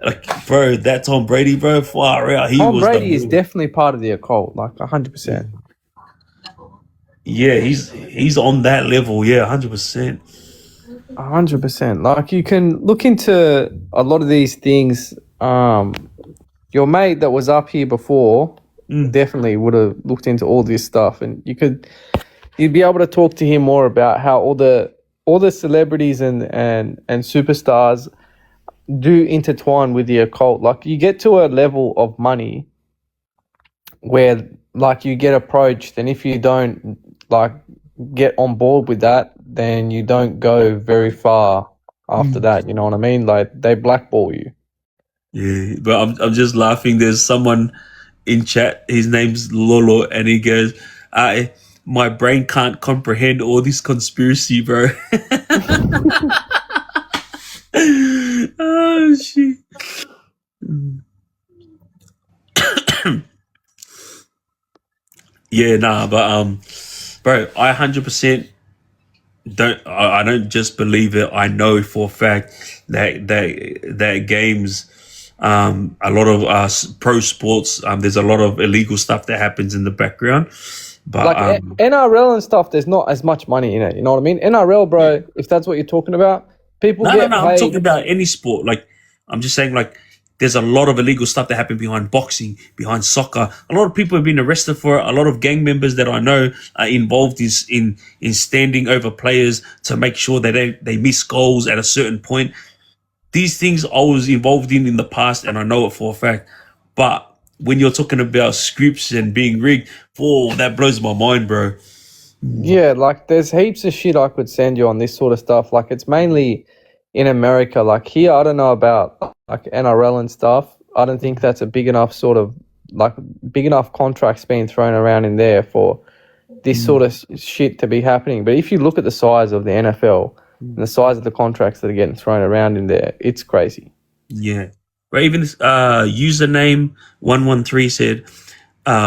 [SPEAKER 1] Like, bro, that Tom Brady, bro, far out.
[SPEAKER 2] Tom Brady is definitely part of the occult, like 100%.
[SPEAKER 1] Yeah, he's on that level. Yeah, 100%.
[SPEAKER 2] 100%. Like, you can look into a lot of these things. Your mate that was up here before definitely would have looked into all this stuff, and you'd be able to talk to him more about how all the celebrities and superstars do intertwine with the occult. Like, you get to a level of money where, like, you get approached, and if you don't like get on board with that, then you don't go very far after that. You know what I mean? Like, they blackball you.
[SPEAKER 1] Yeah, but I'm just laughing. There's someone in chat. His name's Lolo, and he goes, my brain can't comprehend all this conspiracy, bro." Oh shit. Yeah, nah, but bro, I 100% I don't just believe it. I know for a fact that games, a lot of pro sports, there's a lot of illegal stuff that happens in the background. But
[SPEAKER 2] like NRL and stuff, there's not as much money in it. You know what I mean? NRL, bro, if that's what you're talking about, people get paid.
[SPEAKER 1] I'm talking about any sport. Like, I'm just saying, like, there's a lot of illegal stuff that happened behind boxing, behind soccer. A lot of people have been arrested for it. A lot of gang members that I know are involved in standing over players to make sure that they miss goals at a certain point. These things I was involved in the past, and I know it for a fact. But when you're talking about scripts and being rigged, that blows my mind, bro.
[SPEAKER 2] Yeah, like, there's heaps of shit I could send you on this sort of stuff. Like, it's mainly in America. Like, here, I don't know about like NRL and stuff. I don't think that's a big enough contracts being thrown around in there for this sort of shit to be happening. But if you look at the size of the NFL and the size of the contracts that are getting thrown around in there, it's crazy.
[SPEAKER 1] Yeah. But even username 113 said,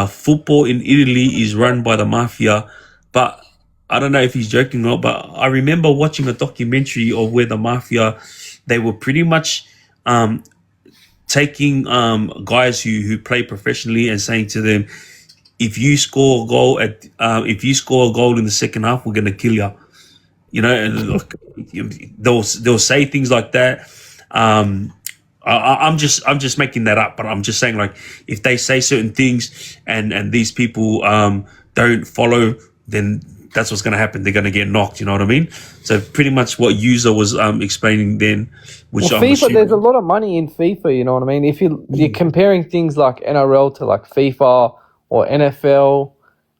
[SPEAKER 1] football in Italy is run by the mafia. But I don't know if he's joking or not, but I remember watching a documentary of where the mafia, they were pretty much taking guys who play professionally and saying to them, if you score a goal in the second half, we're gonna kill you. You know, and look, they'll say things like that. I'm just making that up, but I'm just saying, like, if they say certain things and these people don't follow, then that's what's going to happen. They're going to get knocked. You know what I mean? So pretty much what user was explaining then, which I'm
[SPEAKER 2] FIFA,
[SPEAKER 1] assuming,
[SPEAKER 2] there's a lot of money in FIFA. You know what I mean? If you're comparing things like NRL to like FIFA or NFL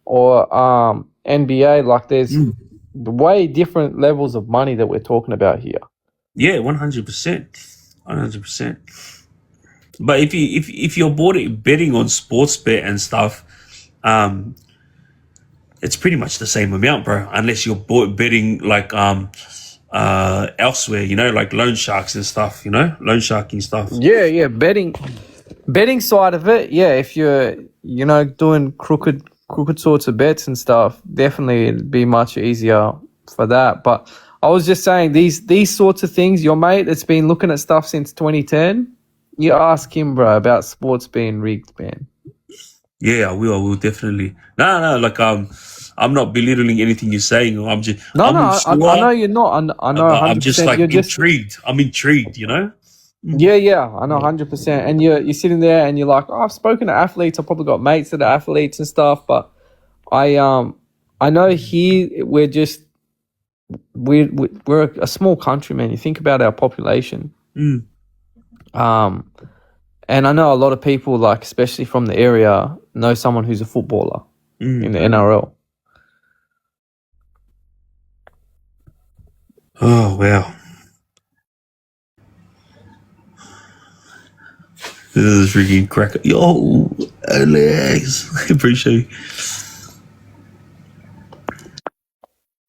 [SPEAKER 2] or NBA, like, there's way different levels of money that we're talking about here.
[SPEAKER 1] Yeah, 100%, 100%. But if you're betting on sports bet and stuff, it's pretty much the same amount, bro. Unless you're betting like elsewhere, you know, like loan sharks and stuff, you know, loan sharking stuff.
[SPEAKER 2] Yeah, betting side of it, yeah. If you're, you know, doing crooked sorts of bets and stuff, definitely it'd be much easier for that. But I was just saying these sorts of things. Your mate that's been looking at stuff since 2010, you ask him, bro, about sports being rigged, man.
[SPEAKER 1] Yeah, I will definitely. No, like I'm not belittling anything you're saying. I'm just
[SPEAKER 2] No, I know you're not. I know 100%.
[SPEAKER 1] I'm just like
[SPEAKER 2] you're
[SPEAKER 1] intrigued. I'm intrigued, you know?
[SPEAKER 2] Yeah, I know 100%. And you're sitting there and you're like, oh, I've spoken to athletes. I've probably got mates that are athletes and stuff. But I know here we're a small country, man. You think about our population. And I know a lot of people, like especially from the area, know someone who's a footballer in the NRL.
[SPEAKER 1] Oh wow. This is freaking cracker. Yo, Alex. I appreciate you.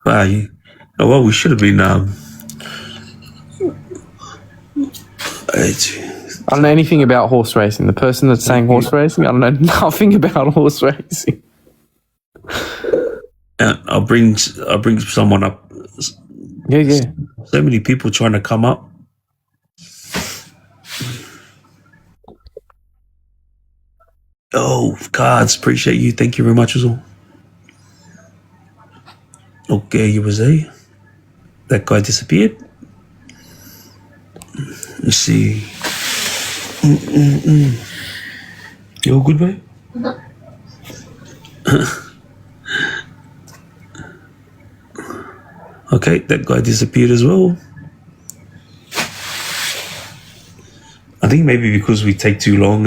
[SPEAKER 1] Wow, well, we should have been
[SPEAKER 2] I don't know anything about horse racing. The person that's saying horse racing, I don't know nothing about horse racing.
[SPEAKER 1] I'll bring someone up.
[SPEAKER 2] Yeah.
[SPEAKER 1] So many people trying to come up. Oh, cards. Appreciate you. Thank you very much as well. Okay, you was there. That guy disappeared. Let's see. You all good, babe? Okay, that guy disappeared as well. I think maybe because we take too long,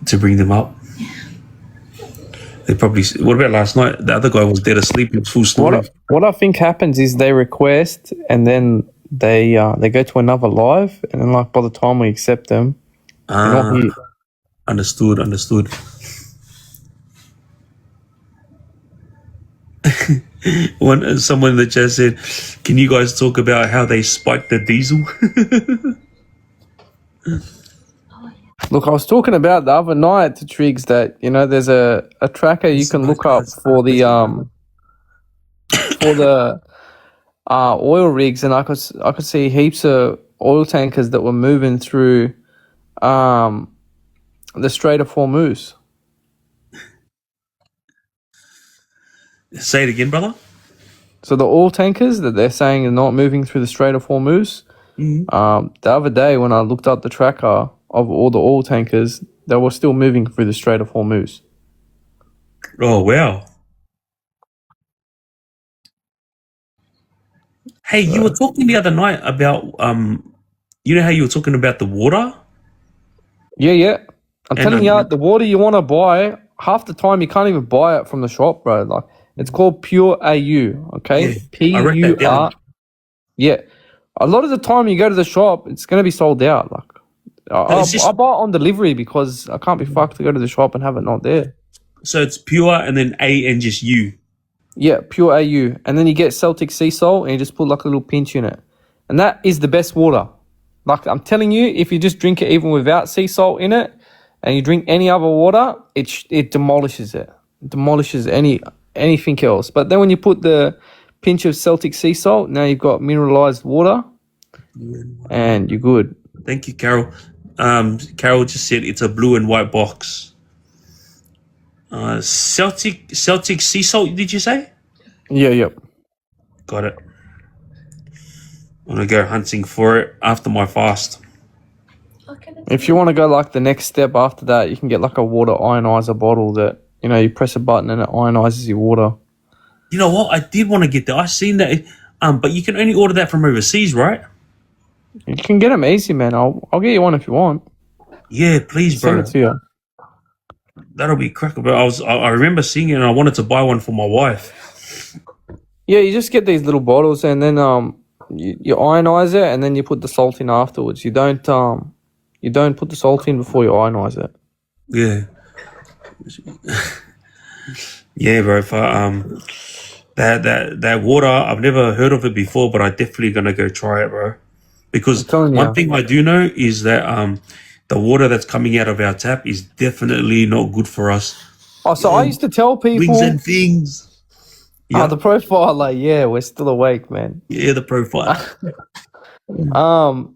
[SPEAKER 1] to bring them up. They probably. What about last night? The other guy was dead asleep. He was full snoring.
[SPEAKER 2] What I think happens is they request and then they go to another live, and then like by the time we accept them, they're not here.
[SPEAKER 1] Understood. Someone in the chat said, "Can you guys talk about how they spiked the diesel?"
[SPEAKER 2] Look, I was talking about the other night to Triggz that, you know, there's a tracker you can look up for the oil rigs, and I could see heaps of oil tankers that were moving through the Strait of Hormuz.
[SPEAKER 1] Say it again, brother.
[SPEAKER 2] So the oil tankers that they're saying are not moving through the Strait of Hormuz. The other day when I looked up the tracker of all the oil tankers, they were still moving through the Strait of Hormuz.
[SPEAKER 1] Oh wow! Hey, you were talking the other night about you know how you were talking about the water?
[SPEAKER 2] Yeah. I'm telling you, the water you want to buy, half the time you can't even buy it from the shop, bro. Like, it's called Pure AU, okay?
[SPEAKER 1] Yeah, I wrote that down.
[SPEAKER 2] PUR. Yeah. A lot of the time you go to the shop, it's going to be sold out. Like, I buy it on delivery because I can't be fucked to go to the shop and have it not there.
[SPEAKER 1] So it's pure and then A and just U.
[SPEAKER 2] Yeah, Pure AU. And then you get Celtic sea salt and you just put like a little pinch in it. And that is the best water. Like, I'm telling you, if you just drink it even without sea salt in it and you drink any other water, it demolishes it. It demolishes anything else. But then when you put the pinch of Celtic sea salt, now you've got mineralized water and you're good.
[SPEAKER 1] Thank you, Carol. Carol just said it's a blue and white box. Celtic sea salt, did you say?
[SPEAKER 2] Yeah.
[SPEAKER 1] Got it. I'm gonna go hunting for it after my fast.
[SPEAKER 2] If you want to go like the next step after that, you can get like a water ionizer bottle that, you know, you press a button and it ionizes your water.
[SPEAKER 1] You know what? I did want to get that. I seen that. But you can only order that from overseas, right?
[SPEAKER 2] You can get them easy, man. I'll get you one if you want.
[SPEAKER 1] Yeah, please, bro.
[SPEAKER 2] Send it to you.
[SPEAKER 1] That'll be cracker, bro. I remember seeing it and I wanted to buy one for my wife.
[SPEAKER 2] Yeah, you just get these little bottles and then you ionize it and then you put the salt in afterwards. You don't put the salt in before you ionize it.
[SPEAKER 1] Yeah. Yeah, bro. That water, I've never heard of it before, but I'm definitely gonna go try it, bro.
[SPEAKER 2] I'm
[SPEAKER 1] Because
[SPEAKER 2] telling
[SPEAKER 1] one
[SPEAKER 2] you.
[SPEAKER 1] thing I do know is that the water that's coming out of our tap is definitely not good for us.
[SPEAKER 2] Oh, so I used to tell
[SPEAKER 1] Wings
[SPEAKER 2] people,
[SPEAKER 1] and things. Yeah,
[SPEAKER 2] the profiler, yeah, we're still awake, man.
[SPEAKER 1] yeah, the profile.
[SPEAKER 2] Um,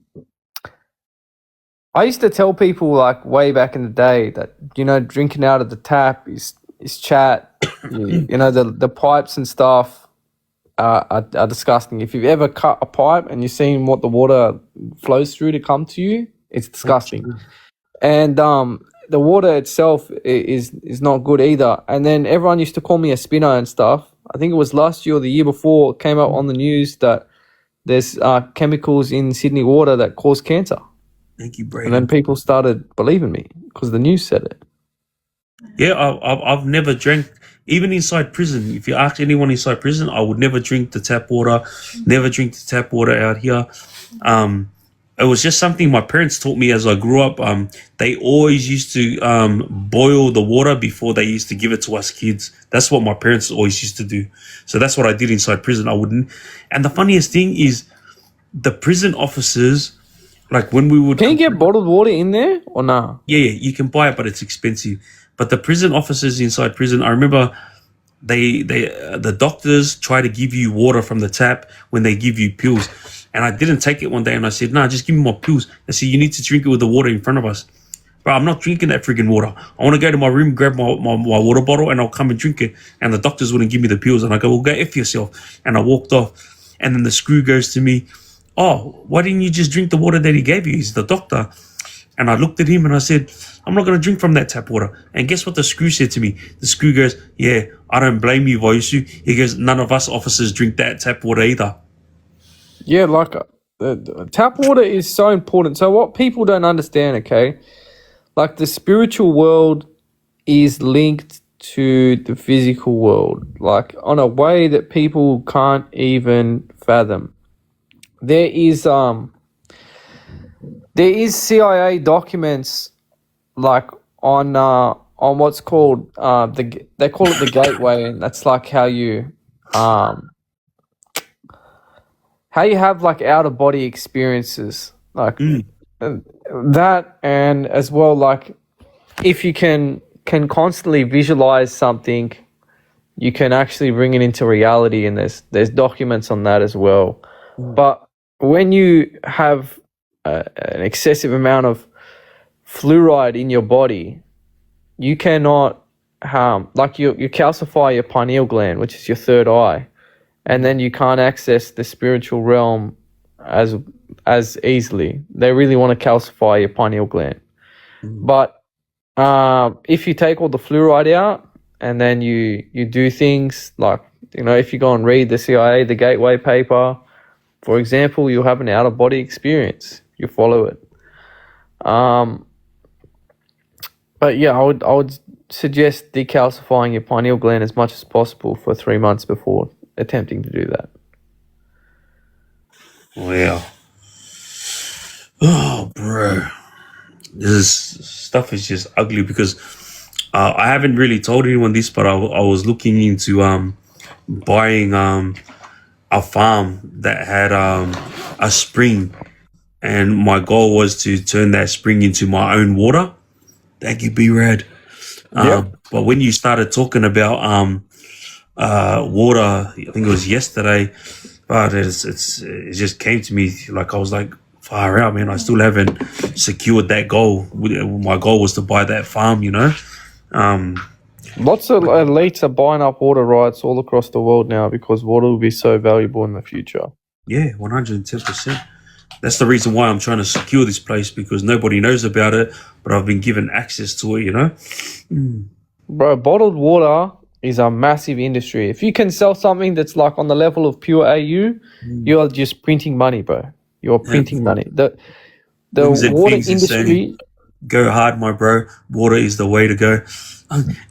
[SPEAKER 2] I used to tell people like way back in the day that, you know, drinking out of the tap is chat. You know, the pipes and stuff are disgusting. If you've ever cut a pipe and you've seen what the water flows through to come to you, it's disgusting. And the water itself is not good either. And then everyone used to call me a spinner and stuff. I think it was last year or the year before, it came out on the news that there's chemicals in Sydney water that cause cancer.
[SPEAKER 1] Thank you,
[SPEAKER 2] And
[SPEAKER 1] Brayden.
[SPEAKER 2] then people started believing me because the news said it.
[SPEAKER 1] Yeah, I've never drank, even inside prison. If you ask anyone inside prison, I would never drink the tap water, never drink the tap water out here. It was just something my parents taught me as I grew up. They always used to boil the water before they used to give it to us kids. That's what my parents always used to do. So that's what I did inside prison. I wouldn't. And the funniest thing is the prison officers, like when we would...
[SPEAKER 2] Can you get bottled water in there or nah?
[SPEAKER 1] Yeah, you can buy it, but it's expensive. But the prison officers inside prison, I remember the doctors try to give you water from the tap when they give you pills. And I didn't take it one day and I said, nah, just give me my pills. They said, you need to drink it with the water in front of us. But I'm not drinking that friggin' water. I want to go to my room, grab my water bottle and I'll come and drink it. And the doctors wouldn't give me the pills. And I go, well, go F yourself. And I walked off. And then the screw goes to me, oh, why didn't you just drink the water that he gave you? He's the doctor. And I looked at him and I said, I'm not going to drink from that tap water. And guess what the screw said to me? The screw goes, yeah, I don't blame you, Vaiusu. He goes, none of us officers drink that tap water either.
[SPEAKER 2] Yeah, like tap water is so important. So what people don't understand, okay, like the spiritual world is linked to the physical world, like on a way that people can't even fathom. There is CIA documents like on what's called they call it the gateway, and that's like how you have like out of body experiences, like that, and as well like if you can constantly visualize something, you can actually bring it into reality, and there's documents on that as well. But when you have an excessive amount of fluoride in your body, you cannot like you calcify your pineal gland, which is your third eye, and then you can't access the spiritual realm as easily. They really want to calcify your pineal gland. But if you take all the fluoride out and then you do things like, you know, if you go and read the CIA, the Gateway paper, for example, you'll have an out-of-body experience. You follow it. But yeah, I would suggest decalcifying your pineal gland as much as possible for 3 months before attempting to do that.
[SPEAKER 1] Wow. Oh, bro. This stuff is just ugly because I haven't really told anyone this, but I was looking into buying a farm that had a spring, and my goal was to turn that spring into my own water. That could be rad. But when you started talking about water, I think it was yesterday, but it just came to me, like I was like, far out, man. I still haven't secured that goal. My goal was to buy that farm, you know.
[SPEAKER 2] Lots of elites are buying up water rights all across the world now because water will be so valuable in the future.
[SPEAKER 1] Yeah, 110%. That's the reason why I'm trying to secure this place, because nobody knows about it, but I've been given access to it, you know?
[SPEAKER 2] Bro, bottled water is a massive industry. If you can sell something that's like on the level of pure AU, you are just printing money, bro. You're printing money. The water industry...
[SPEAKER 1] Go hard, my bro. Water is the way to go.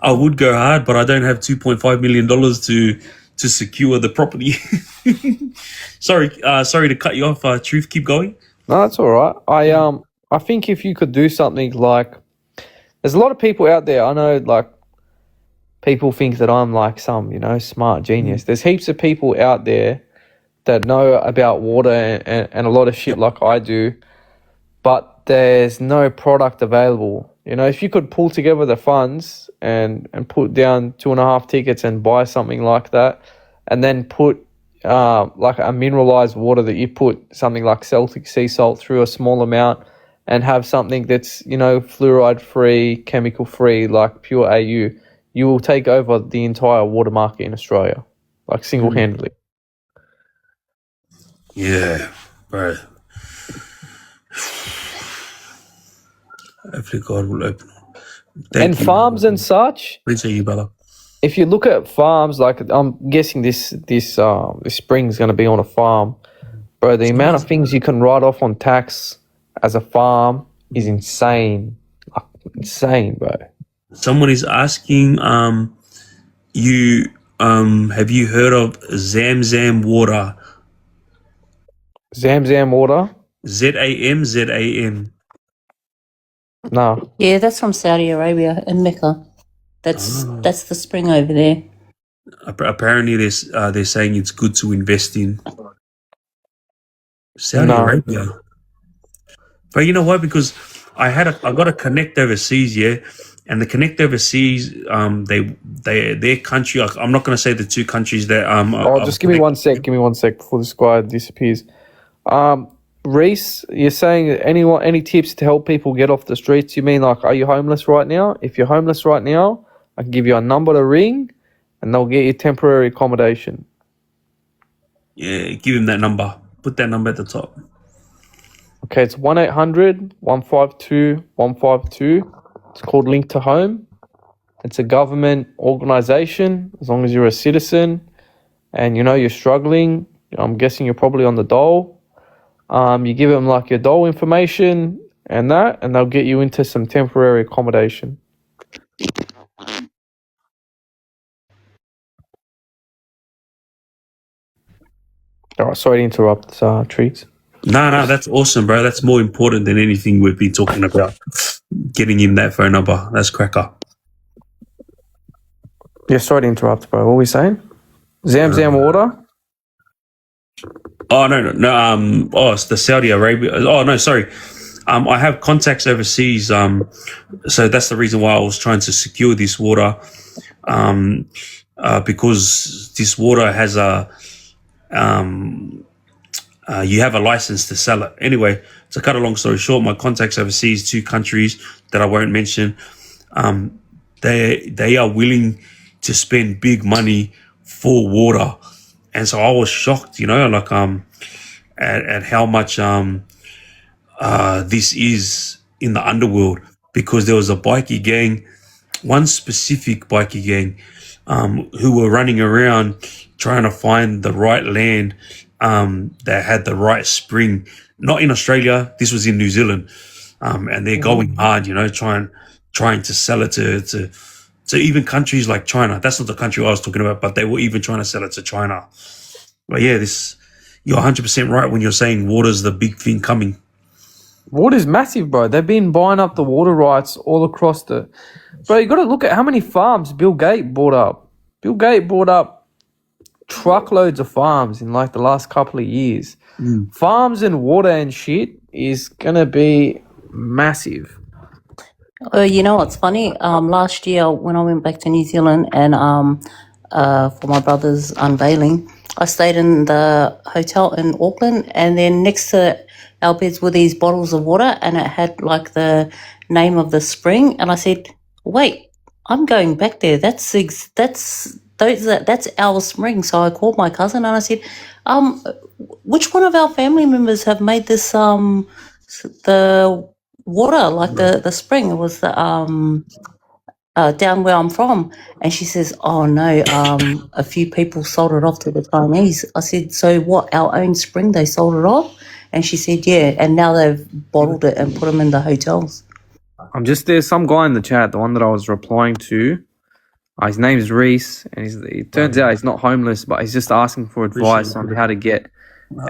[SPEAKER 1] I would go hard, but I don't have $2.5 million to secure the property. Sorry to cut you off. Truth, keep going.
[SPEAKER 2] No, that's all right. I think if you could do something like, there's a lot of people out there. I know, like people think that I'm like some, smart genius. There's heaps of people out there that know about water and a lot of shit like I do, but there's no product available. If you could pull together the funds and put down 2.5 tickets and buy something like that, and then put like a mineralized water that you put something like Celtic sea salt through a small amount and have something that's, fluoride free, chemical free, like pure AU, you will take over the entire water market in Australia, like single-handedly.
[SPEAKER 1] Yeah, bro. Hopefully God will open. Thank you.
[SPEAKER 2] Farms and such.
[SPEAKER 1] Appreciate you, brother.
[SPEAKER 2] If you look at farms, like I'm guessing this spring is going to be on a farm, bro. The amount of things you can write off on tax as a farm is insane, like, insane, bro.
[SPEAKER 1] Someone is asking, you have you heard of Zamzam water?
[SPEAKER 2] Zamzam water?
[SPEAKER 1] ZAM.
[SPEAKER 2] No.
[SPEAKER 3] Yeah, that's from Saudi Arabia in Mecca. That's the spring over there.
[SPEAKER 1] Apparently, they're saying it's good to invest in Saudi Arabia. But you know why? Because I got a connect overseas, yeah, and the connect overseas, their country. I'm not going to say the two countries that
[SPEAKER 2] just give me one sec. Give me 1 sec before this guy disappears. Reese, you're saying any tips to help people get off the streets? You mean like, are you homeless right now? If you're homeless right now, I can give you a number to ring, and they'll get you temporary accommodation.
[SPEAKER 1] Yeah, give him that number. Put that number at the top.
[SPEAKER 2] Okay, it's 1-800-152-152. It's called Link to Home. It's a government organisation. As long as you're a citizen and you're struggling, I'm guessing you're probably on the dole. You give them like your dole information and they'll get you into some temporary accommodation. All right, sorry to interrupt, Triggz.
[SPEAKER 1] No, that's awesome, bro. That's more important than anything we've been talking about. Getting him that phone number. That's cracker.
[SPEAKER 2] Yeah, sorry to interrupt, bro. What were we saying? Zamzam water?
[SPEAKER 1] Oh, no. It's the Saudi Arabia. Oh, no, sorry. I have contacts overseas. So that's the reason why I was trying to secure this water. Because this water has you have a license to sell it. Anyway, to cut a long story short, my contacts overseas, 2 countries that I won't mention, they are willing to spend big money for water. And so I was shocked, like at how much this is in the underworld, because there was a bikie gang, one specific bikie gang, who were running around trying to find the right land that had the right spring. Not in Australia, this was in New Zealand, and they're going hard, trying to sell it to even countries like China. That's not the country I was talking about, but they were even trying to sell it to China. But yeah, you're 100% right when you're saying water's the big thing coming.
[SPEAKER 2] Water's massive, bro. They've been buying up the water rights all across the... Bro, you got to look at how many farms Bill Gates bought up. Bill Gates bought up truckloads of farms in like the last couple of years. Farms and water and shit is going to be massive.
[SPEAKER 3] You know what's funny? Last year when I went back to New Zealand and for my brother's unveiling, I stayed in the hotel in Auckland, and then next to our beds were these bottles of water, and it had like the name of the spring. And I said, "Wait, I'm going back there. That's our spring." So I called my cousin and I said, "Which one of our family members have made this the water, like the spring?" It was the down where I'm from. And she says, "Oh no, a few people sold it off to the Chinese." I said, "So what, our own spring, they sold it off?" And she said, "Yeah, and now they've bottled it and put them in the hotels."
[SPEAKER 2] There's some guy in the chat, the one that I was replying to. His name's Reese, and it turns out he's not homeless, but he's just asking for advice on how to get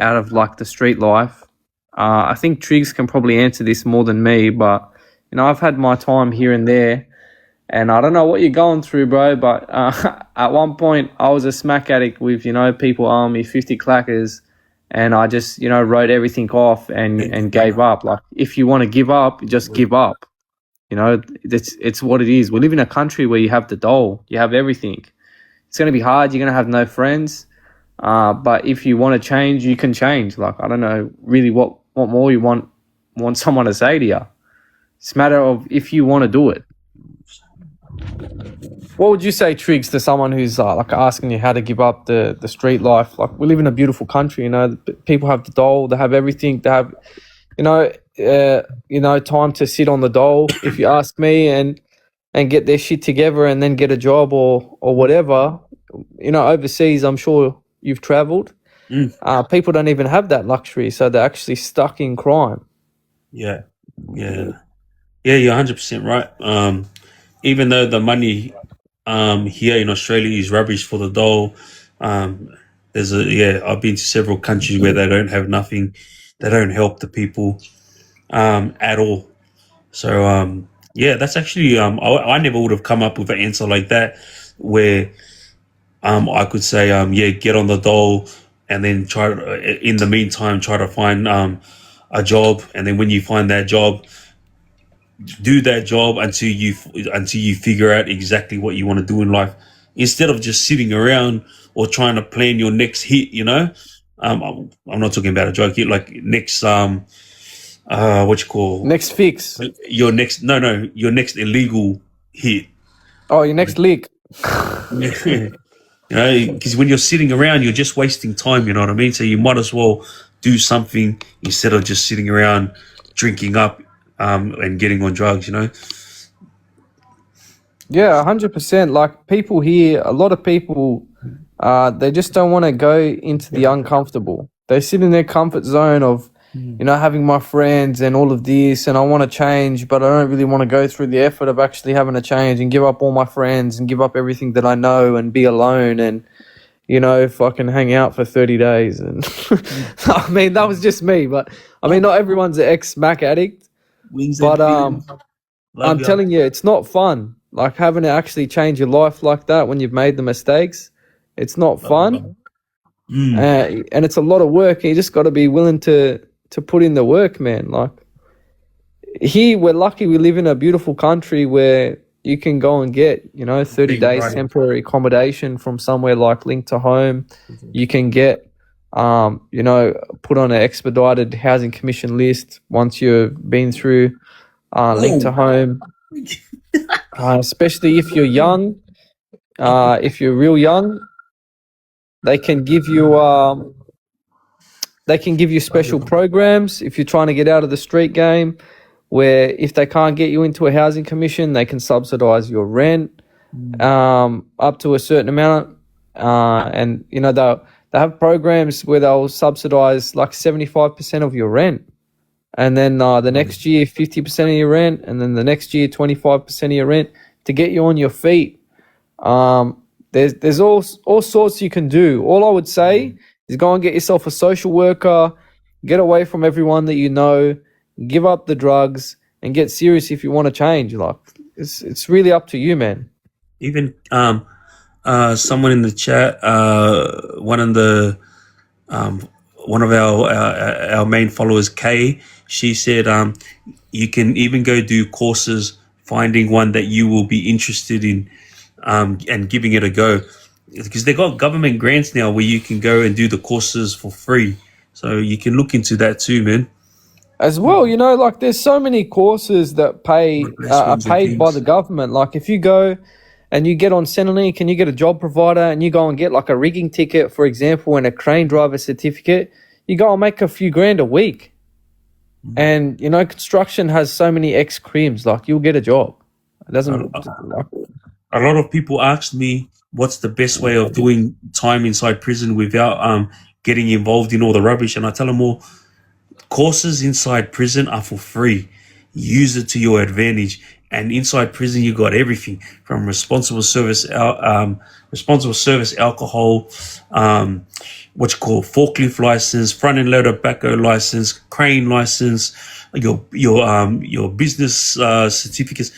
[SPEAKER 2] out of like the street life. I think Triggz can probably answer this more than me, but I've had my time here and there, And I don't know what you're going through, bro, but at one point I was a smack addict with, people owing me 50 clackers, and I just, wrote everything off and gave up. Like, if you want to give up, just give up. It's what it is. We live in a country where you have the dole, you have everything. It's going to be hard. You're going to have no friends. But if you want to change, you can change. Like, I don't know really what more you want someone to say to you. It's a matter of if you want to do it. What would you say, Triggz, to someone who's like asking you how to give up the street life? Like, we live in a beautiful country, people have the dole, they have everything, they have, time to sit on the dole, if you ask me, and get their shit together and then get a job or whatever. Overseas, I'm sure you've traveled. People don't even have that luxury, so they're actually stuck in crime.
[SPEAKER 1] Yeah, you're 100% right. Even though the money here in Australia is rubbish for the dole, I've been to several countries where they don't have nothing, they don't help the people at all. So that's actually I never would have come up with an answer like that, where I could say get on the dole, and then in the meantime try to find a job, and then when you find that job, do that job until you figure out exactly what you want to do in life, instead of just sitting around or trying to plan your next hit. I'm not talking about a joke hit, like next
[SPEAKER 2] next fix,
[SPEAKER 1] your next illegal hit.
[SPEAKER 2] Oh, your next leak.
[SPEAKER 1] Because when you're sitting around, you're just wasting time. You know what I mean? So you might as well do something instead of just sitting around drinking up and getting on drugs.
[SPEAKER 2] Yeah, 100%. Like, people here, a lot of people, they just don't want to go into the uncomfortable. They sit in their comfort zone of, having my friends and all of this, and I want to change, but I don't really want to go through the effort of actually having to change and give up all my friends and give up everything that I know and be alone and, fucking hang out for 30 days. And I mean, that was just me, but I mean, not everyone's an ex-smack addict. But I'm telling you, it's not fun. Like, having to actually change your life like that when you've made the mistakes, it's not fun. And it's a lot of work. And you just got to be willing to put in the work, man. Like, here, we're lucky we live in a beautiful country where you can go and get, 30 days temporary accommodation from somewhere like Link to Home. You can get put on an expedited housing commission list once you've been through Link to Home. Especially if you're young, if you're real young, they can give you special programs if you're trying to get out of the street game, where if they can't get you into a housing commission, they can subsidise your rent up to a certain amount, and they have programs where they'll subsidise like 75% of your rent, and then the next year 50% of your rent, and then the next year 25% of your rent, to get you on your feet. There's all sorts you can do. All I would say is go and get yourself a social worker, get away from everyone that you know, give up the drugs, and get serious if you want to change. Like, it's really up to you, man.
[SPEAKER 1] Even someone in the chat, one of our main followers, Kay, she said you can even go do courses, finding one that you will be interested in, and giving it a go, because they got government grants now where you can go and do the courses for free. So you can look into that too, man.
[SPEAKER 2] As well, like, there's so many courses that are paid by the government. Like, if you go and you get on Centrelink and you get a job provider and you go and get like a rigging ticket, for example, and a crane driver certificate, you go and make a few grand a week. And, construction has so many ex-crims, like, you'll get a job. It doesn't...
[SPEAKER 1] A lot of people ask me what's the best way of doing time inside prison without getting involved in all the rubbish. And I tell them all, courses inside prison are for free. Use it to your advantage. And inside prison, you got everything from responsible service alcohol, forklift license, front end loader backhoe license, crane license, your business certificates,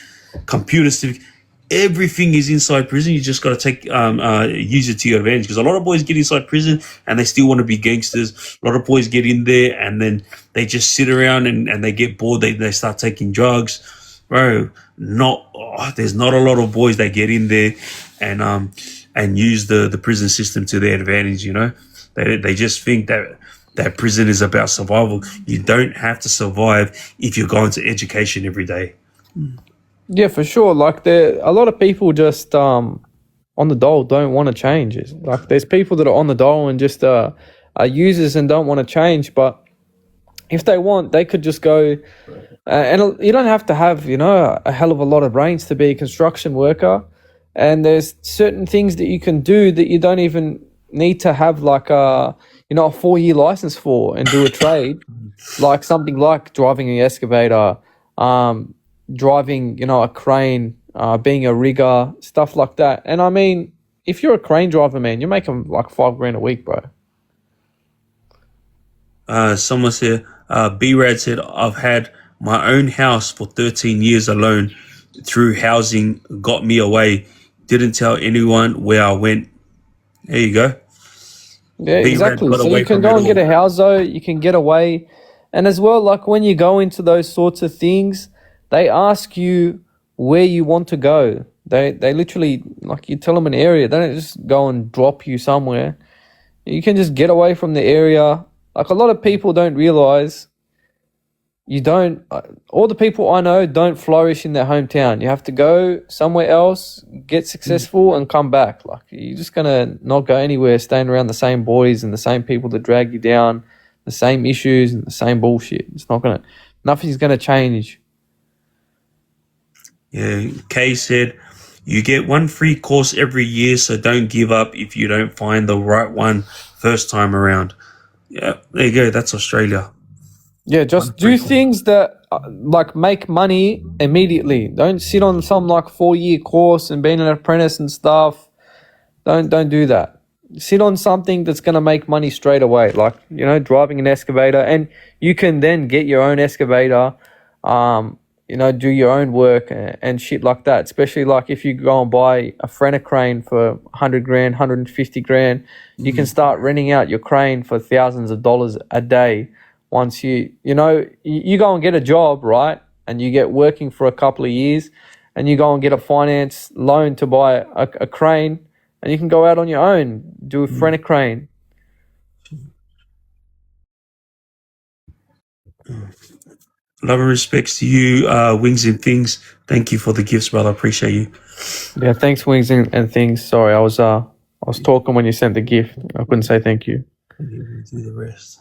[SPEAKER 1] computer certificate. everything is inside prison. You just got to take use it to your advantage, because a lot of boys get inside prison and they still want to be gangsters. A lot of boys get in there and then they just sit around and they get bored. They start taking drugs, bro. There's not a lot of boys that get in there and use the prison system to their advantage. You know, they just think that prison is about survival. You don't have to survive if you're going to education every day.
[SPEAKER 2] Yeah, for sure. Like, a lot of people just on the dole don't want to change. Like, there's people that are on the dole and just are users and don't want to change. But if they want, they could just go. And you don't have to have, you know, a hell of a lot of brains to be a construction worker. And there's certain things that you can do that you don't even need to have, like a 4-year license for, and do a trade, like something like driving an excavator, driving, you know, a crane, being a rigger, stuff like that. And I mean, if you're a crane driver, man, you're making like $5,000 a week, bro.
[SPEAKER 1] Someone said, B-Rad said, I've had my own house for 13 years alone. Through housing, got me away. Didn't tell anyone where I went. There you go.
[SPEAKER 2] Yeah,
[SPEAKER 1] B-Rad
[SPEAKER 2] exactly.
[SPEAKER 1] got
[SPEAKER 2] So
[SPEAKER 1] away
[SPEAKER 2] you can
[SPEAKER 1] from
[SPEAKER 2] go
[SPEAKER 1] it
[SPEAKER 2] and get
[SPEAKER 1] all.
[SPEAKER 2] a house, though. You can get away. And as well, like, when you go into those sorts of things, they ask you where you want to go. They literally, like, you tell them an area. They don't just go and drop you somewhere. You can just get away from the area. Like, a lot of people don't realize all the people I know don't flourish in their hometown. You have to go somewhere else, get successful, and come back. Like, you're just going to not go anywhere staying around the same boys and the same people that drag you down, the same issues and the same bullshit. Nothing's going to change.
[SPEAKER 1] Yeah, Kay said, you get one free course every year, so don't give up if you don't find the right one first time around. Yeah, there you go. That's Australia.
[SPEAKER 2] Yeah, just do things that like make money immediately. Don't sit on some like 4-year course and being an apprentice and stuff. Don't do that. Sit on something that's going to make money straight away, like, you know, driving an excavator, and you can then get your own excavator, you know, do your own work and shit like that. Especially like if you go and buy a Frenner crane for $100,000, $150,000, you can start renting out your crane for thousands of dollars a day. Once you go and get a job, right, and you get working for a couple of years, and you go and get a finance loan to buy a crane, and you can go out on your own, do a Frenner crane.
[SPEAKER 1] Love and respects to you, Wings and Things. Thank you for the gifts, brother. Appreciate you.
[SPEAKER 2] Yeah, thanks, Wings and Things. Sorry, I was talking when you sent the gift. I couldn't say thank you.
[SPEAKER 1] Do the rest.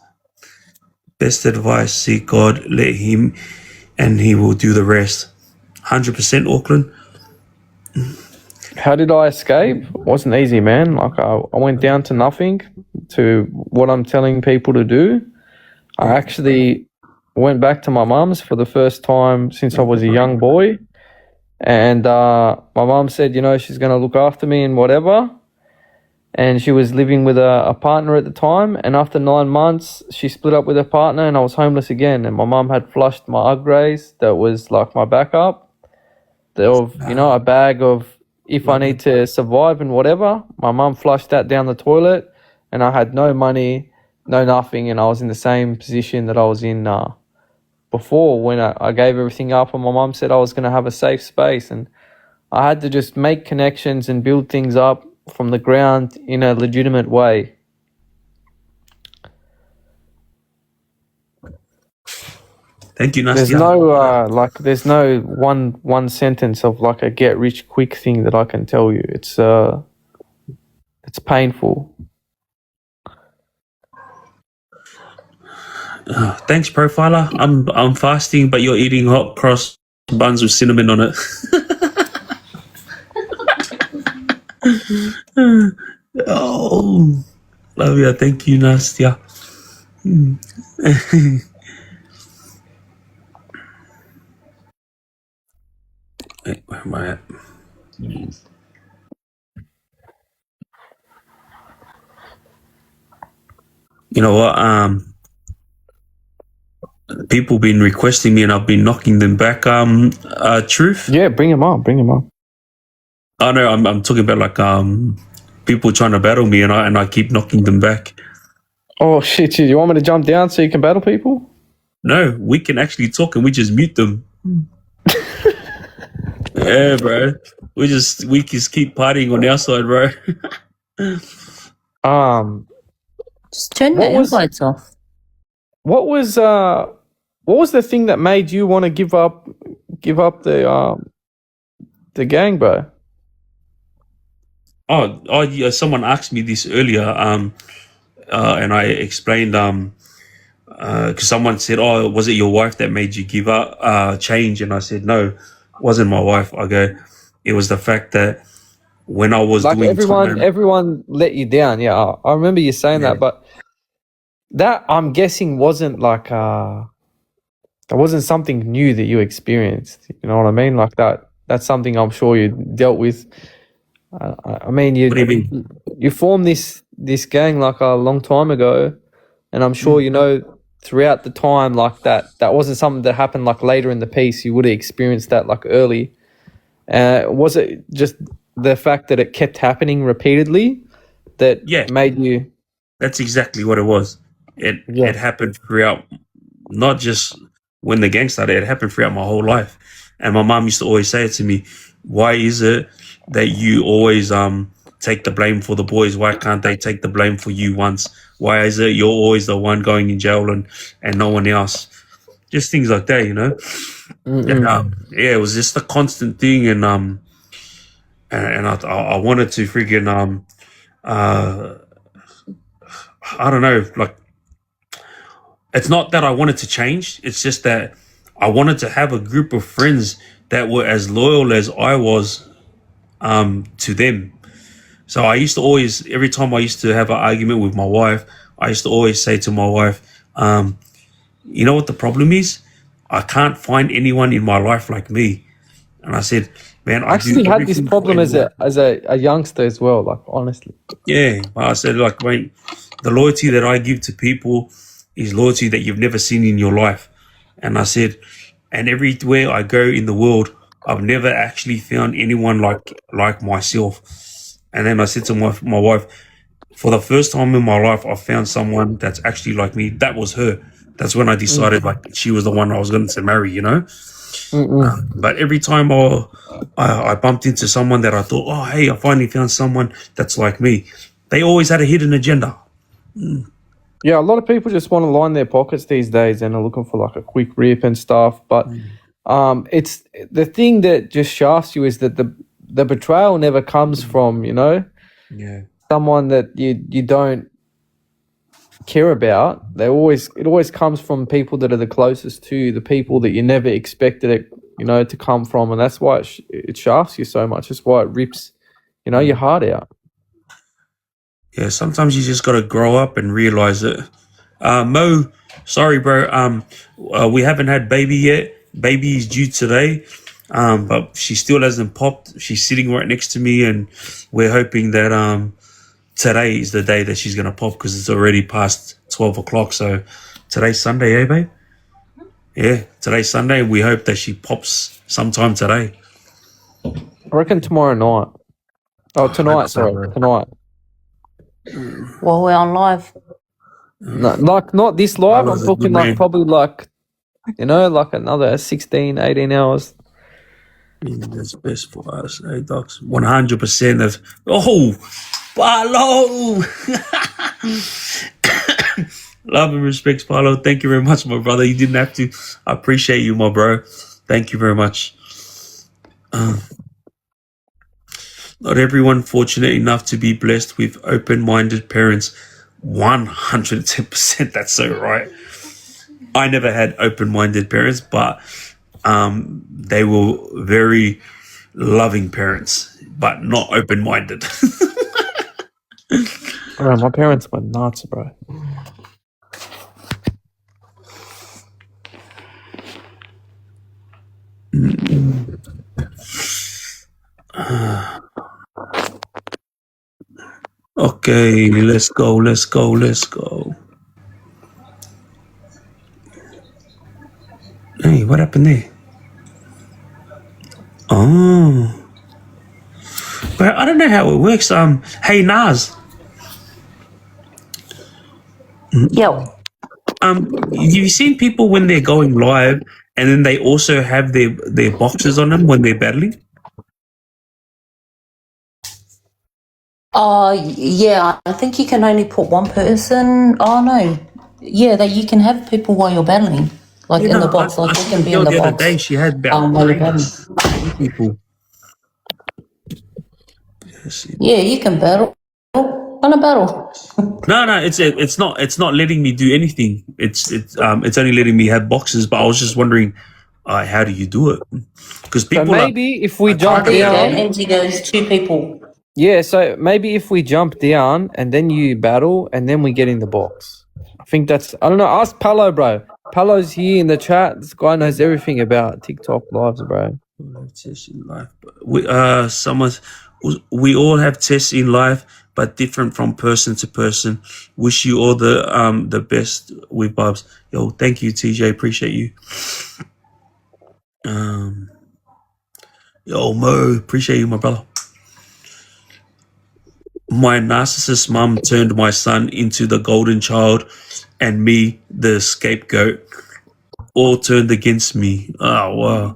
[SPEAKER 1] Best advice, seek God, let him, and he will do the rest. 100% Auckland.
[SPEAKER 2] How did I escape? It wasn't easy, man. Like, I went down to nothing, to what I'm telling people to do. I actually went back to my mum's for the first time since I was a young boy. And my mum said, you know, she's going to look after me and whatever. And she was living with a partner at the time. And after 9 months, she split up with her partner and I was homeless again. And my mum had flushed my UGG rays that was like my backup. Of, you know, a bag of if I need to survive and whatever. My mum flushed that down the toilet and I had no money, no nothing. And I was in the same position that I was in before when I gave everything up. And my mum said I was going to have a safe space. And I had to just make connections and build things up from the ground in a legitimate way.
[SPEAKER 1] Thank you, Nastia.
[SPEAKER 2] There's no one sentence of like a get rich quick thing that I can tell you. It's painful.
[SPEAKER 1] Thanks, Profiler. I'm fasting, but you're eating hot cross buns with cinnamon on it. Oh, love you. Thank you, Nastia. Wait, where am I at? You know what? People been requesting me, and I've been knocking them back. Truth.
[SPEAKER 2] Yeah, bring him up.
[SPEAKER 1] Oh no, I'm talking about like people trying to battle me, and I keep knocking them back.
[SPEAKER 2] Oh shit! You want me to jump down so you can battle people?
[SPEAKER 1] No, we can actually talk and we just mute them. Yeah, bro. We just keep partying on our side, bro.
[SPEAKER 3] Just turn
[SPEAKER 2] What
[SPEAKER 3] your
[SPEAKER 2] was-
[SPEAKER 3] invites off.
[SPEAKER 2] What was the thing that made you want to give up the gang, bro?
[SPEAKER 1] Oh, yeah, someone asked me this earlier, and I explained, because someone said, "Oh, was it your wife that made you give up, change?" And I said, "No, it wasn't my wife." I go, "It was the fact that when I was
[SPEAKER 2] Like
[SPEAKER 1] doing
[SPEAKER 2] everyone, everyone let you down. Yeah, I remember you saying
[SPEAKER 1] Yeah.
[SPEAKER 2] that, but that I'm guessing wasn't like that wasn't something new that you experienced. You know what I mean? Like that's something I'm sure you dealt with. I mean,
[SPEAKER 1] What do you mean?
[SPEAKER 2] you formed this gang like a long time ago, and I'm sure you know throughout the time like that wasn't something that happened like later in the piece. You would have experienced that like early. Was it just the fact that it kept happening repeatedly that
[SPEAKER 1] Yeah.
[SPEAKER 2] made you?
[SPEAKER 1] That's exactly what it was. It happened throughout, not just when the gang started. It happened throughout my whole life. And my mom used to always say it to me, "Why is it that you always take the blame for the boys? Why can't they take the blame for you once? Why is it you're always the one going in jail and no one else?" Just things like that, you know. And, yeah, it was just a constant thing, and I wanted to freaking I don't know, like, it's not that I wanted to change. It's just that I wanted to have a group of friends that were as loyal as I was to them. So I used to always, every time I used to have an argument with my wife, I used to always say to my wife, you know what the problem is? I can't find anyone in my life like me. And I said, man,
[SPEAKER 2] I actually had this problem as a youngster as well. Like honestly,
[SPEAKER 1] yeah. I said, like, mate, the loyalty that I give to people is loyalty that you've never seen in your life. And I said, and everywhere I go in the world, I've never actually found anyone like myself. And then I said to my wife, for the first time in my life, I found someone that's actually like me. That was her. That's when I decided like she was the one I was going to marry, you know? But every time I bumped into someone that I thought, oh, hey, I finally found someone that's like me, they always had a hidden agenda.
[SPEAKER 2] yeah, a lot of people just want to line their pockets these days and are looking for like a quick rip and stuff. But it's the thing that just shafts you is that the betrayal never comes from, you know, someone that you don't care about. It always comes from people that are the closest to you, the people that you never expected it, you know, to come from, and that's why it shafts you so much. That's why it rips, you know, your heart out.
[SPEAKER 1] Yeah, sometimes you just got to grow up and realize it. Mo, sorry, bro. We haven't had baby yet. Baby is due today, but she still hasn't popped. She's sitting right next to me, and we're hoping that today is the day that she's gonna pop because it's already past 12 o'clock. So today's Sunday, eh, babe? Yeah, today's Sunday, and we hope that she pops sometime today.
[SPEAKER 2] I reckon tomorrow night. Oh, tonight. Sorry, tonight.
[SPEAKER 3] While we're on live.
[SPEAKER 2] No, like not this live. I'm talking like probably like, you know, like another 16, 18 hours.
[SPEAKER 1] That's best for us, eh, docs? 100% of. Oh, Paulo! Love and respect, Paulo. Thank you very much, my brother. You didn't have to. I appreciate you, my bro. Thank you very much. Not everyone fortunate enough to be blessed with open-minded parents. 110%. That's so right. I never had open-minded parents, but they were very loving parents, but not open-minded.
[SPEAKER 2] Bro, my parents were nuts, bro.
[SPEAKER 1] Okay, let's go. Hey, what happened there? Oh. don't know how it works. Hey Nas,
[SPEAKER 3] Yeah.
[SPEAKER 1] you've seen people when they're going live, and then they also have their boxes on them when they're battling.
[SPEAKER 3] Yeah, I think you can only put one person. Oh no, yeah, that you can have people while you're battling, like in the box, like you can be in the
[SPEAKER 1] other
[SPEAKER 3] box.
[SPEAKER 1] day she had about
[SPEAKER 3] While you're battling.
[SPEAKER 1] 3 people.
[SPEAKER 3] Yeah, you can battle. On a battle.
[SPEAKER 1] No, it's not letting me do anything. It's only letting me have boxes. But I was just wondering, how do you do it? Because
[SPEAKER 2] So
[SPEAKER 1] people
[SPEAKER 2] maybe if we jump
[SPEAKER 3] There you go.
[SPEAKER 2] down,
[SPEAKER 3] Empty goes 2 people.
[SPEAKER 2] yeah. So maybe if we jump down and then you battle and then we get in the box. I think that's. I don't know. Ask Palo, bro. Palo's here in the chat. This guy knows everything about TikTok lives, bro.
[SPEAKER 1] tests in life. We all have tests in life, but different from person to person. Wish you all the best with Bubs. Yo, thank you, TJ. Appreciate you. Yo, Mo, appreciate you, my brother. My narcissist mom turned my son into the golden child, and me, the scapegoat. All turned against me. Oh wow.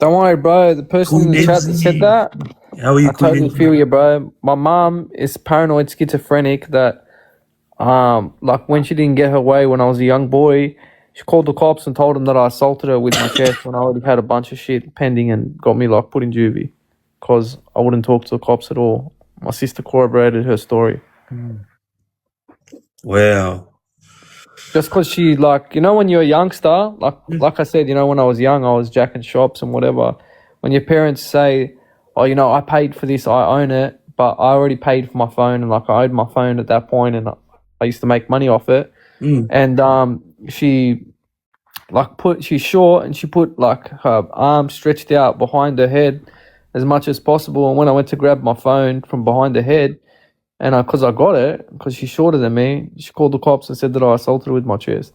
[SPEAKER 2] Don't worry, bro. The person in the chat that said that,
[SPEAKER 1] how are you?
[SPEAKER 2] I totally feel you, bro. My mom is paranoid schizophrenic that, like when she didn't get her way when I was a young boy, she called the cops and told them that I assaulted her with my chest when I already had a bunch of shit pending and got me like put in juvie because I wouldn't talk to the cops at all. My sister corroborated her story.
[SPEAKER 1] Wow.
[SPEAKER 2] Just because she, like, you know, when you're a youngster, like I said, you know, when I was young, I was jacking shops and whatever. When your parents say, oh, you know, I paid for this, I own it, but I already paid for my phone and like I owed my phone at that point and I used to make money off it. And she's short and she put like her arm stretched out behind her head as much as possible. And when I went to grab my phone from behind her head, and because I got it, because she's shorter than me, she called the cops and said that I assaulted her with my chest.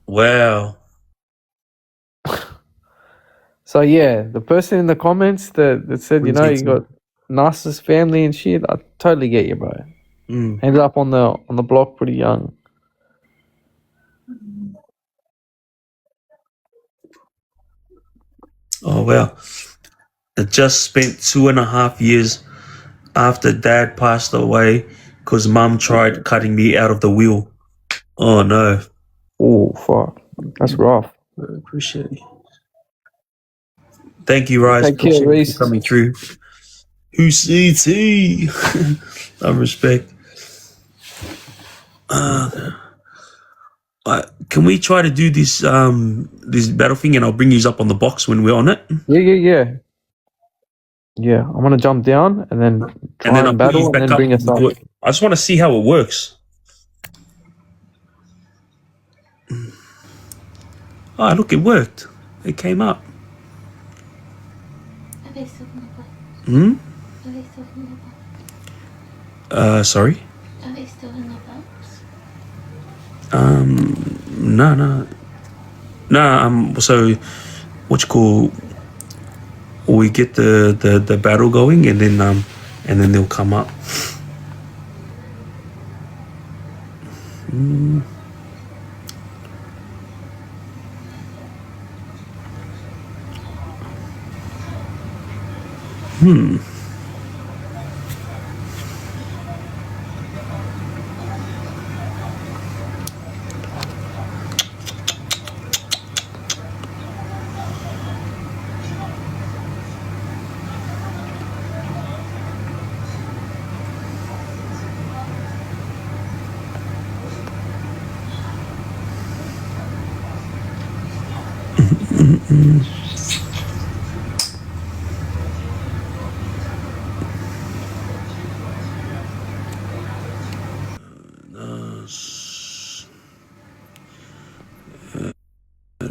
[SPEAKER 1] Wow.
[SPEAKER 2] So yeah, the person in the comments that said, you know, you got narcissist family and shit, I totally get you, bro. Ended up on the block pretty young.
[SPEAKER 1] Oh wow. I just spent 2.5 years after dad passed away because mom tried cutting me out of the wheel. Oh no.
[SPEAKER 2] Oh fuck. That's rough.
[SPEAKER 1] I appreciate it. Thank you, Rice.
[SPEAKER 2] Take care, Reese.
[SPEAKER 1] For coming through. Who's CT? I respect. Can we try to do this this battle thing and I'll bring you up on the box when we're on it?
[SPEAKER 2] Yeah. Yeah, I'm gonna jump down and then try and battle and then bring us up.
[SPEAKER 1] I just want to see how it works. Oh, look, it worked. It came up.
[SPEAKER 8] Are they still in the box? Are they still in the box?
[SPEAKER 1] Sorry?
[SPEAKER 8] Are they still in the box?
[SPEAKER 1] No. So, what you call? We get the battle going, and then they'll come up.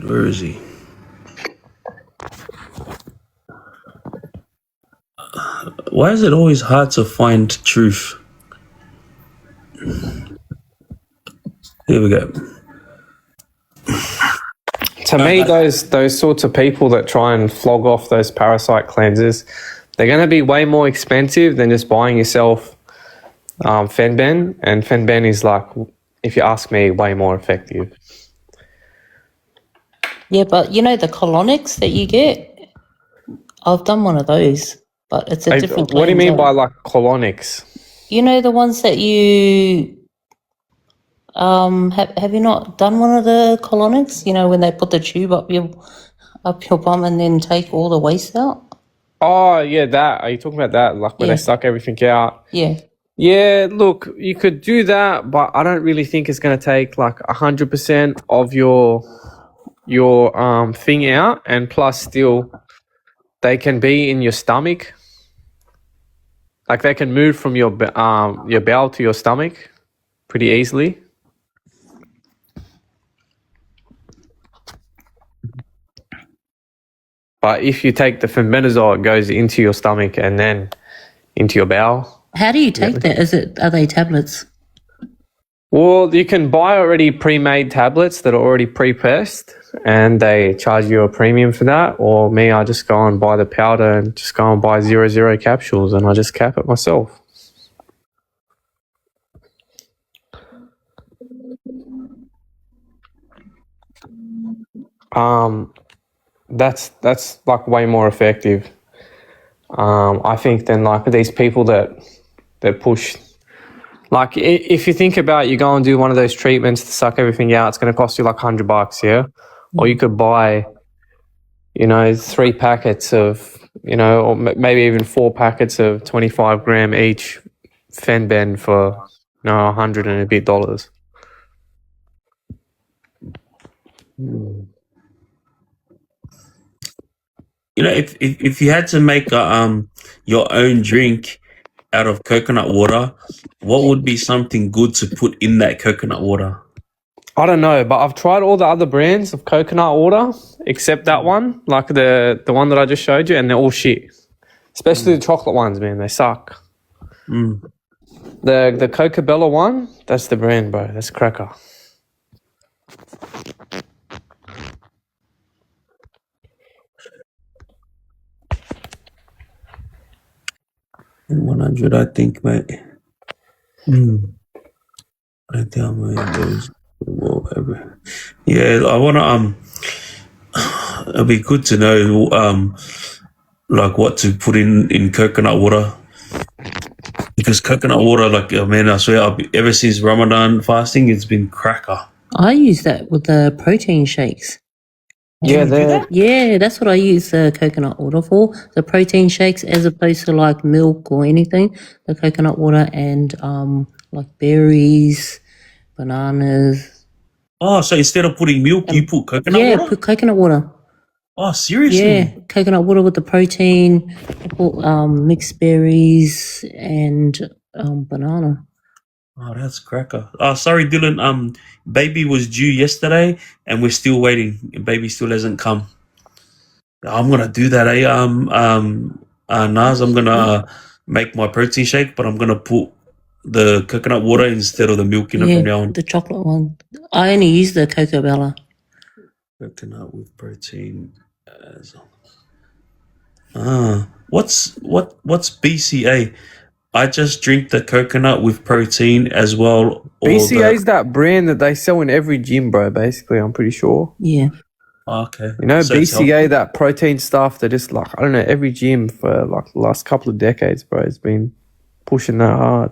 [SPEAKER 1] Where is he? Why is it always hard to find truth? Here we go.
[SPEAKER 2] To me, those sorts of people that try and flog off those parasite cleansers, they're going to be way more expensive than just buying yourself Fenben. And Fenben is like, if you ask me, way more effective.
[SPEAKER 3] Yeah, but you know the colonics that you get? I've done one of those, but it's a different
[SPEAKER 2] What do you mean
[SPEAKER 3] cleanser.
[SPEAKER 2] by like colonics?
[SPEAKER 3] You know the ones that you have you not done one of the colonics? You know when they put the tube up your bum and then take all the waste out?
[SPEAKER 2] Oh, yeah, that. Are you talking about that? Like where
[SPEAKER 3] Yeah.
[SPEAKER 2] they suck everything out?
[SPEAKER 3] Yeah.
[SPEAKER 2] Yeah, look, you could do that, but I don't really think it's going to take like 100% of your thing out, and plus still they can be in your stomach. Like they can move from your bowel to your stomach pretty easily. But if you take the fenbendazole, it goes into your stomach and then into your bowel.
[SPEAKER 3] How do you take that? Are they tablets?
[SPEAKER 2] Well, you can buy already pre-made tablets that are already pre-pressed, and they charge you a premium for that. Or me, I just go and buy the powder and just go and buy 0 capsules, and I just cap it myself. That's like way more effective. I think than like these people that push. Like if you think about it, you go and do one of those treatments to suck everything out, it's going to cost you like $100, yeah? Or you could buy, 3 packets of, or maybe even 4 packets of 25 gram each Fenben for, $100 and a bit.
[SPEAKER 1] If you had to make your own drink out of coconut water, what would be something good to put in that coconut water?
[SPEAKER 2] I don't know, but I've tried all the other brands of coconut water except that one, like the one that I just showed you, and they're all shit. Especially the chocolate ones, man, they suck. The Coca-Bella one, that's the brand, bro. That's cracker.
[SPEAKER 1] And 100, I think, mate. I think I made those. Whatever. Yeah, I wanna it'd be good to know like what to put in coconut water, because coconut water, like, man, I swear, ever since Ramadan fasting, it's been cracker.
[SPEAKER 3] I use that with the protein shakes.
[SPEAKER 2] Yeah,
[SPEAKER 3] Yeah, that's what I use the coconut water for. The protein shakes, as opposed to like milk or anything. The coconut water and like berries, bananas.
[SPEAKER 1] Oh, so instead of putting milk, you put coconut
[SPEAKER 3] Yeah,
[SPEAKER 1] water?
[SPEAKER 3] put coconut water.
[SPEAKER 1] Oh, seriously?
[SPEAKER 3] Yeah, coconut water with the protein. I put mixed berries and banana.
[SPEAKER 1] Oh, that's cracker. Oh, sorry, Dylan. Baby was due yesterday, and we're still waiting. Baby still hasn't come. I'm gonna do that, Naz. I'm gonna make my protein shake, but I'm gonna put the coconut water instead of the milk in it from now on.
[SPEAKER 3] The chocolate one. I only use the Coca-Bella.
[SPEAKER 1] Coconut with protein. What's BCA? I just drink the coconut with protein as well.
[SPEAKER 2] BCA is that brand that they sell in every gym, bro, basically, I'm pretty sure.
[SPEAKER 3] Yeah.
[SPEAKER 1] Okay.
[SPEAKER 2] So BCA, that protein stuff, they're just like, I don't know, every gym for like the last couple of decades, bro, has been pushing that hard.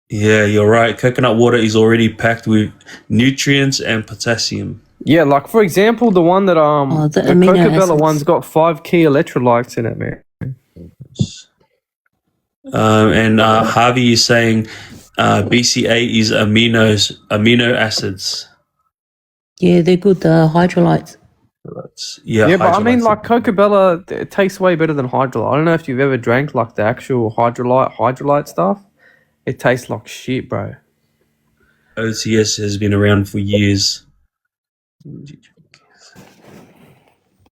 [SPEAKER 1] Yeah, you're right. Coconut water is already packed with nutrients and potassium.
[SPEAKER 2] Yeah, like for example, the one that the Coca-Bella one's got 5 key electrolytes in it, man.
[SPEAKER 1] And Harvey is saying BCA is amino acids.
[SPEAKER 3] Yeah, they're good. The hydrolytes.
[SPEAKER 2] Yeah, but I mean, like Coca-Bella, it tastes way better than Hydrolyte. I don't know if you've ever drank like the actual Hydrolyte stuff. It tastes like shit, bro.
[SPEAKER 1] OTS has been around for years.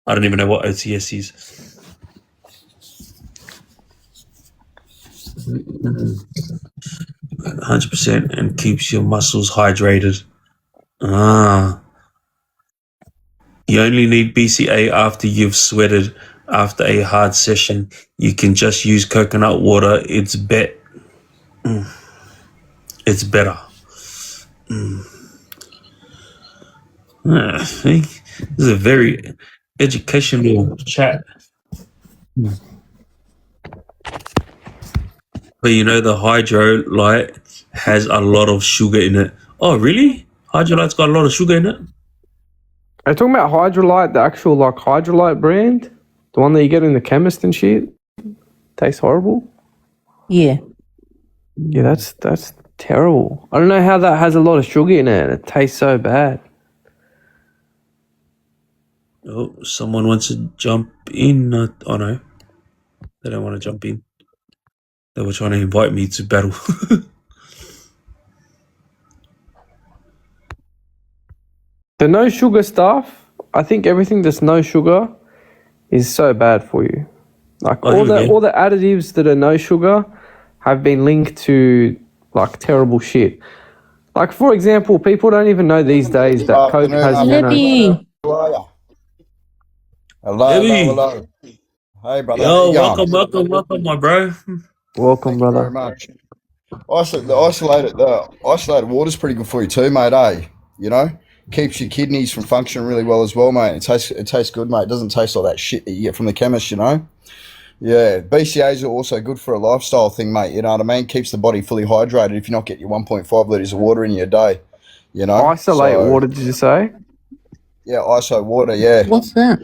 [SPEAKER 1] I don't even know what OTS is. 100% and keeps your muscles hydrated. You only need BCA after you've sweated after a hard session. You can just use coconut water. It's better. See? This is a very educational chat. But you know, the Hydrolite has a lot of sugar in it. Oh, really? Hydrolite's got a lot of sugar in it?
[SPEAKER 2] Are you talking about Hydrolite, the actual like Hydrolite brand? The one that you get in the chemist and shit? Tastes horrible?
[SPEAKER 3] Yeah.
[SPEAKER 2] Yeah, that's terrible. I don't know how that has a lot of sugar in it. It tastes so bad.
[SPEAKER 1] Oh, someone wants to jump in. Oh, no. They don't want to jump in. They were trying to invite me to battle.
[SPEAKER 2] The no sugar stuff, I think everything that's no sugar is so bad for you. Like all the additives that are no sugar have been linked to like terrible shit. Like for example, people don't even know these days that Coke has
[SPEAKER 3] Libby.
[SPEAKER 4] Hello. Hey, brother.
[SPEAKER 1] Yo, welcome, my bro.
[SPEAKER 2] Welcome,
[SPEAKER 4] Thank you
[SPEAKER 2] brother.
[SPEAKER 4] very much. The isolated water's pretty good for you too, mate, eh? You know? Keeps your kidneys from functioning really well as well, mate. It tastes good, mate. It doesn't taste like that shit that you get from the chemist, you know? Yeah. BCAAs are also good for a lifestyle thing, mate. You know what I mean? Keeps the body fully hydrated if you're not getting your 1.5 litres of water in your day. You know?
[SPEAKER 2] Isolate water, did you say?
[SPEAKER 4] Yeah, ISO water, yeah.
[SPEAKER 3] What's that?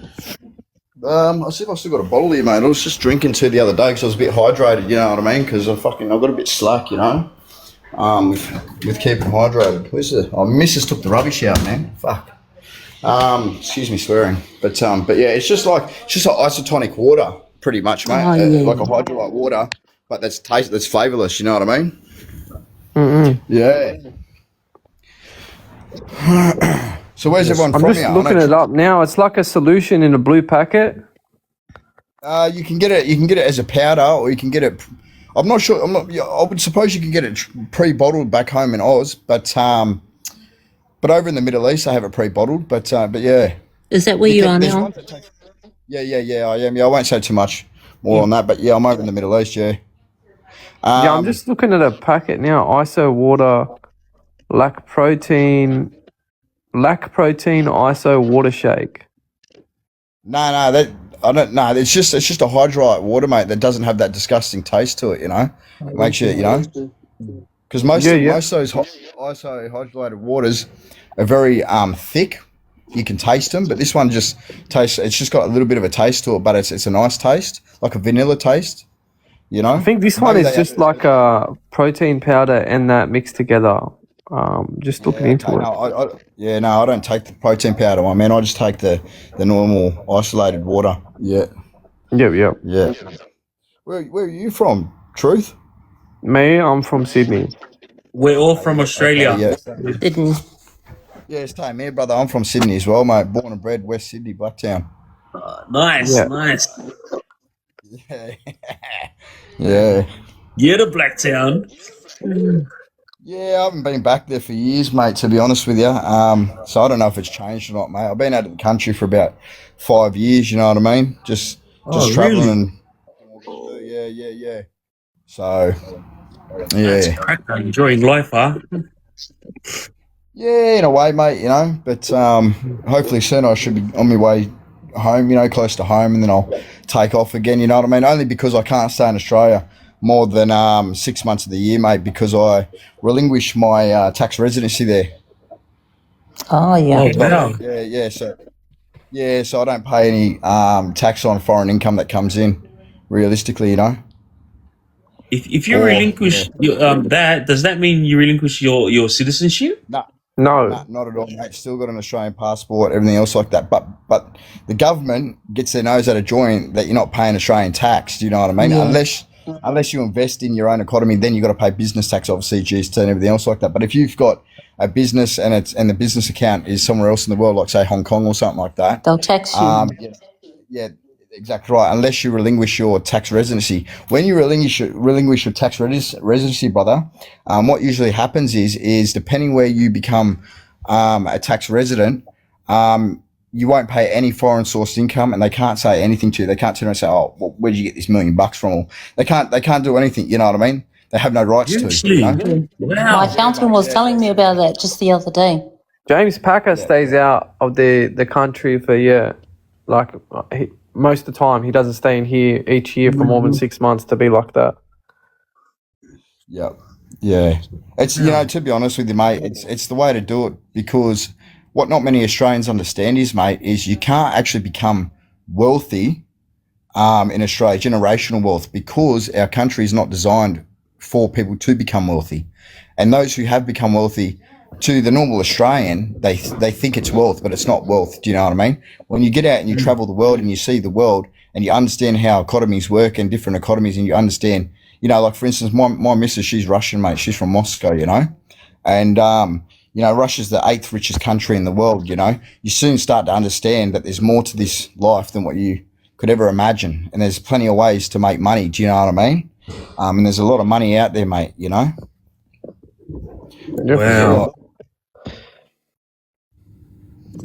[SPEAKER 4] I see if I still got a bottle here, mate. I was just drinking two the other day because I was a bit hydrated, you know what I mean? Because I got a bit slack, you know? With keeping hydrated. Mrs. took the rubbish out, man. Fuck. Excuse me swearing. But yeah, it's just like isotonic water, pretty much, mate. Like a hydrolyte water, but that's flavourless, you know what I mean?
[SPEAKER 2] Mm-hmm.
[SPEAKER 4] Yeah. So where's everyone from?
[SPEAKER 2] I'm just looking it up now. It's like a solution in a blue packet.
[SPEAKER 4] You can get it as a powder, or you can get it. I'm not sure. I would suppose you can get it pre-bottled back home in Oz, but over in the Middle East they have it pre-bottled. But yeah.
[SPEAKER 3] Is that where you are now?
[SPEAKER 4] Yeah. I am. Yeah, I won't say too much more on that, but yeah, I'm over in the Middle East. Yeah.
[SPEAKER 2] Yeah, I'm just looking at a packet now. ISO water, lac protein ISO water shake.
[SPEAKER 4] No, I don't know. It's just a hydrolyte water, mate, that doesn't have that disgusting taste to it, you know? It makes you, you know? Because most of those ISO hydrolyted waters are very thick. You can taste them, but this one just tastes, it's just got a little bit of a taste to it, but it's a nice taste, like a vanilla taste, you know?
[SPEAKER 2] I think this one is just like a protein powder and that mixed together. Just looking into it.
[SPEAKER 4] I don't take the protein powder one, man. I just take the normal isolated water. Yeah.
[SPEAKER 2] Yep.
[SPEAKER 4] Yeah. Where are you from? Truth?
[SPEAKER 2] Me, I'm from Sydney.
[SPEAKER 1] We're all from Australia.
[SPEAKER 4] Okay,
[SPEAKER 3] yeah. Sydney.
[SPEAKER 4] Yeah, same here, brother. I'm from Sydney as well, mate. Born and bred, West Sydney, Blacktown.
[SPEAKER 1] Nice.
[SPEAKER 4] Yeah. Yeah.
[SPEAKER 1] Yeah, to Blacktown.
[SPEAKER 4] Yeah, I haven't been back there for years, mate, to be honest with you. So I don't know if it's changed or not, mate. I've been out of the country for about 5 years, you know what I mean? Just travelling
[SPEAKER 1] really?
[SPEAKER 4] and yeah. So yeah.
[SPEAKER 1] Enjoying life, huh?
[SPEAKER 4] Yeah, in a way, mate, you know. But hopefully soon I should be on my way home, you know, close to home, and then I'll take off again, you know what I mean? Only because I can't stay in Australia more than 6 months of the year, mate, because I relinquished my tax residency there.
[SPEAKER 3] Oh, yeah.
[SPEAKER 1] Wow.
[SPEAKER 4] So I don't pay any tax on foreign income that comes in, realistically, you know.
[SPEAKER 1] If you relinquish that, does that mean you relinquish your citizenship?
[SPEAKER 4] No.
[SPEAKER 2] No,
[SPEAKER 4] Not at all, mate. Still got an Australian passport, everything else like that. But the government gets their nose out of joint that you're not paying Australian tax. Do you know what I mean?
[SPEAKER 3] Yeah.
[SPEAKER 4] Unless you invest in your own economy, then you got to pay business tax, obviously, GST and everything else like that. But if you've got a business and the business account is somewhere else in the world, like say Hong Kong or something like that,
[SPEAKER 3] They'll tax you.
[SPEAKER 4] Yeah, exactly right. Unless you relinquish your tax residency. When you relinquish your tax residency, brother, what usually happens is depending where you become a tax resident, you won't pay any foreign sourced income, and they can't say anything to you. They can't turn around and say, "Oh, well, where did you get this $1 million from?" Or they can't do anything. You know what I mean? They have no rights to. You know?
[SPEAKER 3] My accountant was telling me about that just the other day.
[SPEAKER 2] James Packer stays out of the country for like most of the time. He doesn't stay in here each year for more than 6 months to be like that.
[SPEAKER 4] Yeah. It's to be honest with you, mate, it's the way to do it, because what not many Australians understand is, mate, is you can't actually become wealthy in Australia, generational wealth, because our country is not designed for people to become wealthy. And those who have become wealthy, to the normal Australian, they think it's wealth, but it's not wealth. Do you know what I mean? When you get out and you travel the world and you see the world and you understand how economies work and different economies, and you understand, like for instance, my missus, she's Russian, mate. She's from Moscow, and Russia's the 8th richest country in the world. You soon start to understand that there's more to this life than what you could ever imagine, and there's plenty of ways to make money. Do you know what I mean? And there's a lot of money out there, mate.
[SPEAKER 1] Wow.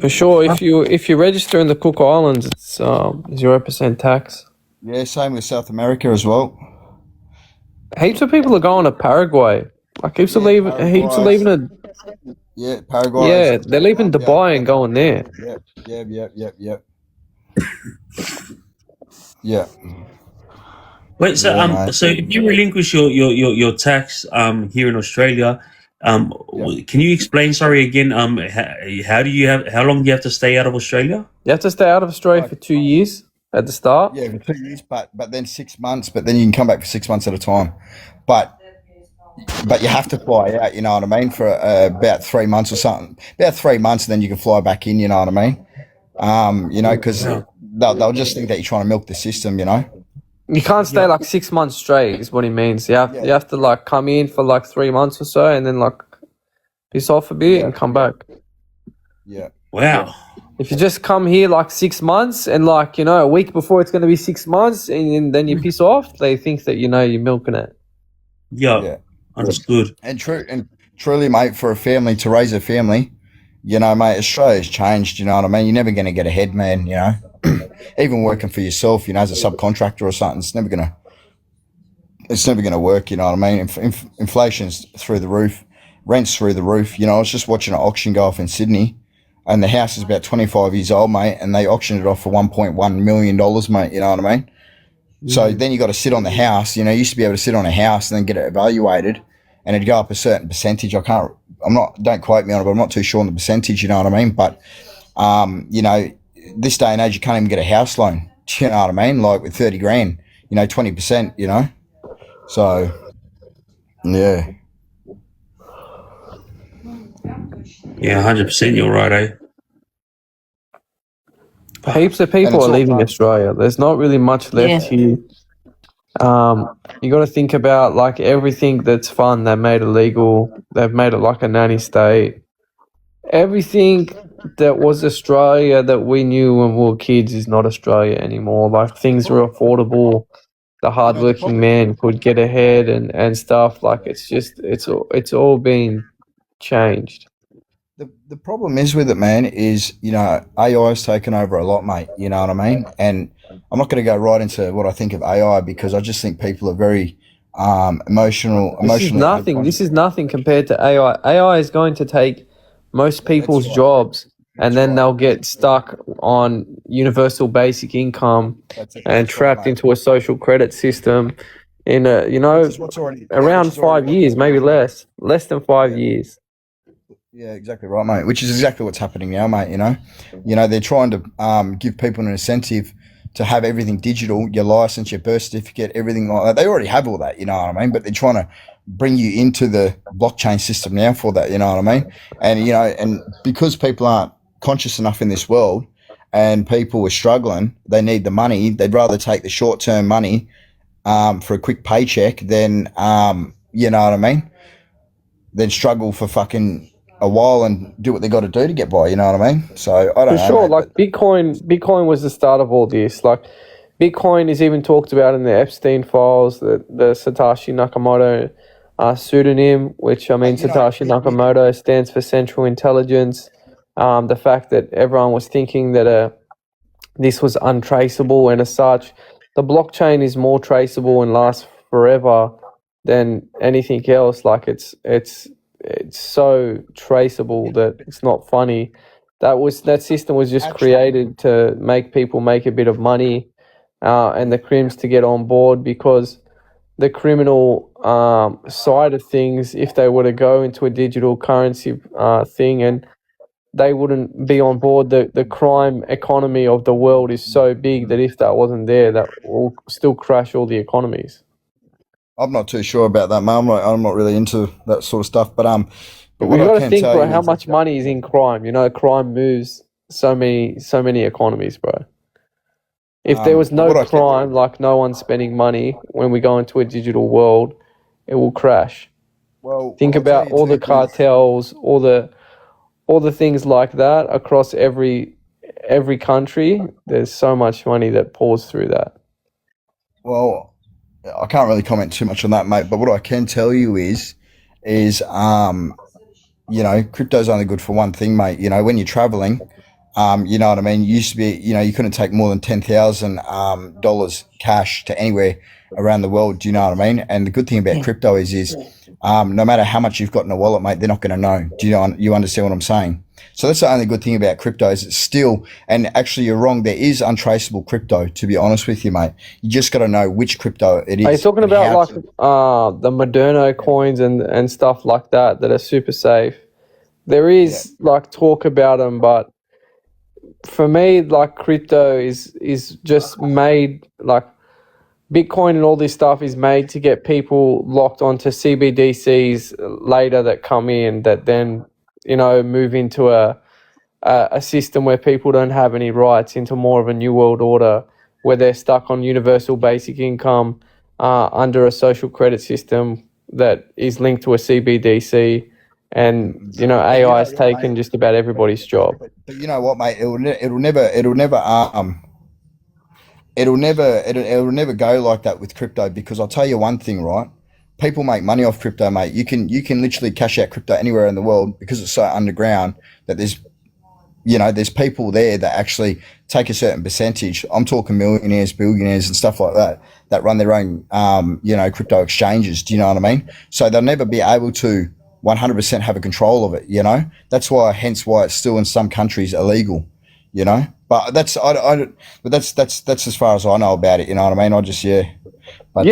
[SPEAKER 2] For sure, if you register in the Cook Islands, it's 0% tax.
[SPEAKER 4] Yeah, same with South America as well.
[SPEAKER 2] Heaps of people are going to Paraguay. Like heaps are leaving it.
[SPEAKER 4] Yeah, Paraguay.
[SPEAKER 2] Yeah, they're leaving Dubai and going there.
[SPEAKER 4] Yeah.
[SPEAKER 1] Wait, so so if you relinquish your tax here in Australia, can you explain? Sorry again. How long do you have to stay out of Australia?
[SPEAKER 2] You have to stay out of Australia for 2 years at the start.
[SPEAKER 4] Yeah, for 2 years, but then 6 months. But then you can come back for 6 months at a time. But you have to fly out. You know what I mean? For about 3 months or something. About 3 months, and then you can fly back in. You know what I mean? Because they'll just think that you're trying to milk the system.
[SPEAKER 2] You can't stay like 6 months straight, is what he means. You have to like come in for like 3 months or so, and then like piss off a bit and come back.
[SPEAKER 4] Yeah.
[SPEAKER 1] Wow.
[SPEAKER 2] If you just come here like 6 months and like a week before it's going to be 6 months, and then you piss off, they think that you're milking it.
[SPEAKER 1] Yeah. Understood.
[SPEAKER 4] And truly, mate, for a family to raise a family, mate, Australia's changed. You know what I mean? You're never going to get ahead, man. Even working for yourself, as a subcontractor or something, it's never gonna work. You know what I mean? Inflation's through the roof, rent's through the roof. I was just watching an auction go off in Sydney, and the house is about 25 years old, mate, and they auctioned it off for $1.1 million, mate. You know what I mean? So then you got to sit on the house. You used to be able to sit on a house and then get it evaluated, and it'd go up a certain percentage. Don't quote me on it, but I'm not too sure on the percentage. You know what I mean? But this day and age, you can't even get a house loan. Do you know what I mean? Like with 30 grand, 20%, So, yeah.
[SPEAKER 1] Yeah, 100%. You're right, eh?
[SPEAKER 2] Heaps of people are leaving Australia. There's not really much left here. You got to think about like everything that's fun. They made illegal. They've made it like a nanny state. Everything that was Australia that we knew when we were kids is not Australia anymore. Like things were affordable. The hardworking man could get ahead and stuff. Like it's all been changed.
[SPEAKER 4] The problem is with it, man, is, AI has taken over a lot, mate. You know what I mean? And I'm not going to go right into what I think of AI, because I just think people are very emotional.
[SPEAKER 2] This is nothing compared to AI. AI is going to take most people's jobs, and then they'll get stuck on universal basic income and trapped into a social credit system in around 5 years, maybe less than 5 years.
[SPEAKER 4] Yeah, exactly right, mate. Which is exactly what's happening now, mate. They're trying to give people an incentive to have everything digital, your license, your birth certificate, everything like that. They already have all that, you know what I mean? But they're trying to bring you into the blockchain system now for that, you know what I mean? And, and because people aren't conscious enough in this world and people are struggling, they need the money. They'd rather take the short-term money for a quick paycheck than, you know what I mean? Than struggle for fucking a while and do what they got to do to get by, you know what I mean? So I don't know.
[SPEAKER 2] For sure,
[SPEAKER 4] mate,
[SPEAKER 2] like Bitcoin was the start of all this. Like Bitcoin is even talked about in the Epstein files, the Satoshi Nakamoto pseudonym, which Satoshi Nakamoto stands for Central Intelligence. The fact that everyone was thinking that this was untraceable, and as such, the blockchain is more traceable and lasts forever than anything else. Like it's so traceable that it's not funny. That system was just created to make people make a bit of money, and the crims to get on board, because the criminal side of things, if they were to go into a digital currency thing, and they wouldn't be on board. The crime economy of the world is so big that if that wasn't there, that will still crash all the economies.
[SPEAKER 4] I'm not too sure about that, mate. I'm not really into that sort of stuff. But
[SPEAKER 2] But
[SPEAKER 4] what
[SPEAKER 2] we've
[SPEAKER 4] I
[SPEAKER 2] got to
[SPEAKER 4] can
[SPEAKER 2] think,
[SPEAKER 4] tell
[SPEAKER 2] bro,
[SPEAKER 4] you
[SPEAKER 2] how
[SPEAKER 4] is-
[SPEAKER 2] much money is in crime. You know, crime moves so many economies, bro. If there was no
[SPEAKER 4] what I can-
[SPEAKER 2] crime, like no one's spending money, when we go into a digital world, it will crash.
[SPEAKER 4] well,
[SPEAKER 2] Think
[SPEAKER 4] I'll tell
[SPEAKER 2] about
[SPEAKER 4] you
[SPEAKER 2] all the
[SPEAKER 4] too, Chris.
[SPEAKER 2] cartels, all the things like that across every country. There's so much money that pours through that.
[SPEAKER 4] Well, I can't really comment too much on that, mate. But what I can tell you is you know, crypto's only good for one thing, mate. You know, when you're traveling, you know what I mean. You used to be, you know, you couldn't take more than $10,000 cash to anywhere around the world. Do you know what I mean? And the good thing about crypto is no matter how much you've got in a wallet, mate, they're not going to know. Do you understand what I'm saying? So that's the only good thing about crypto is it's still, and actually you're wrong, there is untraceable crypto, to be honest with you, mate. You just got to know which crypto it is.
[SPEAKER 2] Are you talking
[SPEAKER 4] and
[SPEAKER 2] about
[SPEAKER 4] how
[SPEAKER 2] like
[SPEAKER 4] to-
[SPEAKER 2] the Moderno coins and stuff like that are super safe? There is like talk about them, but for me, like crypto is just made, like Bitcoin and all this stuff is made to get people locked onto CBDCs later that come in, that then, you know, move into a system where people don't have any rights, into more of a new world order where they're stuck on universal basic income under a social credit system that is linked to a CBDC. And, you know, AI has taken just about everybody's job.
[SPEAKER 4] But you know what, mate? It'll never go like that with crypto, because I'll tell you one thing, right? People make money off crypto, mate. You can literally cash out crypto anywhere in the world because it's so underground that there's people there that actually take a certain percentage. I'm talking millionaires, billionaires, and stuff like that that run their own crypto exchanges. Do you know what I mean? So they'll never be able to 100% have a control of it. You know, hence why it's still in some countries illegal. You know, but that's as far as I know about it. You know what I mean? But,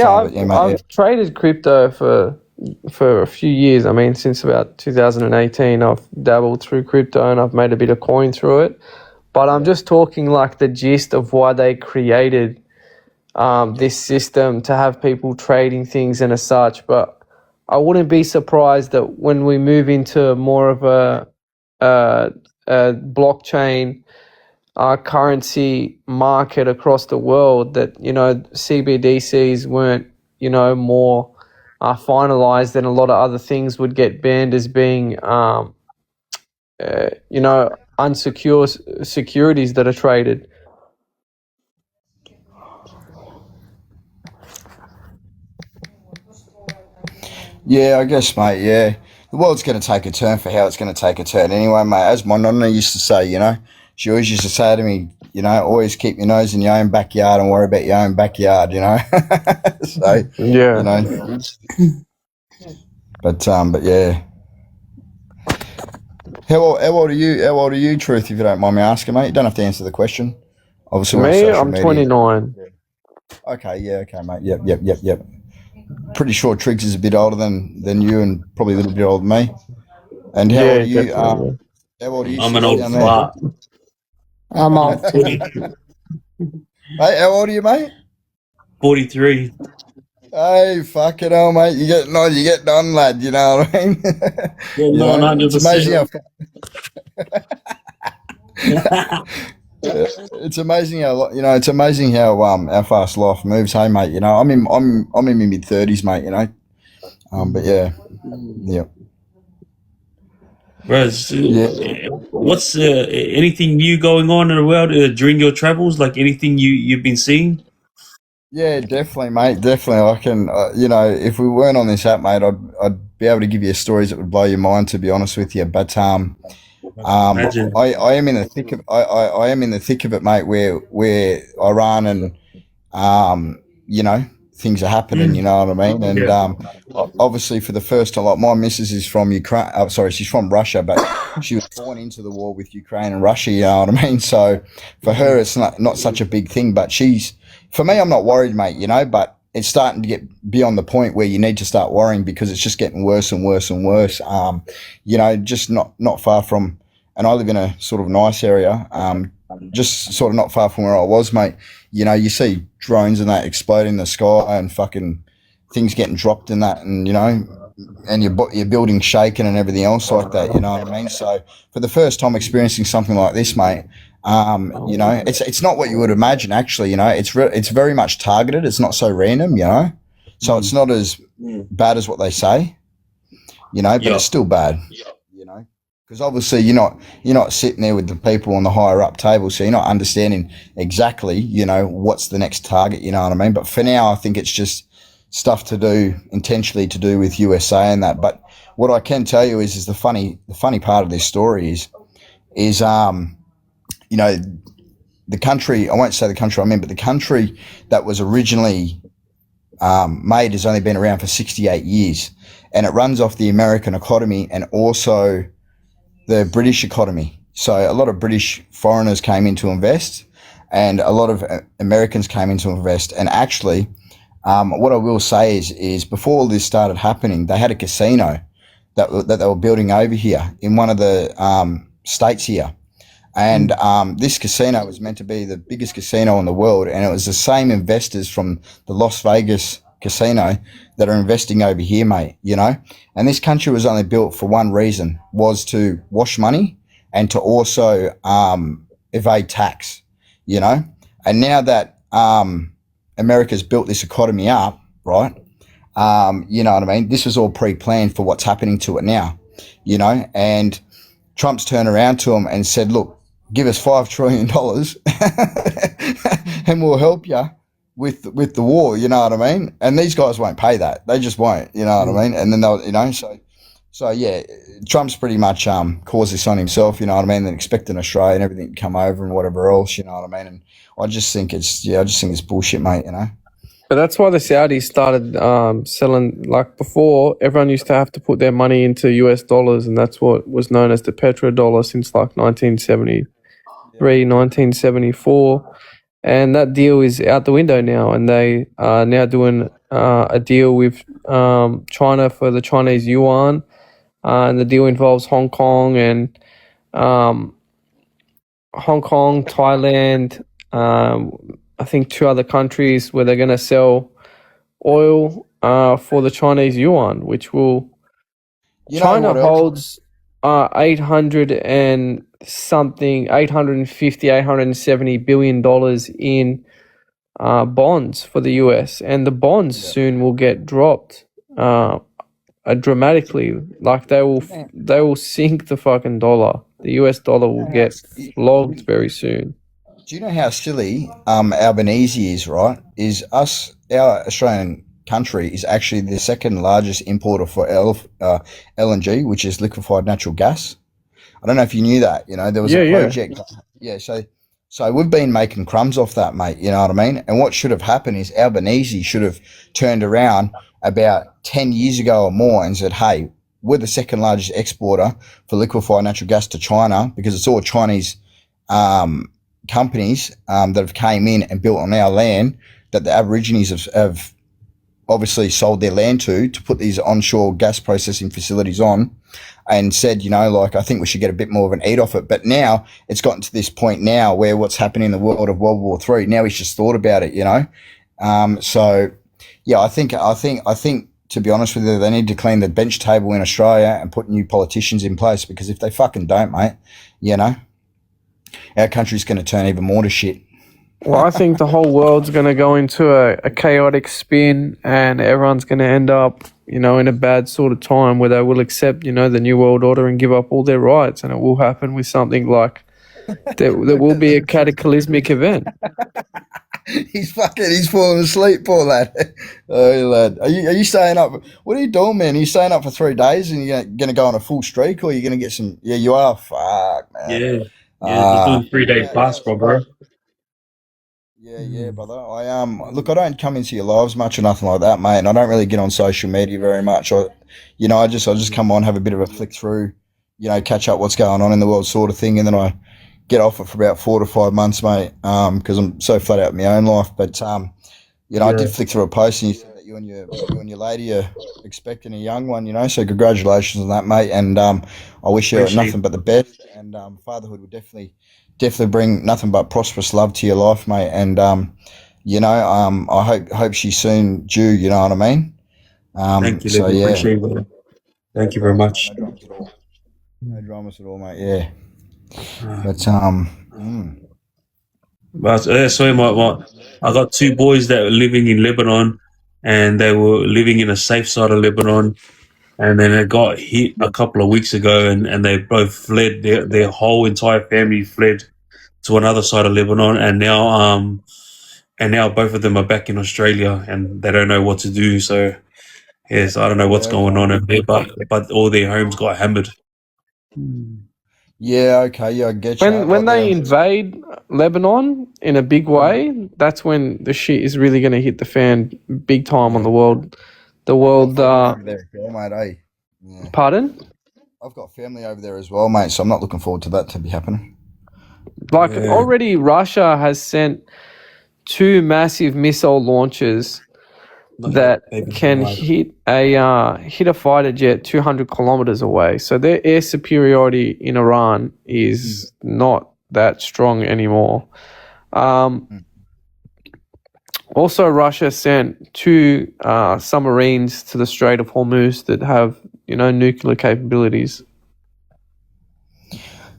[SPEAKER 2] I've traded crypto for a few years. I mean, since about 2018, I've dabbled through crypto and I've made a bit of coin through it. But I'm just talking like the gist of why they created this system to have people trading things and as such. But I wouldn't be surprised that when we move into more of a blockchain currency market across the world, that, you know, CBDCs weren't, you know, more finalized, and a lot of other things would get banned as being, you know, unsecure securities that are traded.
[SPEAKER 4] Yeah, I guess, mate. Yeah, the world's going to take a turn for how it's going to take a turn anyway, mate. As my nonna used to say, you know, she always used to say to me, you know, always keep your nose in your own backyard and worry about your own backyard, you know. So,
[SPEAKER 2] Yeah.
[SPEAKER 4] you know, but yeah. How old are you? How old are you, Truth? If you don't mind me asking, mate. You don't have to answer the question. Obviously, we're on
[SPEAKER 2] Me,
[SPEAKER 4] social
[SPEAKER 2] I'm
[SPEAKER 4] media.
[SPEAKER 2] 29.
[SPEAKER 4] Okay, yeah, okay, mate. Yep. Pretty sure Triggz is a bit older than you, and probably a little bit older than me. And how old are you?
[SPEAKER 2] Definitely.
[SPEAKER 4] How old are you?
[SPEAKER 1] I'm an
[SPEAKER 4] Sis,
[SPEAKER 1] old
[SPEAKER 4] down there?
[SPEAKER 1] fart.
[SPEAKER 3] I'm old.
[SPEAKER 1] 43.
[SPEAKER 4] Hey, how old are you, mate?
[SPEAKER 1] 43.
[SPEAKER 4] Hey, fucking hell, mate. You get done, lad. You know what I mean?
[SPEAKER 1] Yeah,
[SPEAKER 4] You
[SPEAKER 1] no,
[SPEAKER 4] know, it's amazing
[SPEAKER 1] 100%.
[SPEAKER 4] it's amazing how fast life moves. Hey, mate. You know, I'm in my mid-30s, mate. You know, but yeah.
[SPEAKER 1] Bros,
[SPEAKER 4] Yeah.
[SPEAKER 1] what's anything new going on in the world during your travels? Like anything you've been seeing?
[SPEAKER 4] Yeah, definitely, mate. Definitely. I can, if we weren't on this app, mate, I'd be able to give you stories that would blow your mind, to be honest with you. But
[SPEAKER 1] Imagine.
[SPEAKER 4] I am in the thick of I am in the thick of it, mate. Where Iran and you know, things are happening. You know what I mean? And obviously, for the first time, like my missus is from Ukraine. Oh, sorry, she's from Russia, but she was born into the war with Ukraine and Russia. You know what I mean? So for her, it's not such a big thing. But for me, I'm not worried, mate. You know, but it's starting to get beyond the point where you need to start worrying because it's just getting worse and worse and worse. You know, just not far from, and I live in a sort of nice area. Just sort of not far from where I was, mate. You know, you see drones and that exploding in the sky and fucking things getting dropped in that, and you know, and your building shaking and everything else like that. You know what I mean? So for the first time experiencing something like this, mate, you know, it's not what you would imagine. Actually, you know, it's very much targeted. It's not so random. You know, so it's not as bad as what they say. You know, but it's still bad. You know. Because obviously you're not sitting there with the people on the higher up table, so you're not understanding exactly, you know, what's the next target. You know what I mean? But for now, I think it's just stuff intentionally to do with USA and that. But what I can tell you is the funny part of this story is you know, the country. I won't say the country I mean, but the country that was originally made has only been around for 68 years, and it runs off the American economy and also the British economy. So a lot of British foreigners came in to invest and a lot of Americans came in to invest. And actually, what I will say is before all this started happening, they had a casino that they were building over here in one of the states here. And this casino was meant to be the biggest casino in the world. And it was the same investors from the Las Vegas casino that are investing over here, mate, you know. And this country was only built for one reason, was to wash money and to also evade tax, you know. And now that America's built this economy up, right, you know what I mean, this was all pre-planned for what's happening to it now, you know. And Trump's turned around to them and said, look, give us $5 trillion and we'll help you with the war, you know what I mean? And these guys won't pay that. They just won't, you know what I mean? And then they'll, you know, so yeah, Trump's pretty much caused this on himself, you know what I mean? And expecting Australia and everything to come over and whatever else, you know what I mean? And I just think it's bullshit, mate, you know?
[SPEAKER 2] But that's why the Saudis started selling, like before, everyone used to have to put their money into US dollars, and that's what was known as the petrodollar since like 1973, 1974. And that deal is out the window now, and they are now doing a deal with China for the Chinese yuan, and the deal involves Hong Kong and Thailand, I think 2 other countries where they're going to sell oil for the Chinese yuan, which will China holds 870 billion dollars in bonds for the US, and the bonds soon will get dropped dramatically. Like they will sink the fucking dollar. The US dollar will get flogged very soon.
[SPEAKER 4] Do you know how silly Albanese is, right? Our Australian country is actually the second largest importer for LNG, which is liquefied natural gas. I don't know if you knew that. You know, there was a project. Yeah, so we've been making crumbs off that, mate. You know what I mean? And what should have happened is Albanese should have turned around about 10 years ago or more and said, hey, we're the second largest exporter for liquefied natural gas to China, because it's all Chinese companies that have came in and built on our land that the Aborigines have obviously sold their land to put these onshore gas processing facilities on, and said, you know, like, I think we should get a bit more of an eat off it. But now it's gotten to this point now where what's happening in the world of World War III, now he's just thought about it, you know. So yeah, I think to be honest with you, they need to clean the bench table in Australia and put new politicians in place, because if they fucking don't, mate, you know, our country's going to turn even more to shit.
[SPEAKER 2] Well, I think the whole world's going to go into a chaotic spin, and everyone's going to end up, you know, in a bad sort of time where they will accept, you know, the New World Order and give up all their rights. And it will happen with something like, there will be a cataclysmic event.
[SPEAKER 4] He's falling asleep, poor lad. Oh, lad. Are you staying up? What are you doing, man? Are you staying up for 3 days and you're going to go on a full streak, or are you going to get some? Yeah, you are. Fuck.
[SPEAKER 1] Yeah, yeah, just doing 3 day fast, bro.
[SPEAKER 4] Yeah, brother. Look, I don't come into your lives much or nothing like that, mate, and I don't really get on social media very much. I just come on, have a bit of a flick through, catch up what's going on in the world, sort of thing, and then I get off it for about 4 to 5 months, mate, because I'm so flat out in my own life. But I
[SPEAKER 1] Yeah,
[SPEAKER 4] did flick through a post, and you said that you and your lady are expecting a young one, so congratulations on that, mate, and I wish you
[SPEAKER 1] appreciate
[SPEAKER 4] nothing but the best, and fatherhood would definitely bring nothing but prosperous love to your life, mate, and I hope she's soon due, you know what I mean?
[SPEAKER 1] Thank you,
[SPEAKER 4] So
[SPEAKER 1] Libby.
[SPEAKER 4] yeah,
[SPEAKER 1] Appreciate it.
[SPEAKER 4] no
[SPEAKER 1] Thank you very
[SPEAKER 4] dramas, mate,
[SPEAKER 1] much.
[SPEAKER 4] no dramas at all, no dramas at all, mate. Yeah,
[SPEAKER 1] Uh,
[SPEAKER 4] but
[SPEAKER 1] But so I got two boys that were living in Lebanon, and they were living in a safe side of Lebanon, and then it got hit a couple of weeks ago, and they both fled. Their whole entire family fled to another side of Lebanon, and now both of them are back in Australia, and they don't know what to do. So yes, I don't know what's
[SPEAKER 4] yeah,
[SPEAKER 1] going
[SPEAKER 4] okay.
[SPEAKER 1] on over there, but all their homes got hammered. Mm.
[SPEAKER 4] Yeah, okay, yeah, I get you.
[SPEAKER 2] When
[SPEAKER 4] Like
[SPEAKER 2] they
[SPEAKER 4] they're
[SPEAKER 2] invade Lebanon in a big way, that's when the shit is really going to hit the fan big time on
[SPEAKER 4] yeah.
[SPEAKER 2] the world. The
[SPEAKER 4] I've got
[SPEAKER 2] world.
[SPEAKER 4] family over there as well, mate. Yeah,
[SPEAKER 2] Pardon?
[SPEAKER 4] I've got family over there as well, mate. So I'm not looking forward to that to be happening.
[SPEAKER 2] Like
[SPEAKER 1] Yeah,
[SPEAKER 2] already, Russia has sent 2 massive missile launches
[SPEAKER 1] not yet,
[SPEAKER 2] that
[SPEAKER 1] baby.
[SPEAKER 2] can hit a fighter jet 200 kilometers away. So their air superiority in Iran is not that strong anymore. Also, Russia sent 2 submarines to the Strait of Hormuz that have nuclear capabilities.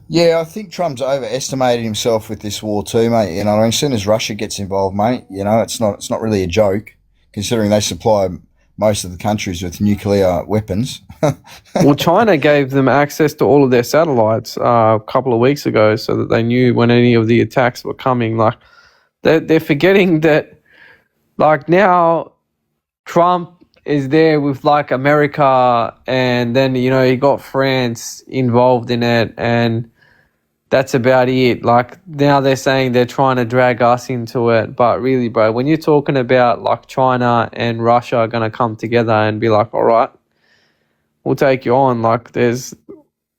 [SPEAKER 4] Yeah, I think Trump's overestimated himself with this war too, mate. As soon as Russia gets involved, mate, it's not really a joke, considering they supply most of the countries with nuclear weapons.
[SPEAKER 2] Well, China gave them access to all of their satellites a couple of weeks ago, so that they knew when any of the attacks were coming. Like they're forgetting that, like now Trump is there with like America, and then he got France involved in it, and that's about it. Like now they're saying they're trying to drag us into it, but really, bro, when you're talking about like China and Russia are going to come together and be like, all right, we'll take you on. Like there's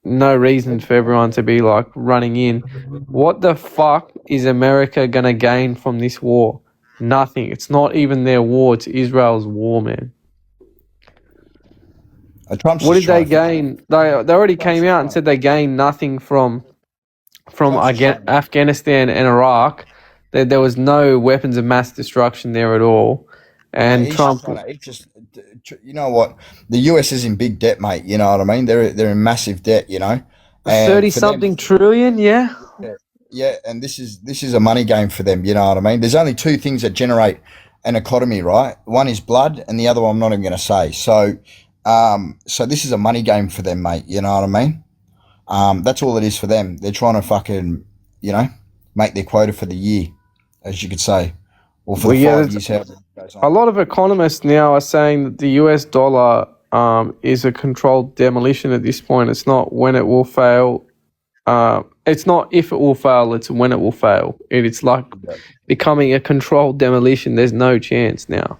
[SPEAKER 2] no reason for everyone to be like running in. What the fuck is America going to gain from this war? Nothing. It's not even their war. It's Israel's war, man.
[SPEAKER 4] Trump's
[SPEAKER 2] What
[SPEAKER 4] just
[SPEAKER 2] did they
[SPEAKER 4] trying to.
[SPEAKER 2] gain? They already came out and said they gained nothing from
[SPEAKER 4] Trump's just
[SPEAKER 2] again
[SPEAKER 4] trying.
[SPEAKER 2] Afghanistan and Iraq. There was no weapons of mass destruction there at all.
[SPEAKER 4] Mate,
[SPEAKER 2] And
[SPEAKER 4] he's just
[SPEAKER 2] Trump,
[SPEAKER 4] trying to. You know what? The US is in big debt, mate. You know what I mean? They're in massive debt. And
[SPEAKER 2] 30
[SPEAKER 4] for them,
[SPEAKER 2] something trillion, yeah.
[SPEAKER 4] yeah, and this is a money game for them. You know what I mean? There's only 2 things that generate an economy, right? One is blood, and the other one I'm not even going to say. So this is a money game for them, mate. You know what I mean? That's all it is for them. They're trying to fucking, make their quota for the year, as you could say, or for
[SPEAKER 2] Well,
[SPEAKER 4] the
[SPEAKER 2] yeah,
[SPEAKER 4] 5 years. How it goes
[SPEAKER 2] a
[SPEAKER 4] on.
[SPEAKER 2] lot of economists now are saying that the US dollar is a controlled demolition at this point. It's not when it will fail. It's not if it will fail, it's when it will fail. It's like
[SPEAKER 4] Yeah,
[SPEAKER 2] becoming a controlled demolition. There's no chance now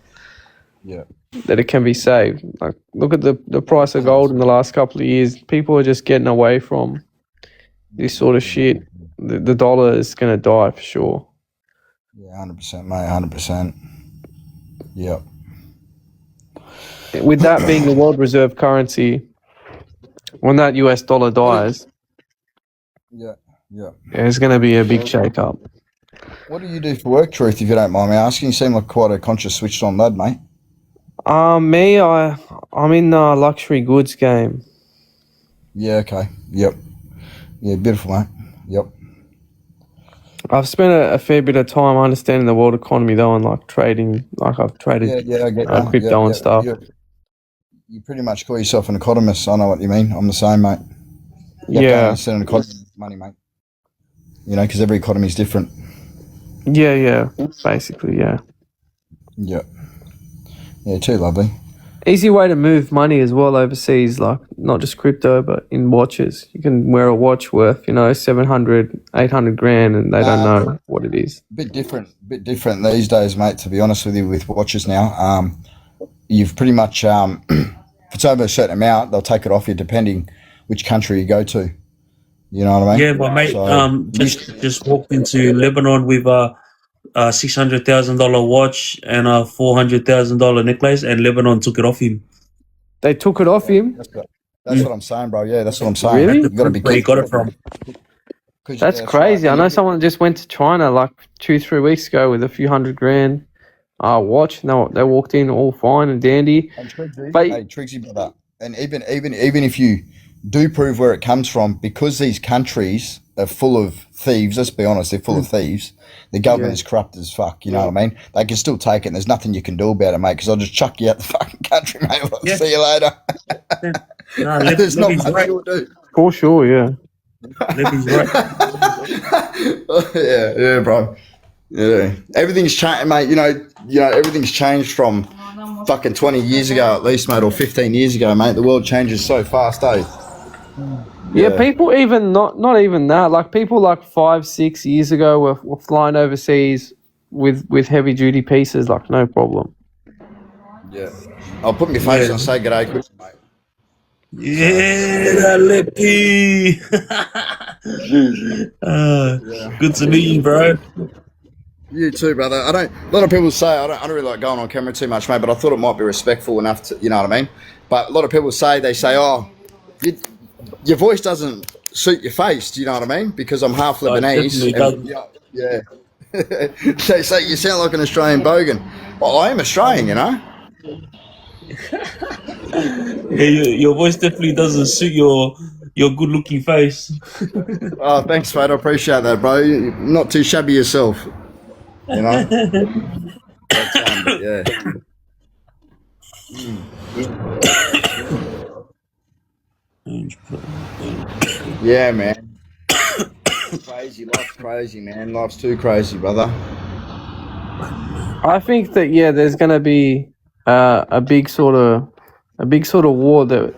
[SPEAKER 4] yeah.
[SPEAKER 2] that it can be saved. Like, look at the price of gold in the last couple of years. People are just getting away from this sort of shit. The dollar is going to die for sure.
[SPEAKER 4] Yeah, 100%, mate. 100%. Yeah.
[SPEAKER 2] With that being the world reserve currency, when that US dollar dies,
[SPEAKER 4] Yeah. Yeah.
[SPEAKER 2] there's going to be a big shake-up.
[SPEAKER 4] What do you do for work, Truth, if you don't mind me asking? You seem like quite a conscious, switched on lad, mate.
[SPEAKER 2] I'm in the luxury goods game.
[SPEAKER 4] Yeah, okay. Yep. Yeah, beautiful, mate. Yep.
[SPEAKER 2] I've spent a fair bit of time understanding the world economy though, and like trading. Like I've traded
[SPEAKER 4] Yeah, I get
[SPEAKER 2] crypto and stuff.
[SPEAKER 4] You pretty much call yourself an economist. I know what you mean. I'm the same, mate. You have to
[SPEAKER 2] Yeah,
[SPEAKER 4] understand an economy, money, mate. Because every economy is different.
[SPEAKER 2] yeah, basically, yeah.
[SPEAKER 4] Yeah. Yeah, too lovely.
[SPEAKER 2] Easy way to move money as well overseas, like not just crypto, but in watches. You can wear a watch worth, 700, 800 grand, and they don't know what it is.
[SPEAKER 4] Bit different these days, mate, to be honest with you, with watches now. You've pretty much, if it's over a certain amount, they'll take it off you depending which country you go to. You know what I mean?
[SPEAKER 1] Yeah, my mate just walked into Lebanon with a $600,000 watch and a $400,000 necklace, and Lebanon took it off him.
[SPEAKER 2] They took it off him?
[SPEAKER 4] That's what I'm saying, bro. Yeah, that's what I'm saying.
[SPEAKER 2] Really?
[SPEAKER 4] You gotta be
[SPEAKER 1] Where he got it from.
[SPEAKER 2] That's crazy. I know someone that just went to China like 2-3 weeks ago with a few hundred grand watch. No, they walked in all fine and dandy.
[SPEAKER 4] And Triggzy, brother. And even if you do prove where it comes from, because these countries are full of thieves, let's be honest, they're full of thieves. The government is corrupt as fuck, you know what I mean? They can still take it, and there's nothing you can do about it, mate, because I'll just chuck you out the fucking country, mate. I'll see you later. There's not much you'll do.
[SPEAKER 2] For sure, yeah.
[SPEAKER 1] Libby's right.
[SPEAKER 4] Yeah, bro. Yeah, everything's changed, mate. You know, everything's changed from fucking 20 years ago at least, mate, or 15 years ago, mate. The world changes so fast, eh?
[SPEAKER 2] Yeah, people even not even that. Like people like 5-6 years ago were flying overseas with heavy duty pieces, like no problem.
[SPEAKER 4] Yeah, I'll put my face on and say g'day, quickly, mate.
[SPEAKER 1] Yeah, Lippy. Good to meet you, bro.
[SPEAKER 4] You too, brother. A lot of people say I don't really like going on camera too much, mate. But I thought it might be respectful enough to, you know what I mean. But a lot of people say oh, your voice doesn't suit your face. Do you know what I mean? Because I'm half Lebanese. Yeah. They say you sound like an Australian bogan. Well, I am Australian, you know.
[SPEAKER 1] Yeah, your voice definitely doesn't suit your good-looking face.
[SPEAKER 4] Oh, thanks, mate. I appreciate that, bro. You're not too shabby yourself. You know. But, yeah. Yeah, man. Crazy. Life's crazy, man. Life's too crazy, brother.
[SPEAKER 2] I think that there's going to be a big sort of war that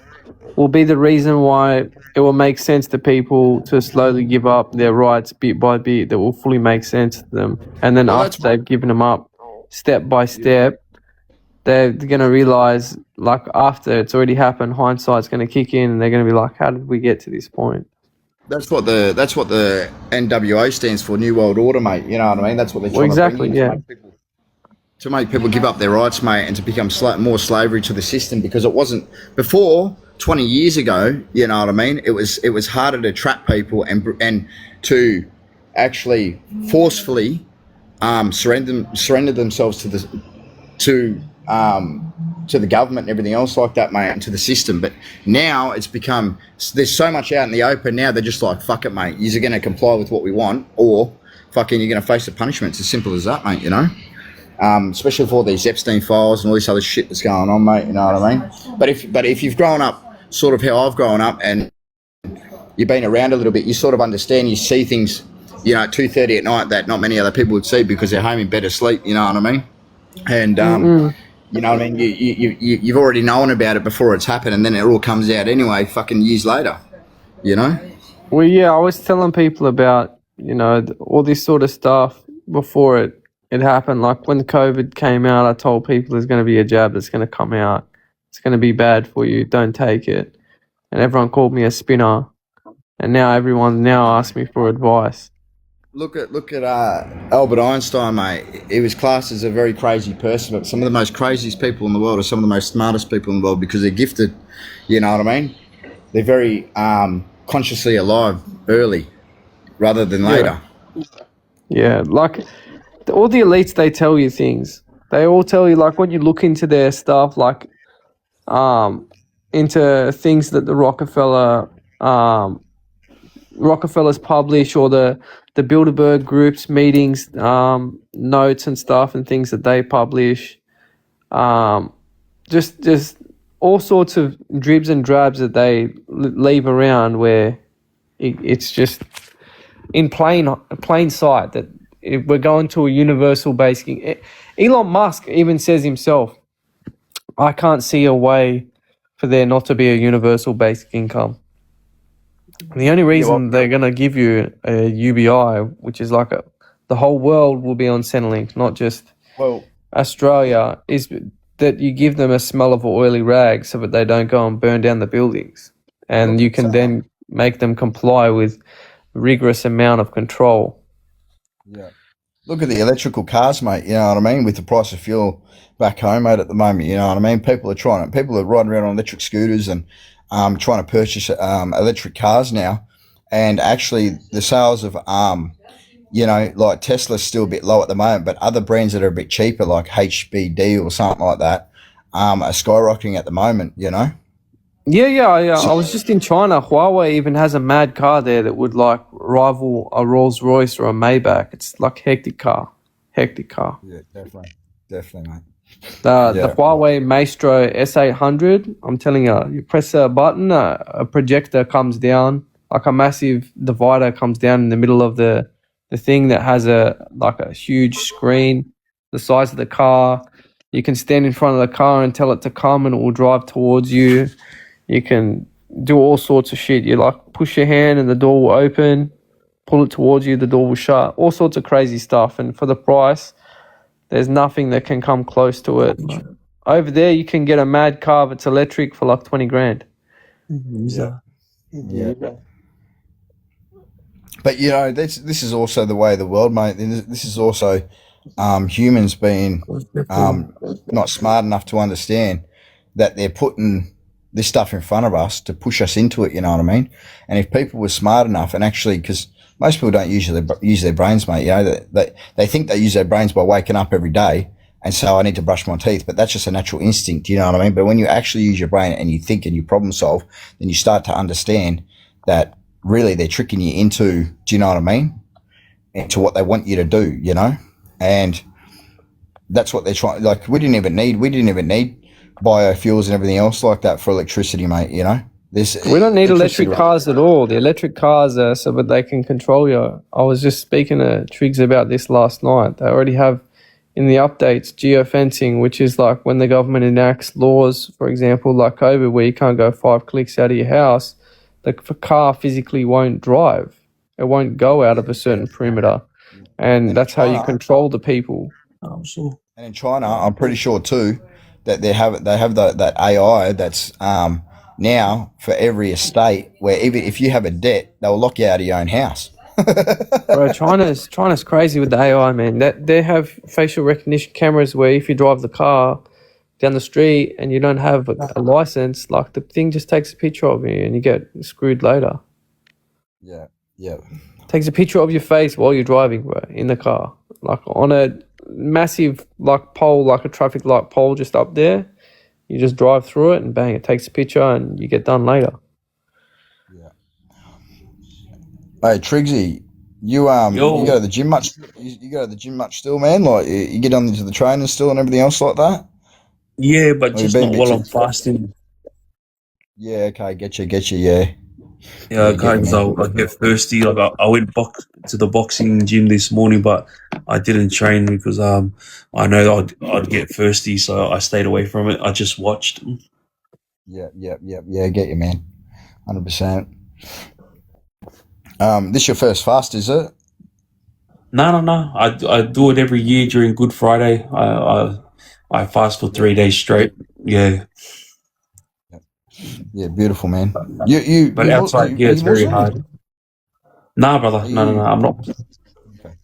[SPEAKER 2] will be the reason why it will make sense to people to slowly give up their rights bit by bit. That will fully make sense to them, and then after they've given them up step by step, they're going to realize, like after it's already happened, hindsight's going to kick in, and they're going to be like, "How did we get to this point?"
[SPEAKER 4] That's what the NWO stands for, New World Order, mate. You know what I mean? That's what they're trying
[SPEAKER 2] exactly,
[SPEAKER 4] to bring in to make people give up their rights, mate, and to become more slavery to the system, because it wasn't before 20 years ago. You know what I mean? It was harder to trap people and to actually forcefully surrender themselves to the government and everything else like that, mate, and to the system. But now it's become, there's so much out in the open now. They're just like, fuck it, mate. You're going to comply with what we want, or fucking you're going to face the punishment. It's as simple as that, mate. You know. Especially for all these Epstein files and all this other shit that's going on, mate. You know what I mean? But if you've grown up sort of how I've grown up and you've been around a little bit, you sort of understand. You see things, at 2:30 at night that not many other people would see because they're home in bed asleep. You know what I mean? And you know what I mean? You've already known about it before it's happened, and then it all comes out anyway, fucking years later. You know?
[SPEAKER 2] Well, yeah, I was telling people about all this sort of stuff before it happened. Like when COVID came out, I told people there's going to be a jab that's going to come out. It's going to be bad for you. Don't take it. And everyone called me a spinner. And now everyone asks me for advice.
[SPEAKER 4] Look at Albert Einstein, mate. He was classed as a very crazy person, but some of the most craziest people in the world are some of the most smartest people in the world because they're gifted. You know what I mean? They're very consciously alive early rather than later.
[SPEAKER 2] Yeah, like all the elites, they tell you things. They all tell you, like, when you look into their stuff, like, into things that the Rockefellers publish, or the Bilderberg Group's meetings, notes and stuff, and things that they publish. Just all sorts of dribs and drabs that they leave around, where it's just in plain sight that we're going to a universal basic. Elon Musk even says himself, I can't see a way for there not to be a universal basic income. The only reason they're going to give you a UBI, which is like the whole world will be on Centrelink, not just Australia, is that you give them a smell of oily rag so that they don't go and burn down the buildings. And you can then make them comply with rigorous amount of control.
[SPEAKER 4] Yeah. Look at the electrical cars, mate. You know what I mean? With the price of fuel back home, mate, at the moment, you know what I mean? People are riding around on electric scooters and trying to purchase electric cars now. And actually, the sales of you know, like Tesla's still a bit low at the moment, but other brands that are a bit cheaper, like HBD or something like that, are skyrocketing at the moment. You know.
[SPEAKER 2] Yeah. I was just in China. Huawei even has a mad car there that would like rival a Rolls Royce or a Maybach. It's like hectic car.
[SPEAKER 4] Yeah, definitely, mate.
[SPEAKER 2] The Huawei Maestro S800. I'm telling you, you press a button, a projector comes down, like a massive divider comes down in the middle of the thing that has a huge screen the size of the car. You can stand in front of the car and tell it to come and it will drive towards you. You can do all sorts of shit. You like push your hand and the door will open, pull it towards you, the door will shut, all sorts of crazy stuff. And for the price, there's nothing that can come close to it. Over there, you can get a mad car that's electric for like 20 grand.
[SPEAKER 4] Yeah. But you know, this is also the way of the world, mate. This is also humans being not smart enough to understand that they're putting this stuff in front of us to push us into it. You know what I mean? And if people were smart enough, and actually, because most people don't use their brains, mate. You know, they think they use their brains by waking up every day and so I need to brush my teeth, but that's just a natural instinct. You know what I mean? But when you actually use your brain and you think and you problem solve, then you start to understand that really they're tricking you into, do you know what I mean? Into what they want you to do, you know? And that's what they're trying. Like we didn't even need biofuels and everything else like that for electricity, mate, you know?
[SPEAKER 2] We don't need electric cars at all. The electric cars are so that they can control you. I was just speaking to Triggz about this last night. They already have in the updates geofencing, which is like when the government enacts laws, for example, like COVID, where you can't go 5 clicks out of your house, the car physically won't drive. It won't go out of a certain perimeter. And that's how you control the people.
[SPEAKER 4] And in China, I'm pretty sure too, that they have that AI that's now for every estate where even if you have a debt, they'll lock you out of your own house.
[SPEAKER 2] Bro, China's crazy with the AI, man. They have facial recognition cameras where if you drive the car down the street and you don't have a license, like the thing just takes a picture of you and you get screwed later.
[SPEAKER 4] Yeah.
[SPEAKER 2] Takes a picture of your face while you're driving, bro, in the car. Like on a massive like pole, like a traffic light pole just up there. You just drive through it and bang, it takes a picture and you get done later.
[SPEAKER 4] Yeah. Hey, Triggsy, you go to the gym much? You go to the gym much still, man? Like you get on into the trainers still and everything else like that?
[SPEAKER 1] Yeah, but just not while I'm fasting.
[SPEAKER 4] Yeah, okay, get you, yeah.
[SPEAKER 1] Yeah, because I get thirsty. Like I went to the boxing gym this morning, but I didn't train because I know I'd get thirsty, so I stayed away from it. I just watched.
[SPEAKER 4] Yeah, get you, man, 100%. This your first fast, is it?
[SPEAKER 1] No. I do it every year during Good Friday. I fast for 3 days straight. Yeah.
[SPEAKER 4] Yeah, beautiful, man.
[SPEAKER 1] But outside, it's very hard. Nah, brother. No. I'm not.
[SPEAKER 4] Okay.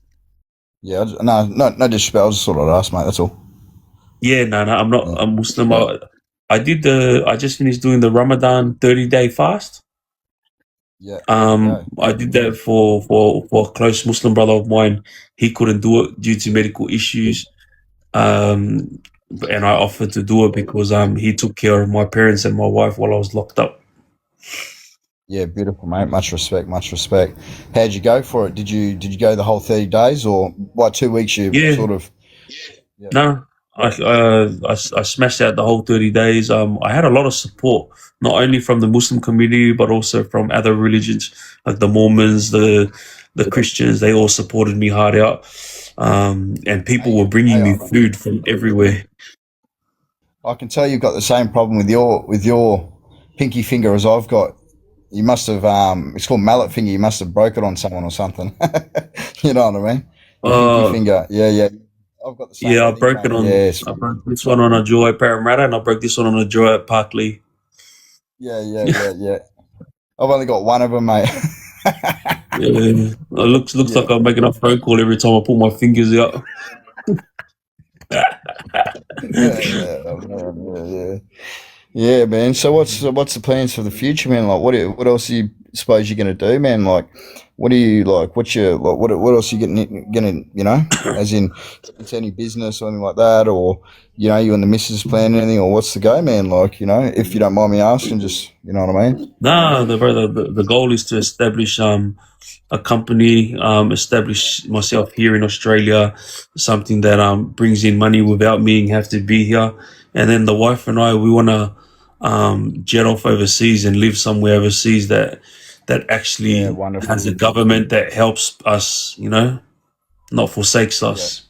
[SPEAKER 4] Yeah, no disrespect. I just thought I'd ask, mate. That's all.
[SPEAKER 1] Yeah, no. I'm not a Muslim. I just finished doing the Ramadan 30-day fast.
[SPEAKER 4] Yeah.
[SPEAKER 1] I did that for a close Muslim brother of mine. He couldn't do it due to medical issues. And I offered to do it because he took care of my parents and my wife while I was locked up.
[SPEAKER 4] Yeah, beautiful, mate. Much respect. How'd you go for it? Did you go the whole 30 days or 2 weeks? Sort of. Yeah.
[SPEAKER 1] No, I smashed out the whole 30 days. I had a lot of support, not only from the Muslim community but also from other religions like the Mormons, the Christians. They all supported me hard out. And people were bringing me food from everywhere.
[SPEAKER 4] I can tell you've got the same problem with your pinky finger as I've got. You must have it's called mallet finger. You must have broke it on someone or something. You know what I mean? Your pinky finger. Yeah. I've got the same
[SPEAKER 1] Yeah, I
[SPEAKER 4] thing,
[SPEAKER 1] broke it
[SPEAKER 4] mate.
[SPEAKER 1] on.
[SPEAKER 4] Yes.
[SPEAKER 1] I broke this one on a jaw at Parramatta, and I broke this one on a jaw at Parkley.
[SPEAKER 4] Yeah. I've only got one of them, mate.
[SPEAKER 1] Yeah, it looks like I'm making a phone call every time I pull my fingers out.
[SPEAKER 4] Yeah, man. So what's the plans for the future, man? Like, what else do you suppose you're gonna do, man? Like, what do you like? What's your like? What else are you gonna as in into any business or anything like that, or you and the missus plan anything, or what's the go, man? Like, if you don't mind me asking, just you know what I mean?
[SPEAKER 1] Nah, the goal is to establish a company, establish myself here in Australia, something that brings in money without me have to be here. And then the wife and I, we want to jet off overseas and live somewhere overseas that actually
[SPEAKER 4] Yeah, wonderful.
[SPEAKER 1] has a government that helps us, not forsakes us.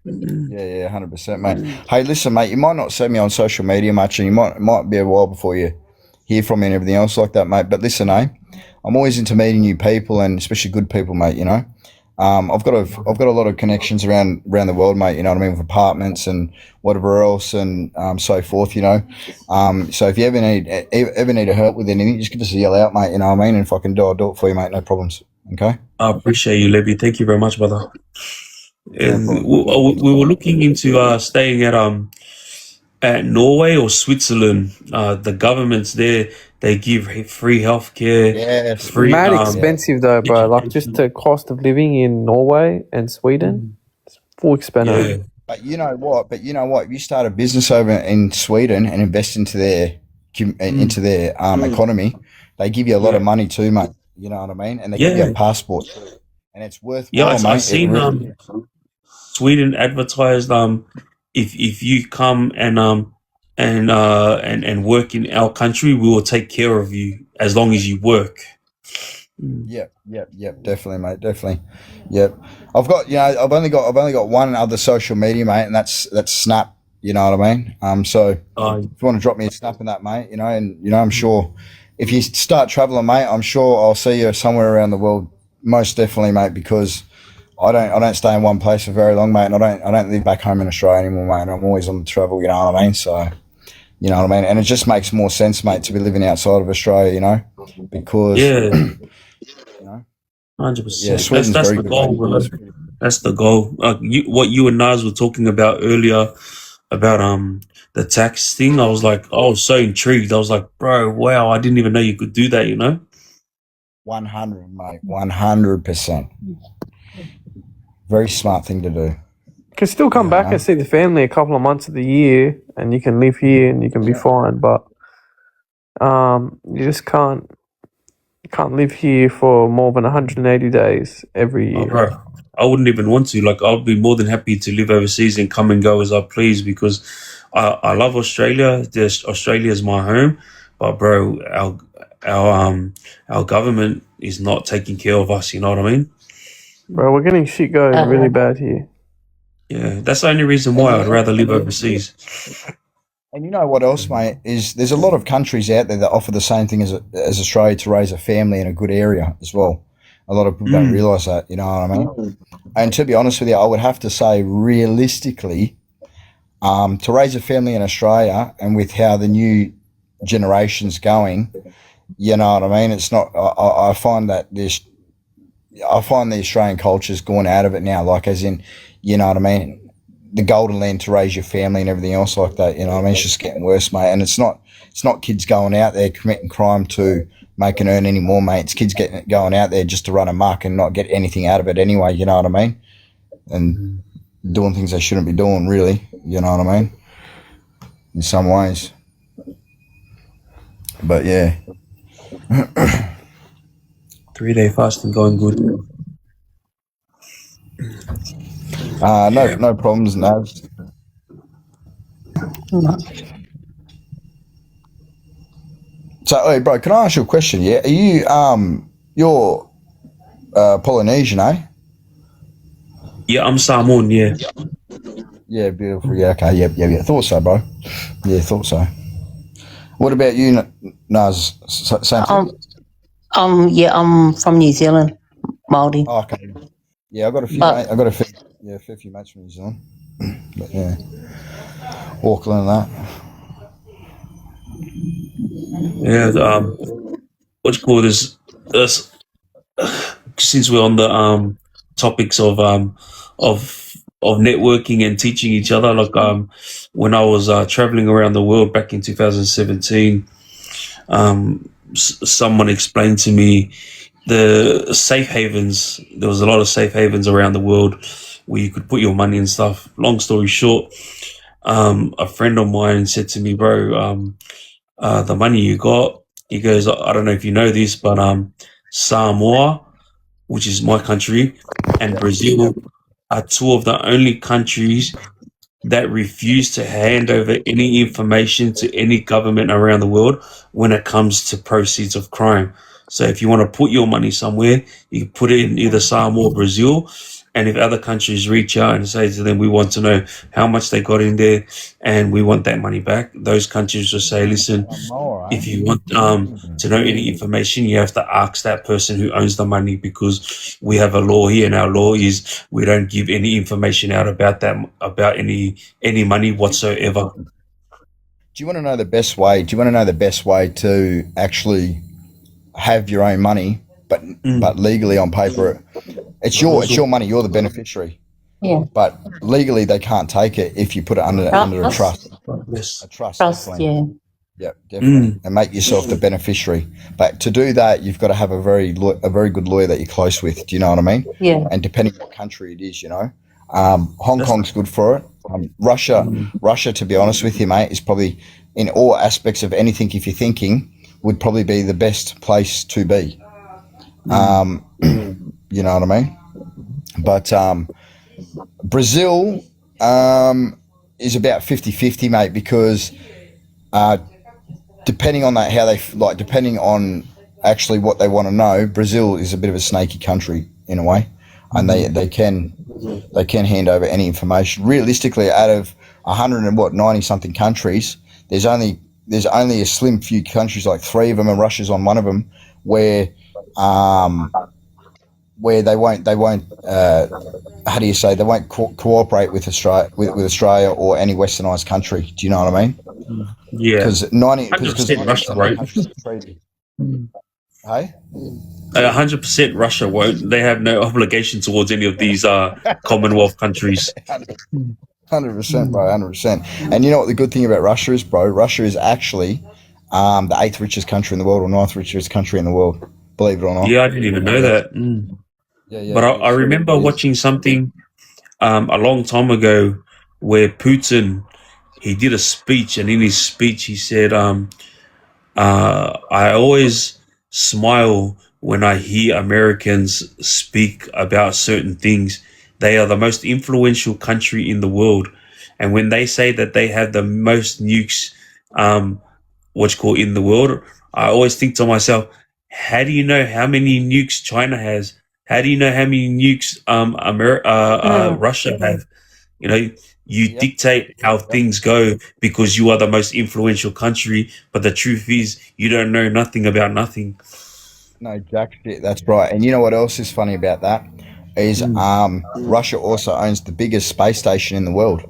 [SPEAKER 4] Yeah, 100%, mate. Hey, listen, mate, you might not see me on social media much, and you might be a while before you hear from me and everything else like that, mate. But listen, I'm always into meeting new people, and especially good people, mate. I've got a lot of connections around the world, mate. You know what I mean, with apartments and whatever else, and so forth. So if you ever need help with anything, just give us a yell out, mate. You know what I mean? And if I can do it, I'll do it for you, mate. No problems. Okay.
[SPEAKER 1] I appreciate you, Levy. Thank you very much, brother. And
[SPEAKER 4] problem.
[SPEAKER 1] we were looking into staying at Norway or Switzerland. The governments there, they give free healthcare.
[SPEAKER 4] Yes.
[SPEAKER 1] Free,
[SPEAKER 2] Mad expensive though, bro. Like just
[SPEAKER 1] education.
[SPEAKER 2] the cost of living in Norway and Sweden, it's full expensive.
[SPEAKER 1] Yeah.
[SPEAKER 4] But you know what? If you start a business over in Sweden and invest into their economy, they give you a lot of money too, mate. You know what I mean? And they give you a passport, and it's worthwhile, mate.
[SPEAKER 1] I've seen Sweden advertised if you come and work in our country, we will take care of you as long as you work.
[SPEAKER 4] Yep, definitely, mate, definitely. Yep. I've only got one other social media, mate, and that's Snap. You know what I mean? So if you want to drop me a snap in that, mate, and I'm sure if you start traveling, mate, I'm sure I'll see you somewhere around the world. Most definitely, mate, because I don't stay in one place for very long, mate, and I don't live back home in Australia anymore, mate. I'm always on the travel, you know what I mean? So, you know what I mean? And it just makes more sense, mate, to be living outside of Australia, because
[SPEAKER 1] 100%.
[SPEAKER 4] Sweden's
[SPEAKER 1] That's
[SPEAKER 4] very
[SPEAKER 1] the
[SPEAKER 4] good,
[SPEAKER 1] goal,
[SPEAKER 4] mate.
[SPEAKER 1] bro. That's the goal. What you and Naz were talking about earlier about the tax thing, I was so intrigued. I was like, bro, wow, I didn't even know you could do that,
[SPEAKER 4] 100, mate, 100%. Very smart thing to do.
[SPEAKER 2] You can still come back and see the family a couple of months of the year, and you can live here and you can be fine. But you just can't live here for more than 180 days every year.
[SPEAKER 1] Bro, I wouldn't even want to. Like, I'll be more than happy to live overseas and come and go as I please, because I love Australia. Australia is my home, but bro, our government is not taking care of us. You know what I mean?
[SPEAKER 2] Bro, we're getting shit going really bad here.
[SPEAKER 1] Yeah, that's the only reason why I'd rather live overseas.
[SPEAKER 4] And you know what else, mate, is there's a lot of countries out there that offer the same thing as Australia, to raise a family in a good area as well. A lot of people don't realise that, you know what I mean? And to be honest with you, I would have to say, realistically, to raise a family in Australia, and with how the new generation's going, you know what I mean? It's not. I find that I find the Australian culture's gone out of it now. Like, as in, you know what I mean? The golden land to raise your family and everything else like that. You know what I mean? It's just getting worse, mate. And it's not kids going out there committing crime to make and earn any more, mate. It's kids going out there just to run amok and not get anything out of it anyway. You know what I mean? And doing things they shouldn't be doing, really. You know what I mean? In some ways. But yeah.
[SPEAKER 1] 3-day fasting going good.
[SPEAKER 4] No problems, Naz. So, hey, bro, can I ask you a question? Yeah, are you you're Polynesian, eh?
[SPEAKER 1] Yeah, I'm Samoan. Yeah.
[SPEAKER 4] Yeah, beautiful. Yeah, okay. Yeah. Thought so, bro. Yeah, thought so. What about you, Naz? Same thing?
[SPEAKER 3] Yeah, I'm from New Zealand, Māori.
[SPEAKER 4] Oh, okay. Yeah, I got a few.
[SPEAKER 3] But
[SPEAKER 4] I got a few. Yeah, a fair few mates from New Zealand. But yeah, Auckland and that.
[SPEAKER 1] Yeah, what you call this? Since we're on the topics of networking and teaching each other, like when I was traveling around the world back in 2017, someone explained to me the safe havens. There was a lot of safe havens around the world where you could put your money and stuff. Long story short, a friend of mine said to me, bro, the money you got, he goes, I don't know if you know this, but Samoa, which is my country, and Brazil are two of the only countries that refuse to hand over any information to any government around the world when it comes to proceeds of crime. So if you want to put your money somewhere, you can put it in either Samoa or Brazil. And if other countries reach out and say to them, we want to know how much they got in there and we want that money back, those countries will say, listen, if you want to know any information, you have to ask that person who owns the money, because we have a law here, and our law is we don't give any information out about any money whatsoever.
[SPEAKER 4] Do you want to know the best way? Do you want to know the best way to actually have your own money, but legally on paper, it's your money. You're the beneficiary.
[SPEAKER 3] yeah,
[SPEAKER 4] But legally, they can't take it if you put it under a trust.
[SPEAKER 1] Yes.
[SPEAKER 4] A trust,
[SPEAKER 3] trust,
[SPEAKER 4] definitely.
[SPEAKER 3] yeah.
[SPEAKER 4] Yeah, definitely, and make yourself the beneficiary. But to do that, you've got to have a very good lawyer that you're close with. Do you know what I mean?
[SPEAKER 3] Yeah.
[SPEAKER 4] And depending what country it is, Hong Kong's good for it. Russia, to be honest with you, mate, is probably in all aspects of anything. If you're thinking, would probably be the best place to be. You know what I mean? But Brazil is about 50-50, mate, because depending on that, how they like, depending on actually what they want to know, Brazil is a bit of a snaky country in a way, and they can hand over any information. Realistically, out of 190 something countries, there's only a slim few countries, like 3 of them, and Russia's on one of them, where they won't how do you say, they won't cooperate with Australia or any westernized country. Do you know what I mean?
[SPEAKER 1] Yeah.
[SPEAKER 4] Because
[SPEAKER 1] 100% Russia won't.
[SPEAKER 4] Hey?
[SPEAKER 1] 100% Russia won't. They have no obligation towards any of these Commonwealth countries.
[SPEAKER 4] 100%, bro, 100%. And you know what the good thing about Russia is, bro? Russia is actually the 8th richest country in the world, or 9th richest country in the world, believe it or not.
[SPEAKER 1] Yeah, I didn't even know that.
[SPEAKER 4] Yeah.
[SPEAKER 1] But I remember watching something a long time ago where Putin, he did a speech, and in his speech he said, I always smile when I hear Americans speak about certain things. They are the most influential country in the world. And when they say that they have the most nukes, in the world, I always think to myself, how do you know how many nukes China has? How do you know how many nukes Russia have? You dictate how things go because you are the most influential country, but the truth is you don't know nothing about nothing.
[SPEAKER 4] No, jack shit, that's right. And you know what else is funny about that? Is Russia also owns the biggest space station in the world.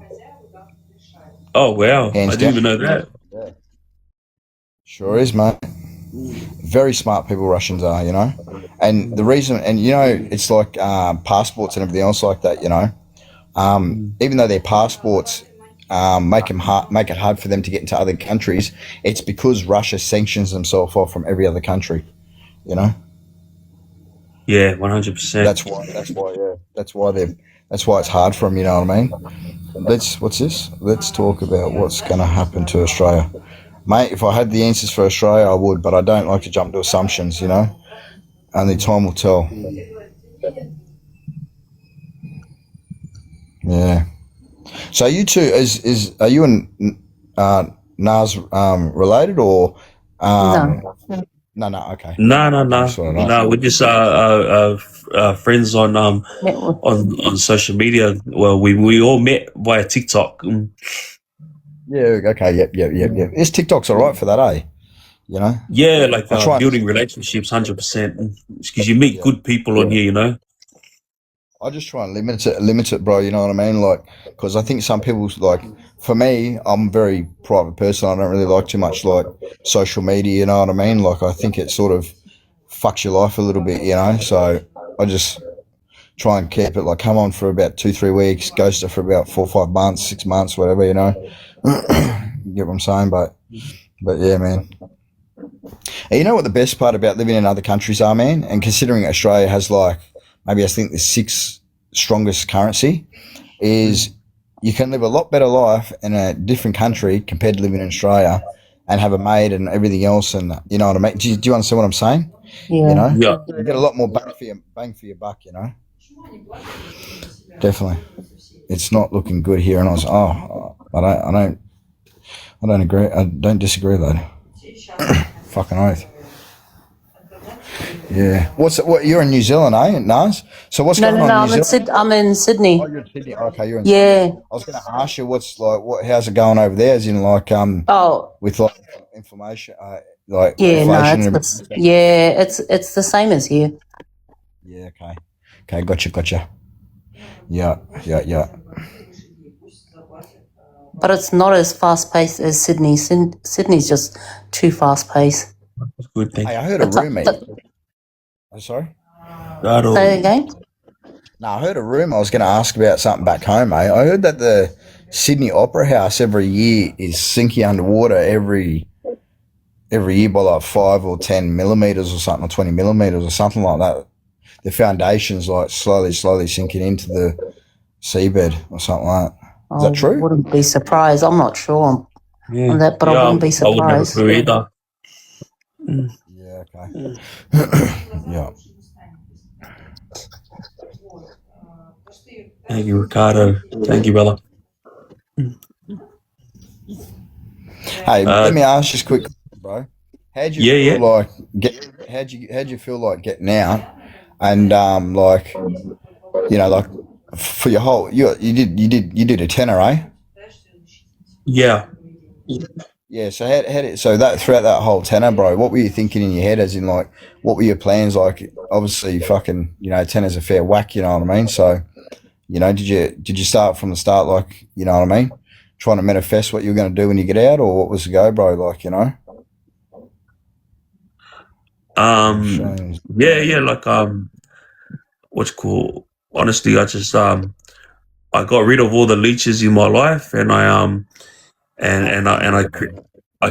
[SPEAKER 1] Oh, wow.
[SPEAKER 4] Hands
[SPEAKER 1] I didn't even
[SPEAKER 4] down.
[SPEAKER 1] know that.
[SPEAKER 4] Yeah. Sure is, mate. Very smart people, Russians are, And the reason, and it's like passports and everything else like that, even though their passports make it hard for them to get into other countries, it's because Russia sanctions themselves off from every other country,
[SPEAKER 1] Yeah, 100%.
[SPEAKER 4] That's why it's hard for them. You know what I mean? What's this? Let's talk about what's going to happen to Australia, mate. If I had the answers for Australia, I would, but I don't like to jump to assumptions. Only time will tell. Yeah. So you two, are you and Nas related, or
[SPEAKER 3] No.
[SPEAKER 4] No, okay.
[SPEAKER 1] No.
[SPEAKER 4] Just wanna know.
[SPEAKER 1] No, we're just friends on
[SPEAKER 3] Network.
[SPEAKER 1] on social media. Well, we all met via TikTok.
[SPEAKER 4] Yeah, okay, yep. This TikTok's all right for that, eh? You know?
[SPEAKER 1] Yeah, like
[SPEAKER 4] I try and-
[SPEAKER 1] building relationships, 100%. Because you meet good people on here, you know.
[SPEAKER 4] I just try and limit it, bro. You know what I mean? Like, because I think some people's like, for me, I'm a very private person. I don't really like too much like social media. You know what I mean? Like, I think it sort of fucks your life a little bit. You know, so I just try and keep it like come on for about 2-3 weeks, ghost it for about 4 or 5 months, 6 months, whatever. You know, you get what I'm saying? But yeah, man. And you know what the best part about living in other countries are, man? And considering Australia has like, maybe I think the 6th strongest currency, is you can live a lot better life in a different country compared to living in Australia and have a maid and everything else. And you know what I mean? Do you understand what I'm saying?
[SPEAKER 3] Yeah.
[SPEAKER 4] You know?
[SPEAKER 1] Yeah.
[SPEAKER 4] You get a lot more bang for your buck, you know? Definitely. It's not looking good here. And I was, I don't agree. I don't disagree, though. Fucking oath. Yeah. What? You're in New Zealand, eh, Naz? So what's going on in New Zealand?
[SPEAKER 3] I'm in Sydney.
[SPEAKER 4] Oh, you're in Sydney. Okay, you're in
[SPEAKER 3] Yeah.
[SPEAKER 4] Sydney. I was going to ask you how's it going over there? As in, like,
[SPEAKER 3] Oh,
[SPEAKER 4] with like inflammation, like
[SPEAKER 3] yeah.
[SPEAKER 4] inflation.
[SPEAKER 3] No, it's the same as here.
[SPEAKER 4] Yeah. Okay. Gotcha. Yeah.
[SPEAKER 3] But it's not as fast paced as Sydney. Sydney's just too fast paced.
[SPEAKER 1] That's good. Thank
[SPEAKER 4] Hey,
[SPEAKER 1] you.
[SPEAKER 4] I heard a rumor. I'm sorry.
[SPEAKER 3] Say it again.
[SPEAKER 4] No, I heard a rumor. I was going to ask about something back home, I heard that the Sydney Opera House every year is sinking underwater every year by like 5 or 10 millimeters or something, or 20 millimeters or something like that. The foundation's like slowly sinking into the seabed or something like that. Is that true?
[SPEAKER 3] I wouldn't be surprised. I'm not sure
[SPEAKER 1] Yeah.
[SPEAKER 3] on that, but I wouldn't be
[SPEAKER 1] I wouldn't have a
[SPEAKER 3] surprised.
[SPEAKER 1] clue either.
[SPEAKER 4] Yeah, okay. Yeah.
[SPEAKER 1] Thank you, Ricardo. Thank you, brother.
[SPEAKER 4] Hey, let me ask you just quick, bro. How'd you feel like how'd you feel like getting out and like, you know, like for your whole you did a tenner, eh?
[SPEAKER 1] Yeah.
[SPEAKER 4] Yeah, so so that throughout that whole tenner, bro, what were you thinking in your head? As in, like, what were your plans? Like, obviously, fucking, you know, tenner's a fair whack. You know what I mean? So, you know, did you start from the start, like, you know what I mean, trying to manifest what you were going to do when you get out, or what was the go, bro? Like, you know.
[SPEAKER 1] Yeah, like what's cool. Honestly, I just I got rid of all the leeches in my life, and I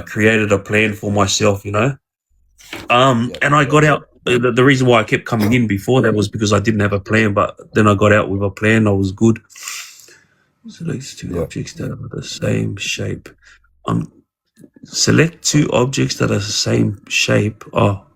[SPEAKER 1] created a plan for myself, you know. And I got out. The reason why I kept coming in before that was because I didn't have a plan, but then I got out with a plan. I was good. Select two objects that are the same shape. Select two objects that are the same shape. Oh,